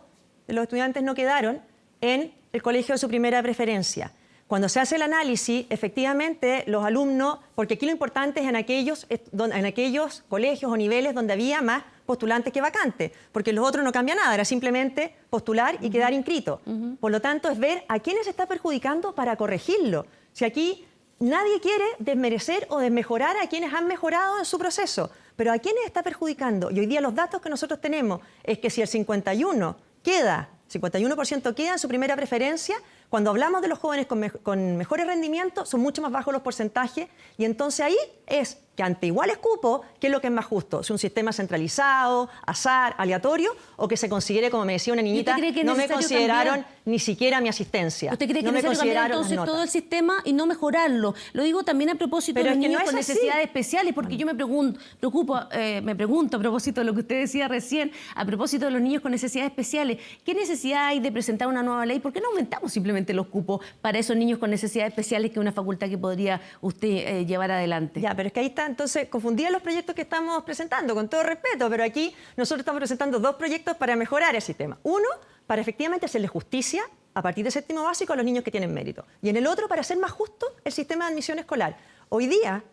K: de los estudiantes no quedaron en el colegio de su primera preferencia. Cuando se hace el análisis, efectivamente, los alumnos, porque aquí lo importante es en aquellos colegios o niveles donde había más postulantes que vacantes, porque los otros no cambia nada, era simplemente postular y quedar inscrito. Por lo tanto, es ver a quiénes se está perjudicando para corregirlo. Si aquí nadie quiere desmerecer o desmejorar a quienes han mejorado en su proceso, pero a quiénes está perjudicando. Y hoy día los datos que nosotros tenemos es que si el 51% queda en su primera preferencia, cuando hablamos de los jóvenes con mejores rendimientos, son mucho más bajos los porcentajes y entonces ahí es que ante iguales cupos, ¿qué es lo que es más justo? ¿Si un sistema centralizado, azar, aleatorio o que se considere, como me decía una niñita, no me consideraron ni siquiera mi asistencia?
C: ¿Usted cree que
K: no me
C: consideraron
K: consideraron
C: entonces todo el sistema y no mejorarlo? Lo digo también a propósito de los niños con necesidades especiales, porque yo me pregunto a propósito de lo que usted decía recién, a propósito de los niños con necesidades especiales, ¿qué necesidad hay de presentar una nueva ley? ¿Por qué no aumentamos simplemente los cupos para esos niños con necesidades especiales, que es una facultad que podría usted llevar adelante?
K: Ya, pero es que ahí está, entonces, confundía los proyectos que estamos presentando, con todo respeto, pero aquí nosotros estamos presentando 2 proyectos para mejorar el sistema. Uno, para efectivamente hacerle justicia a partir de séptimo básico a los niños que tienen mérito. Y en el otro, para hacer más justo el sistema de admisión escolar. Hoy día,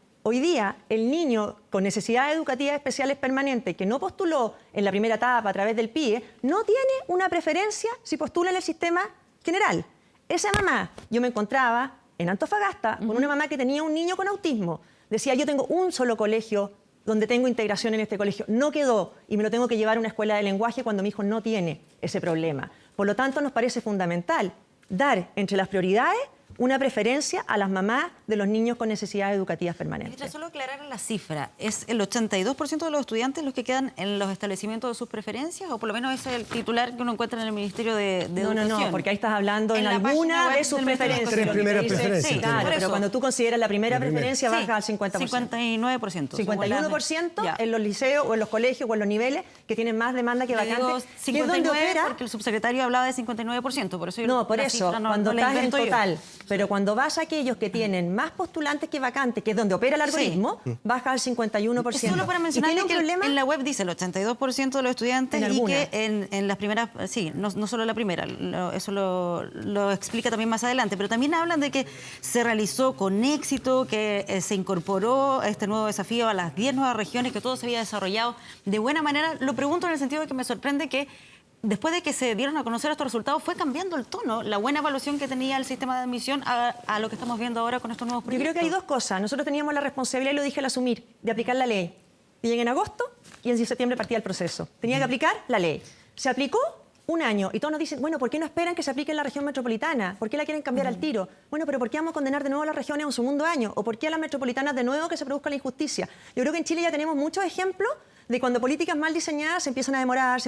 K: el niño con necesidades educativas especiales permanentes que no postuló en la primera etapa a través del PIE, no tiene una preferencia si postula en el sistema general. Esa mamá, yo me encontraba en Antofagasta con una mamá que tenía un niño con autismo. Decía, yo tengo un solo colegio donde tengo integración en este colegio. No quedó y me lo tengo que llevar a una escuela de lenguaje cuando mi hijo no tiene ese problema. Por lo tanto, nos parece fundamental dar entre las prioridades una preferencia a las mamás de los niños con necesidades educativas permanentes.
I: Ministra, solo aclarar la cifra. ¿Es el 82% de los estudiantes los que quedan en los establecimientos de sus preferencias? ¿O por lo menos es el titular que uno encuentra en el Ministerio de Educación?
K: No, porque ahí estás hablando en alguna de sus preferencias.
A: Sí,
K: claro, pero cuando tú consideras la primera preferencia, baja al 50%.
I: 59%.
K: 51% en los liceos o en los colegios o en los niveles que tienen más demanda que vacantes.
I: Digo,
K: que es
I: 59
K: donde opera.
I: porque el subsecretario hablaba de 59%, por eso yo
K: No, por
I: la
K: eso,
I: cifra
K: cuando
I: la
K: estás en
I: invento yo.
K: total, pero cuando vas a aquellos que tienen más postulantes que vacantes, que es donde opera el algoritmo, baja al 51%.
I: Solo para mencionar
K: tiene un
I: que
K: problema
I: en la web dice el 82% de los estudiantes
K: En
I: y
K: algunas.
I: que en las primeras, sí, no solo la primera, eso lo explica también más adelante, pero también hablan de que se realizó con éxito, que se incorporó a este nuevo desafío a las 10 nuevas regiones, que todo se había desarrollado de buena manera. Lo pregunto en el sentido de que me sorprende que después de que se dieron a conocer estos resultados, fue cambiando el tono, la buena evaluación que tenía el sistema de admisión a lo que estamos viendo ahora con estos nuevos
K: Yo
I: proyectos.
K: creo que hay dos cosas. Nosotros teníamos la responsabilidad, y lo dije al asumir, de aplicar la ley. Y llegué en agosto y en septiembre partía el proceso. Tenía que aplicar la ley. Se aplicó un año y todos nos dicen, bueno, ¿por qué no esperan que se aplique en la región metropolitana? ¿Por qué la quieren cambiar al tiro? Bueno, pero ¿por qué vamos a condenar de nuevo a las regiones a un segundo año? ¿O por qué a las metropolitanas de nuevo que se produzca la injusticia? Yo creo que en Chile ya tenemos muchos ejemplos de cuando políticas mal diseñadas se empiezan a demorar.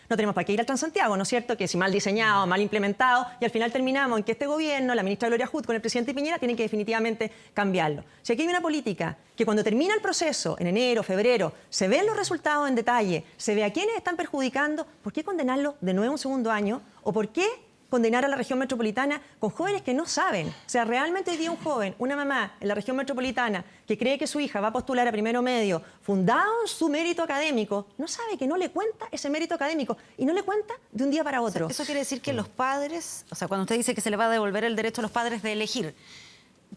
K: No tenemos para qué ir al Transantiago, ¿no es cierto? Que si mal diseñado, mal implementado, y al final terminamos en que este gobierno, la ministra Gloria Hood con el presidente Piñera, tienen que definitivamente cambiarlo. Si aquí hay una política que cuando termina el proceso, en enero, febrero, se ven los resultados en detalle, se ve a quiénes están perjudicando, ¿por qué condenarlo de nuevo un segundo año? ¿O por qué condenar a la región metropolitana con jóvenes que no saben? O sea, realmente hoy día un joven, una mamá en la región metropolitana que cree que su hija va a postular a primero medio, fundado en su mérito académico, no sabe que no le cuenta ese mérito académico y no le cuenta de un día para otro.
I: O sea, eso quiere decir que los padres, o sea, cuando usted dice que se le va a devolver el derecho a los padres de elegir,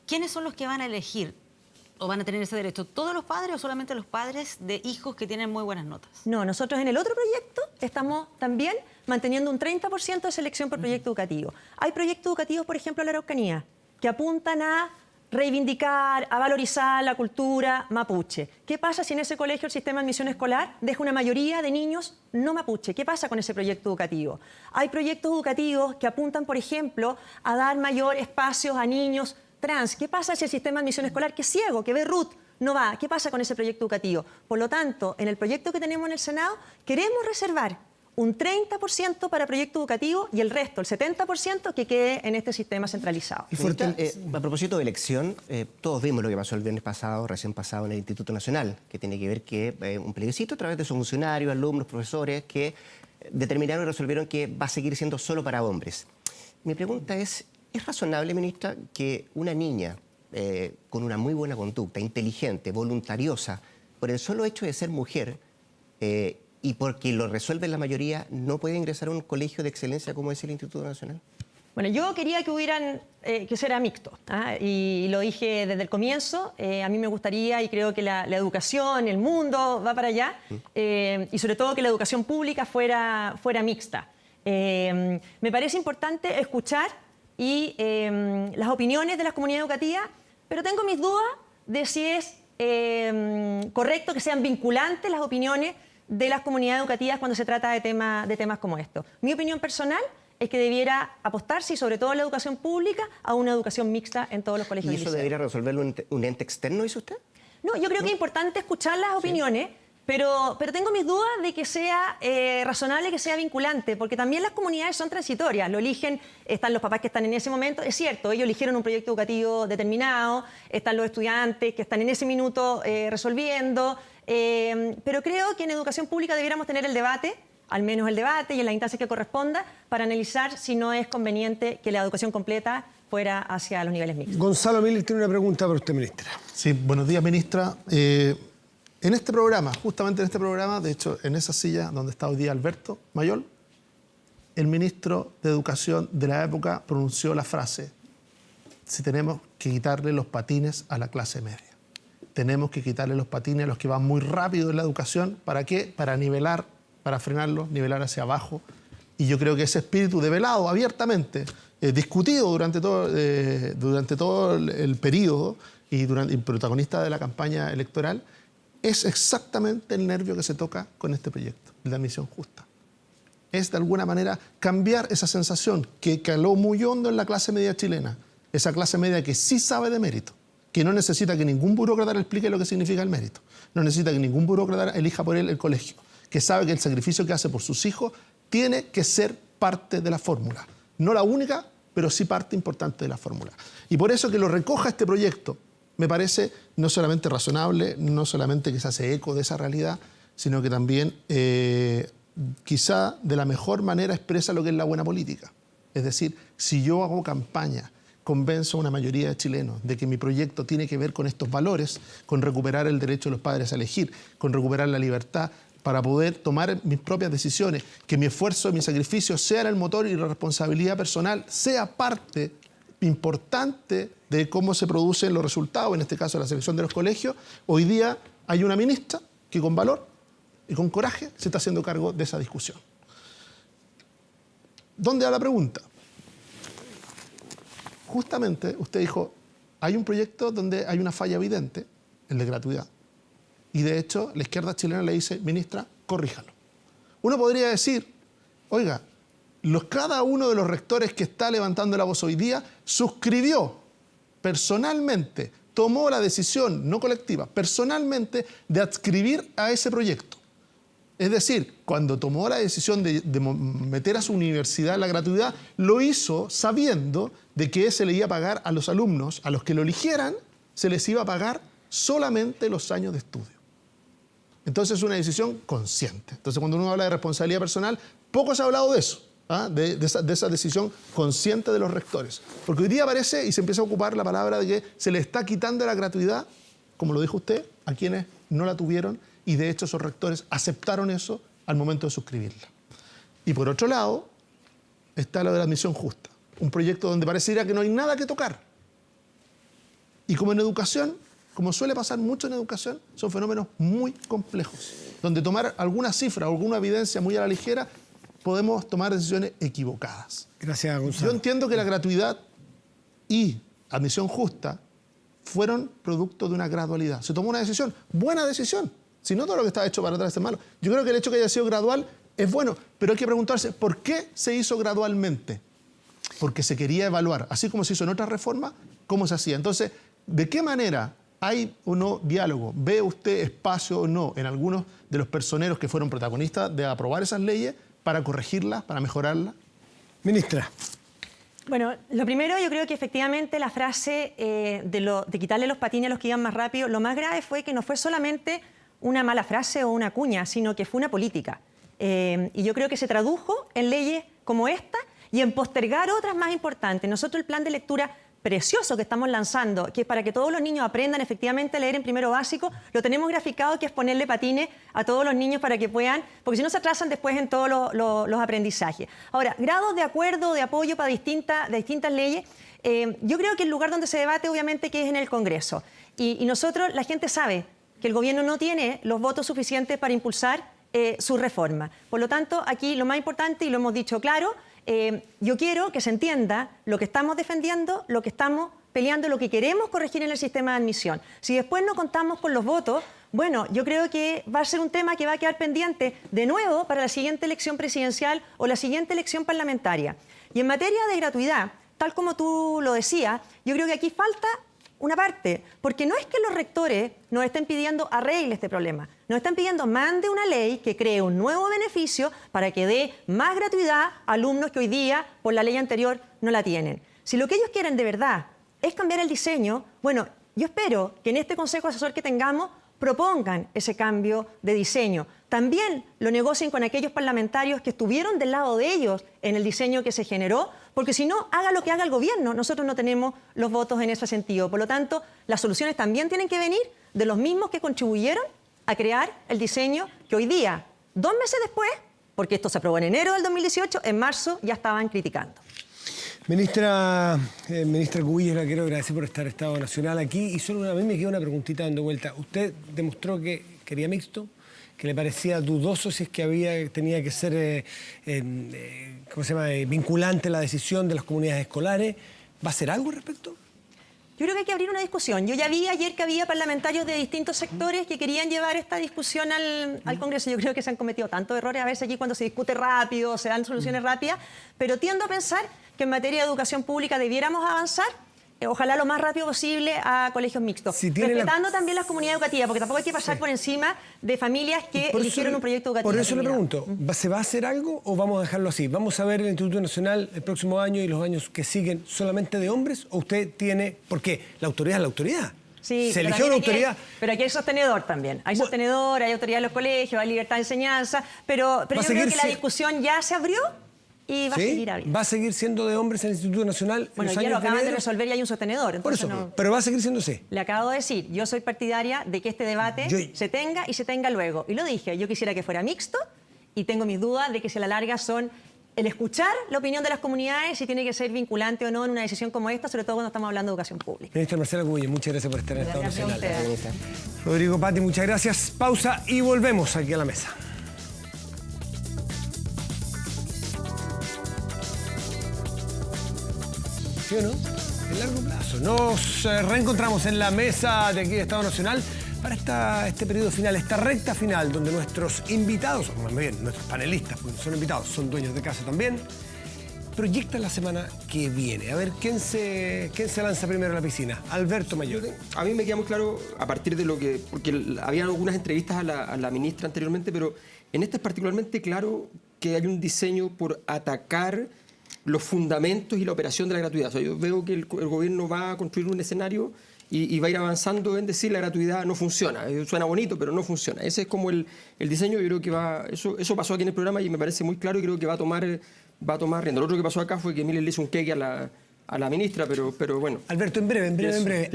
I: ¿quiénes son los que van a elegir o van a tener ese derecho? ¿Todos los padres o solamente los padres de hijos que tienen muy buenas notas?
K: No, nosotros en el otro proyecto estamos también manteniendo un 30% de selección por proyecto educativo. Hay proyectos educativos, por ejemplo, en la Araucanía, que apuntan a reivindicar, a valorizar la cultura mapuche. ¿Qué pasa si en ese colegio el sistema de admisión escolar deja una mayoría de niños no mapuche? ¿Qué pasa con ese proyecto educativo? Hay proyectos educativos que apuntan, por ejemplo, a dar mayor espacio a niños trans. ¿Qué pasa si el sistema de admisión escolar, que es ciego, que ve RUT, no va? ¿Qué pasa con ese proyecto educativo? Por lo tanto, en el proyecto que tenemos en el Senado, queremos reservar un 30% para proyecto educativo y el resto, el 70%, que quede en este sistema centralizado.
J: A propósito de elección, todos vimos lo que pasó el viernes pasado, recién pasado, en el Instituto Nacional, que tiene que ver que un plebiscito a través de sus funcionarios, alumnos, profesores, que determinaron y resolvieron que va a seguir siendo solo para hombres. Mi pregunta ¿es razonable, ministra, que una niña con una muy buena conducta, inteligente, voluntariosa, por el solo hecho de ser mujer, y porque lo resuelve la mayoría, no puede ingresar a un colegio de excelencia como es el Instituto Nacional?
K: Bueno, yo quería que fuera mixto, y lo dije desde el comienzo. A mí me gustaría, y creo que la educación, el mundo va para allá, y sobre todo que la educación pública fuera mixta. Me parece importante escuchar las opiniones de las comunidades educativas, pero tengo mis dudas de si es correcto que sean vinculantes las opiniones de las comunidades educativas cuando se trata de temas como estos. Mi opinión personal es que debiera apostarse, y sobre todo en la educación pública, a una educación mixta en todos los colegios.
J: ¿Y eso debería resolverlo un ente externo, dice usted?
K: No, yo creo que es importante escuchar las opiniones, pero tengo mis dudas de que sea razonable, que sea vinculante, porque también las comunidades son transitorias, lo eligen, están los papás que están en ese momento, es cierto, ellos eligieron un proyecto educativo determinado, están los estudiantes que están en ese minuto resolviendo, pero creo que en educación pública debiéramos tener el debate, al menos el debate y en las instancias que corresponda, para analizar si no es conveniente que la educación completa fuera hacia los niveles mixtos.
A: Gonzalo Miller tiene una pregunta para usted, ministra.
E: Sí, buenos días, ministra. En este programa, justamente en este programa, de hecho, en esa silla donde está hoy día Alberto Mayol, el ministro de Educación de la época pronunció la frase: si tenemos que quitarle los patines a la clase media. Tenemos que quitarle los patines a los que van muy rápido en la educación. ¿Para qué? Para nivelar, para frenarlos, nivelar hacia abajo. Y yo creo que ese espíritu develado abiertamente, discutido durante todo el periodo y protagonista de la campaña electoral, es exactamente el nervio que se toca con este proyecto, el de admisión justa. Es de alguna manera cambiar esa sensación que caló muy hondo en la clase media chilena, esa clase media que sí sabe de mérito, que no necesita que ningún burócrata le explique lo que significa el mérito, no necesita que ningún burócrata elija por él el colegio, que sabe que el sacrificio que hace por sus hijos tiene que ser parte de la fórmula. No la única, pero sí parte importante de la fórmula. Y por eso que lo recoja este proyecto me parece no solamente razonable, no solamente que se hace eco de esa realidad, sino que también quizá de la mejor manera expresa lo que es la buena política. Es decir, si yo hago campaña, convenzo a una mayoría de chilenos de que mi proyecto tiene que ver con estos valores, con recuperar el derecho de los padres a elegir, con recuperar la libertad para poder tomar mis propias decisiones, que mi esfuerzo y mi sacrificio sean el motor y la responsabilidad personal sea parte importante de cómo se producen los resultados, en este caso la selección de los colegios. Hoy día hay una ministra que con valor y con coraje se está haciendo cargo de esa discusión. ¿Dónde va la pregunta? Justamente usted dijo, hay un proyecto donde hay una falla evidente, el de gratuidad. Y de hecho, la izquierda chilena le dice, ministra, corríjalo. Uno podría decir, oiga, cada uno de los rectores que está levantando la voz hoy día suscribió personalmente, tomó la decisión, no colectiva, personalmente de adscribir a ese proyecto. Es decir, cuando tomó la decisión de meter a su universidad la gratuidad, lo hizo sabiendo de que se le iba a pagar a los alumnos, a los que lo eligieran, se les iba a pagar solamente los años de estudio. Entonces es una decisión consciente. Entonces cuando uno habla de responsabilidad personal, poco se ha hablado de eso, de esa decisión consciente de los rectores. Porque hoy día aparece y se empieza a ocupar la palabra de que se le está quitando la gratuidad, como lo dijo usted, a quienes no la tuvieron, y de hecho esos rectores aceptaron eso al momento de suscribirla. Y por otro lado, está lo de la admisión justa, un proyecto donde pareciera que no hay nada que tocar. Y como en educación, como suele pasar mucho en educación, son fenómenos muy complejos, donde tomar alguna cifra o alguna evidencia muy a la ligera, podemos tomar decisiones equivocadas.
A: Gracias, Gonzalo.
E: Yo entiendo que la gratuidad y admisión justa fueron producto de una gradualidad. Se tomó una decisión, buena decisión. Si no, todo lo que está hecho para atrás es malo. Yo creo que el hecho que haya sido gradual es bueno, pero hay que preguntarse, ¿por qué se hizo gradualmente? Porque se quería evaluar, así como se hizo en otras reformas, cómo se hacía. Entonces, ¿de qué manera hay o no diálogo? ¿Ve usted espacio o no en algunos de los personeros que fueron protagonistas de aprobar esas leyes para corregirlas, para mejorarlas?
A: Ministra.
K: Bueno, lo primero, yo creo que efectivamente la frase de quitarle los patines a los que iban más rápido, lo más grave fue que no fue solamente una mala frase o una cuña, sino que fue una política. Y yo creo que se tradujo en leyes como esta y en postergar otras más importantes. Nosotros el plan de lectura precioso que estamos lanzando, que es para que todos los niños aprendan efectivamente a leer en primero básico, lo tenemos graficado, que es ponerle patines a todos los niños para que puedan, porque si no se atrasan después en todos los aprendizajes. Ahora, grados de acuerdo, de apoyo para distintas leyes, yo creo que el lugar donde se debate obviamente que es en el Congreso. Y nosotros, la gente sabe que el gobierno no tiene los votos suficientes para impulsar su reforma. Por lo tanto, aquí lo más importante, y lo hemos dicho claro, yo quiero que se entienda lo que estamos defendiendo, lo que estamos peleando, lo que queremos corregir en el sistema de admisión. Si después no contamos con los votos, bueno, yo creo que va a ser un tema que va a quedar pendiente de nuevo para la siguiente elección presidencial o la siguiente elección parlamentaria. Y en materia de gratuidad, tal como tú lo decías, yo creo que aquí falta una parte, porque no es que los rectores nos estén pidiendo arregle este problema, nos están pidiendo mande una ley que cree un nuevo beneficio para que dé más gratuidad a alumnos que hoy día, por la ley anterior, no la tienen. Si lo que ellos quieren de verdad es cambiar el diseño, bueno, yo espero que en este Consejo Asesor que tengamos propongan ese cambio de diseño. También lo negocien con aquellos parlamentarios que estuvieron del lado de ellos en el diseño que se generó, porque si no, haga lo que haga el gobierno, nosotros no tenemos los votos en ese sentido. Por lo tanto, las soluciones también tienen que venir de los mismos que contribuyeron a crear el diseño que hoy día, 2 meses después, porque esto se aprobó en enero del 2018, en marzo ya estaban criticando.
A: Ministra Cubillos, la quiero agradecer por estar Estado Nacional aquí. Y solo a mí me queda una preguntita dando vuelta. Usted demostró que quería mixto, que le parecía dudoso si es que tenía que ser vinculante la decisión de las comunidades escolares. ¿Va a hacer algo al respecto?
K: Yo creo que hay que abrir una discusión. Yo ya vi ayer que había parlamentarios de distintos sectores que querían llevar esta discusión al Congreso. Yo creo que se han cometido tantos errores a veces aquí cuando se discute rápido, se dan soluciones rápidas, pero tiendo a pensar que en materia de educación pública debiéramos avanzar, ojalá lo más rápido posible, a colegios mixtos, respetando también las comunidades educativas, porque tampoco hay que pasar por encima de familias que eligieron un proyecto educativo.
A: Por eso le pregunto, ¿se va a hacer algo o vamos a dejarlo así? ¿Vamos a ver el Instituto Nacional el próximo año y los años que siguen solamente de hombres? ¿O usted tiene...? Porque la autoridad es la autoridad.
K: Sí,
A: se
K: pero
A: eligió una
K: también
A: autoridad.
K: pero aquí hay sostenedor también. Hay sostenedor, hay autoridad en los colegios, hay libertad de enseñanza, pero yo creo que la discusión ya se abrió y va a seguir abriendo.
A: ¿Va a seguir siendo de hombres en el Instituto Nacional?
K: Bueno,
A: los
K: ya lo
A: años de
K: acaban de
A: enero?
K: resolver y hay un sostenedor.
A: Por
K: Entonces
A: eso, pero va a seguir siéndose.
K: Le acabo de decir, yo soy partidaria de que este debate se tenga y se tenga luego. Y lo dije, yo quisiera que fuera mixto y tengo mis dudas de que si a la larga son el escuchar la opinión de las comunidades, si tiene que ser vinculante o no en una decisión como esta, sobre todo cuando estamos hablando de educación pública.
A: Ministra Marcela Cubillos, muchas gracias por estar en el Estado
K: Gracias a
A: Nacional.
K: ustedes.
A: Rodrigo Patti, muchas gracias. Pausa y volvemos aquí a la mesa. ¿Sí o no? En largo plazo. Nos reencontramos en la mesa de aquí de Estado Nacional para este periodo final, esta recta final, donde nuestros invitados, o más bien nuestros panelistas, porque son invitados, son dueños de casa también, proyectan la semana que viene. A ver, ¿quién se lanza primero a la piscina? Alberto Mayor.
D: A mí me queda muy claro, a partir de lo que... Porque había algunas entrevistas a la ministra anteriormente, pero en esta es particularmente claro que hay un diseño por atacar los fundamentos y la operación de la gratuidad. O sea, yo veo que el gobierno va a construir un escenario y va a ir avanzando en decir la gratuidad no funciona. Suena bonito, pero no funciona. Ese es como el diseño. Yo creo que eso pasó aquí en el programa y me parece muy claro y creo que va a tomar rienda. Lo otro que pasó acá fue que Miller le hizo un queque a la ministra, pero bueno.
A: Alberto, en breve.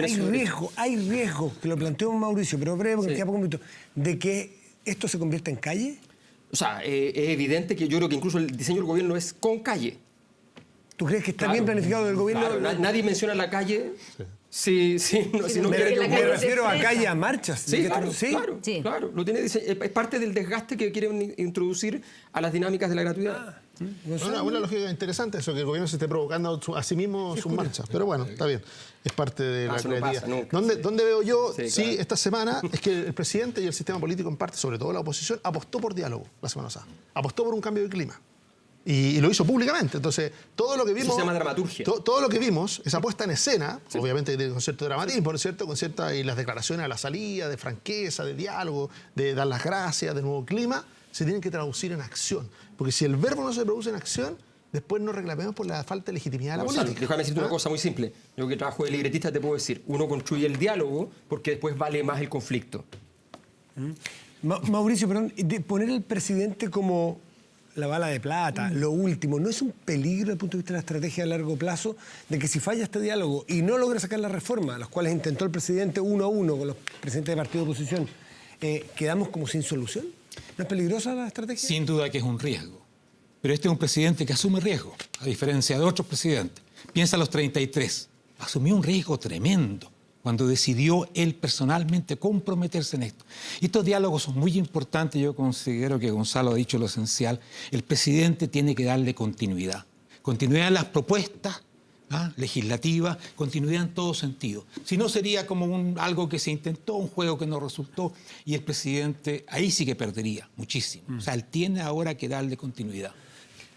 A: Hay riesgo, que lo planteó Mauricio, pero breve, porque queda poco minuto, de que esto se convierta en calle.
D: O sea, es evidente que yo creo que incluso el diseño del gobierno es con calle.
A: ¿Tú crees que está bien planificado del gobierno?
D: Claro, nadie menciona la calle. Si no
A: me
D: quiere que
A: refiero a calle, a marchas.
D: Sí, claro. Lo tiene, es parte del desgaste que quieren introducir a las dinámicas de la gratuidad.
E: Una lógica interesante eso, que el gobierno se esté provocando a sí mismo sus marchas. Pero bueno, está bien. Es parte de la creatividad. ¿Dónde veo yo, esta semana, es que el presidente y el sistema político en parte, sobre todo la oposición, apostó por diálogo la semana pasada. Apostó por un cambio de clima. Y lo hizo públicamente. Entonces, todo lo que vimos...
D: Eso se llama dramaturgia.
E: Todo lo que vimos, esa puesta en escena, obviamente con cierto dramatismo, ¿no es cierto? Y las declaraciones a la salida, de franqueza, de diálogo, de dar las gracias, de nuevo clima, se tienen que traducir en acción. Porque si el verbo no se produce en acción, después nos reclamemos por la falta de legitimidad de la política.
D: Déjame decirte una cosa muy simple. Yo que trabajo de libretista te puedo decir, uno construye el diálogo porque después vale más el conflicto.
A: Mauricio, perdón, de poner al presidente como la bala de plata, lo último, ¿no es un peligro desde el punto de vista de la estrategia a largo plazo de que si falla este diálogo y no logra sacar la reforma, las cuales intentó el presidente uno a uno con los presidentes de partido de oposición, quedamos como sin solución? ¿No es peligrosa la estrategia?
B: Sin duda que es un riesgo. Pero este es un presidente que asume riesgo, a diferencia de otros presidentes. Piensa a los 33. Asumió un riesgo tremendo cuando decidió él personalmente comprometerse en esto. Y estos diálogos son muy importantes. Yo considero que Gonzalo ha dicho lo esencial. El presidente tiene que darle continuidad. Continuidad en las propuestas legislativas, continuidad en todo sentido. Si no, sería como algo que se intentó, un juego que no resultó, y el presidente ahí sí que perdería muchísimo. O sea, él tiene ahora que darle continuidad.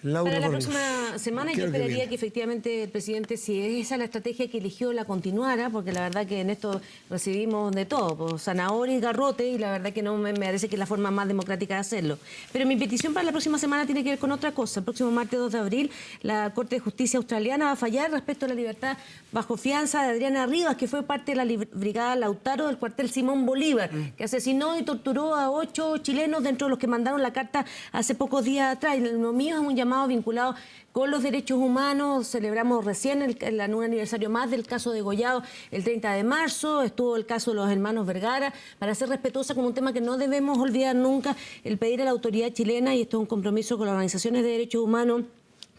C: Para la próxima semana yo esperaría que efectivamente el presidente, si esa es la estrategia que eligió, la continuara, porque la verdad que en esto recibimos de todo, pues, zanahoria y garrote, y la verdad que no me parece que es la forma más democrática de hacerlo. Pero mi petición para la próxima semana tiene que ver con otra cosa. El próximo martes 2 de abril la Corte de Justicia australiana va a fallar respecto a la libertad bajo fianza de Adriana Rivas, que fue parte de la brigada Lautaro del cuartel Simón Bolívar, que asesinó y torturó a 8 chilenos dentro de los que mandaron la carta hace pocos días atrás. Lo mío es un llamado vinculado con los derechos humanos. Celebramos recién un aniversario más del caso de Gollado el 30 de marzo, estuvo el caso de los hermanos Vergara, para ser respetuosa con un tema que no debemos olvidar nunca, el pedir a la autoridad chilena, y esto es un compromiso con las organizaciones de derechos humanos,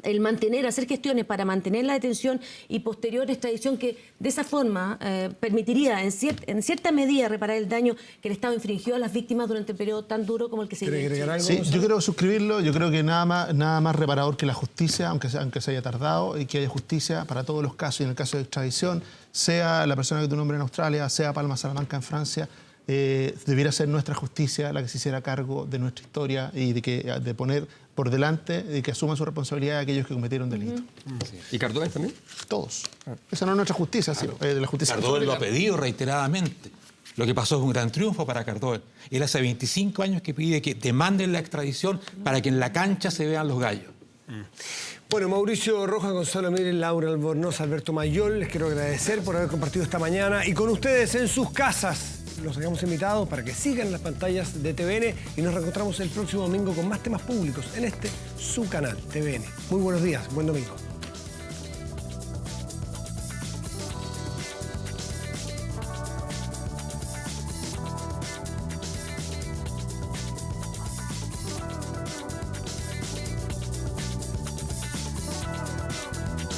C: el hacer gestiones para mantener la detención y posterior extradición, que de esa forma permitiría en cierta medida reparar el daño que el Estado infringió a las víctimas durante un periodo tan duro como el que se vive.
E: Sí, yo quiero suscribirlo. Yo creo que nada más reparador que la justicia, aunque se haya tardado, y que haya justicia para todos los casos. Y en el caso de extradición, sea la persona que tú nombres en Australia, sea Palma Salamanca en Francia, debiera ser nuestra justicia la que se hiciera cargo de nuestra historia y de poner por delante y que asuman su responsabilidad aquellos que cometieron delitos.
D: ¿Y Cardóvez también?
E: Todos. Esa no es nuestra justicia, sino de la justicia.
B: Cardóvez lo ha pedido reiteradamente. Lo que pasó es un gran triunfo para Cardóvez. Él hace 25 años que pide que demanden la extradición para que en la cancha se vean los gallos.
A: Bueno, Mauricio Rojas, Gonzalo Mírez, Laura Albornoz, Alberto Mayol, les quiero agradecer por haber compartido esta mañana y con ustedes en sus casas. Los dejamos invitados para que sigan las pantallas de TVN y nos reencontramos el próximo domingo con más temas públicos en su canal TVN. Muy buenos días, buen domingo.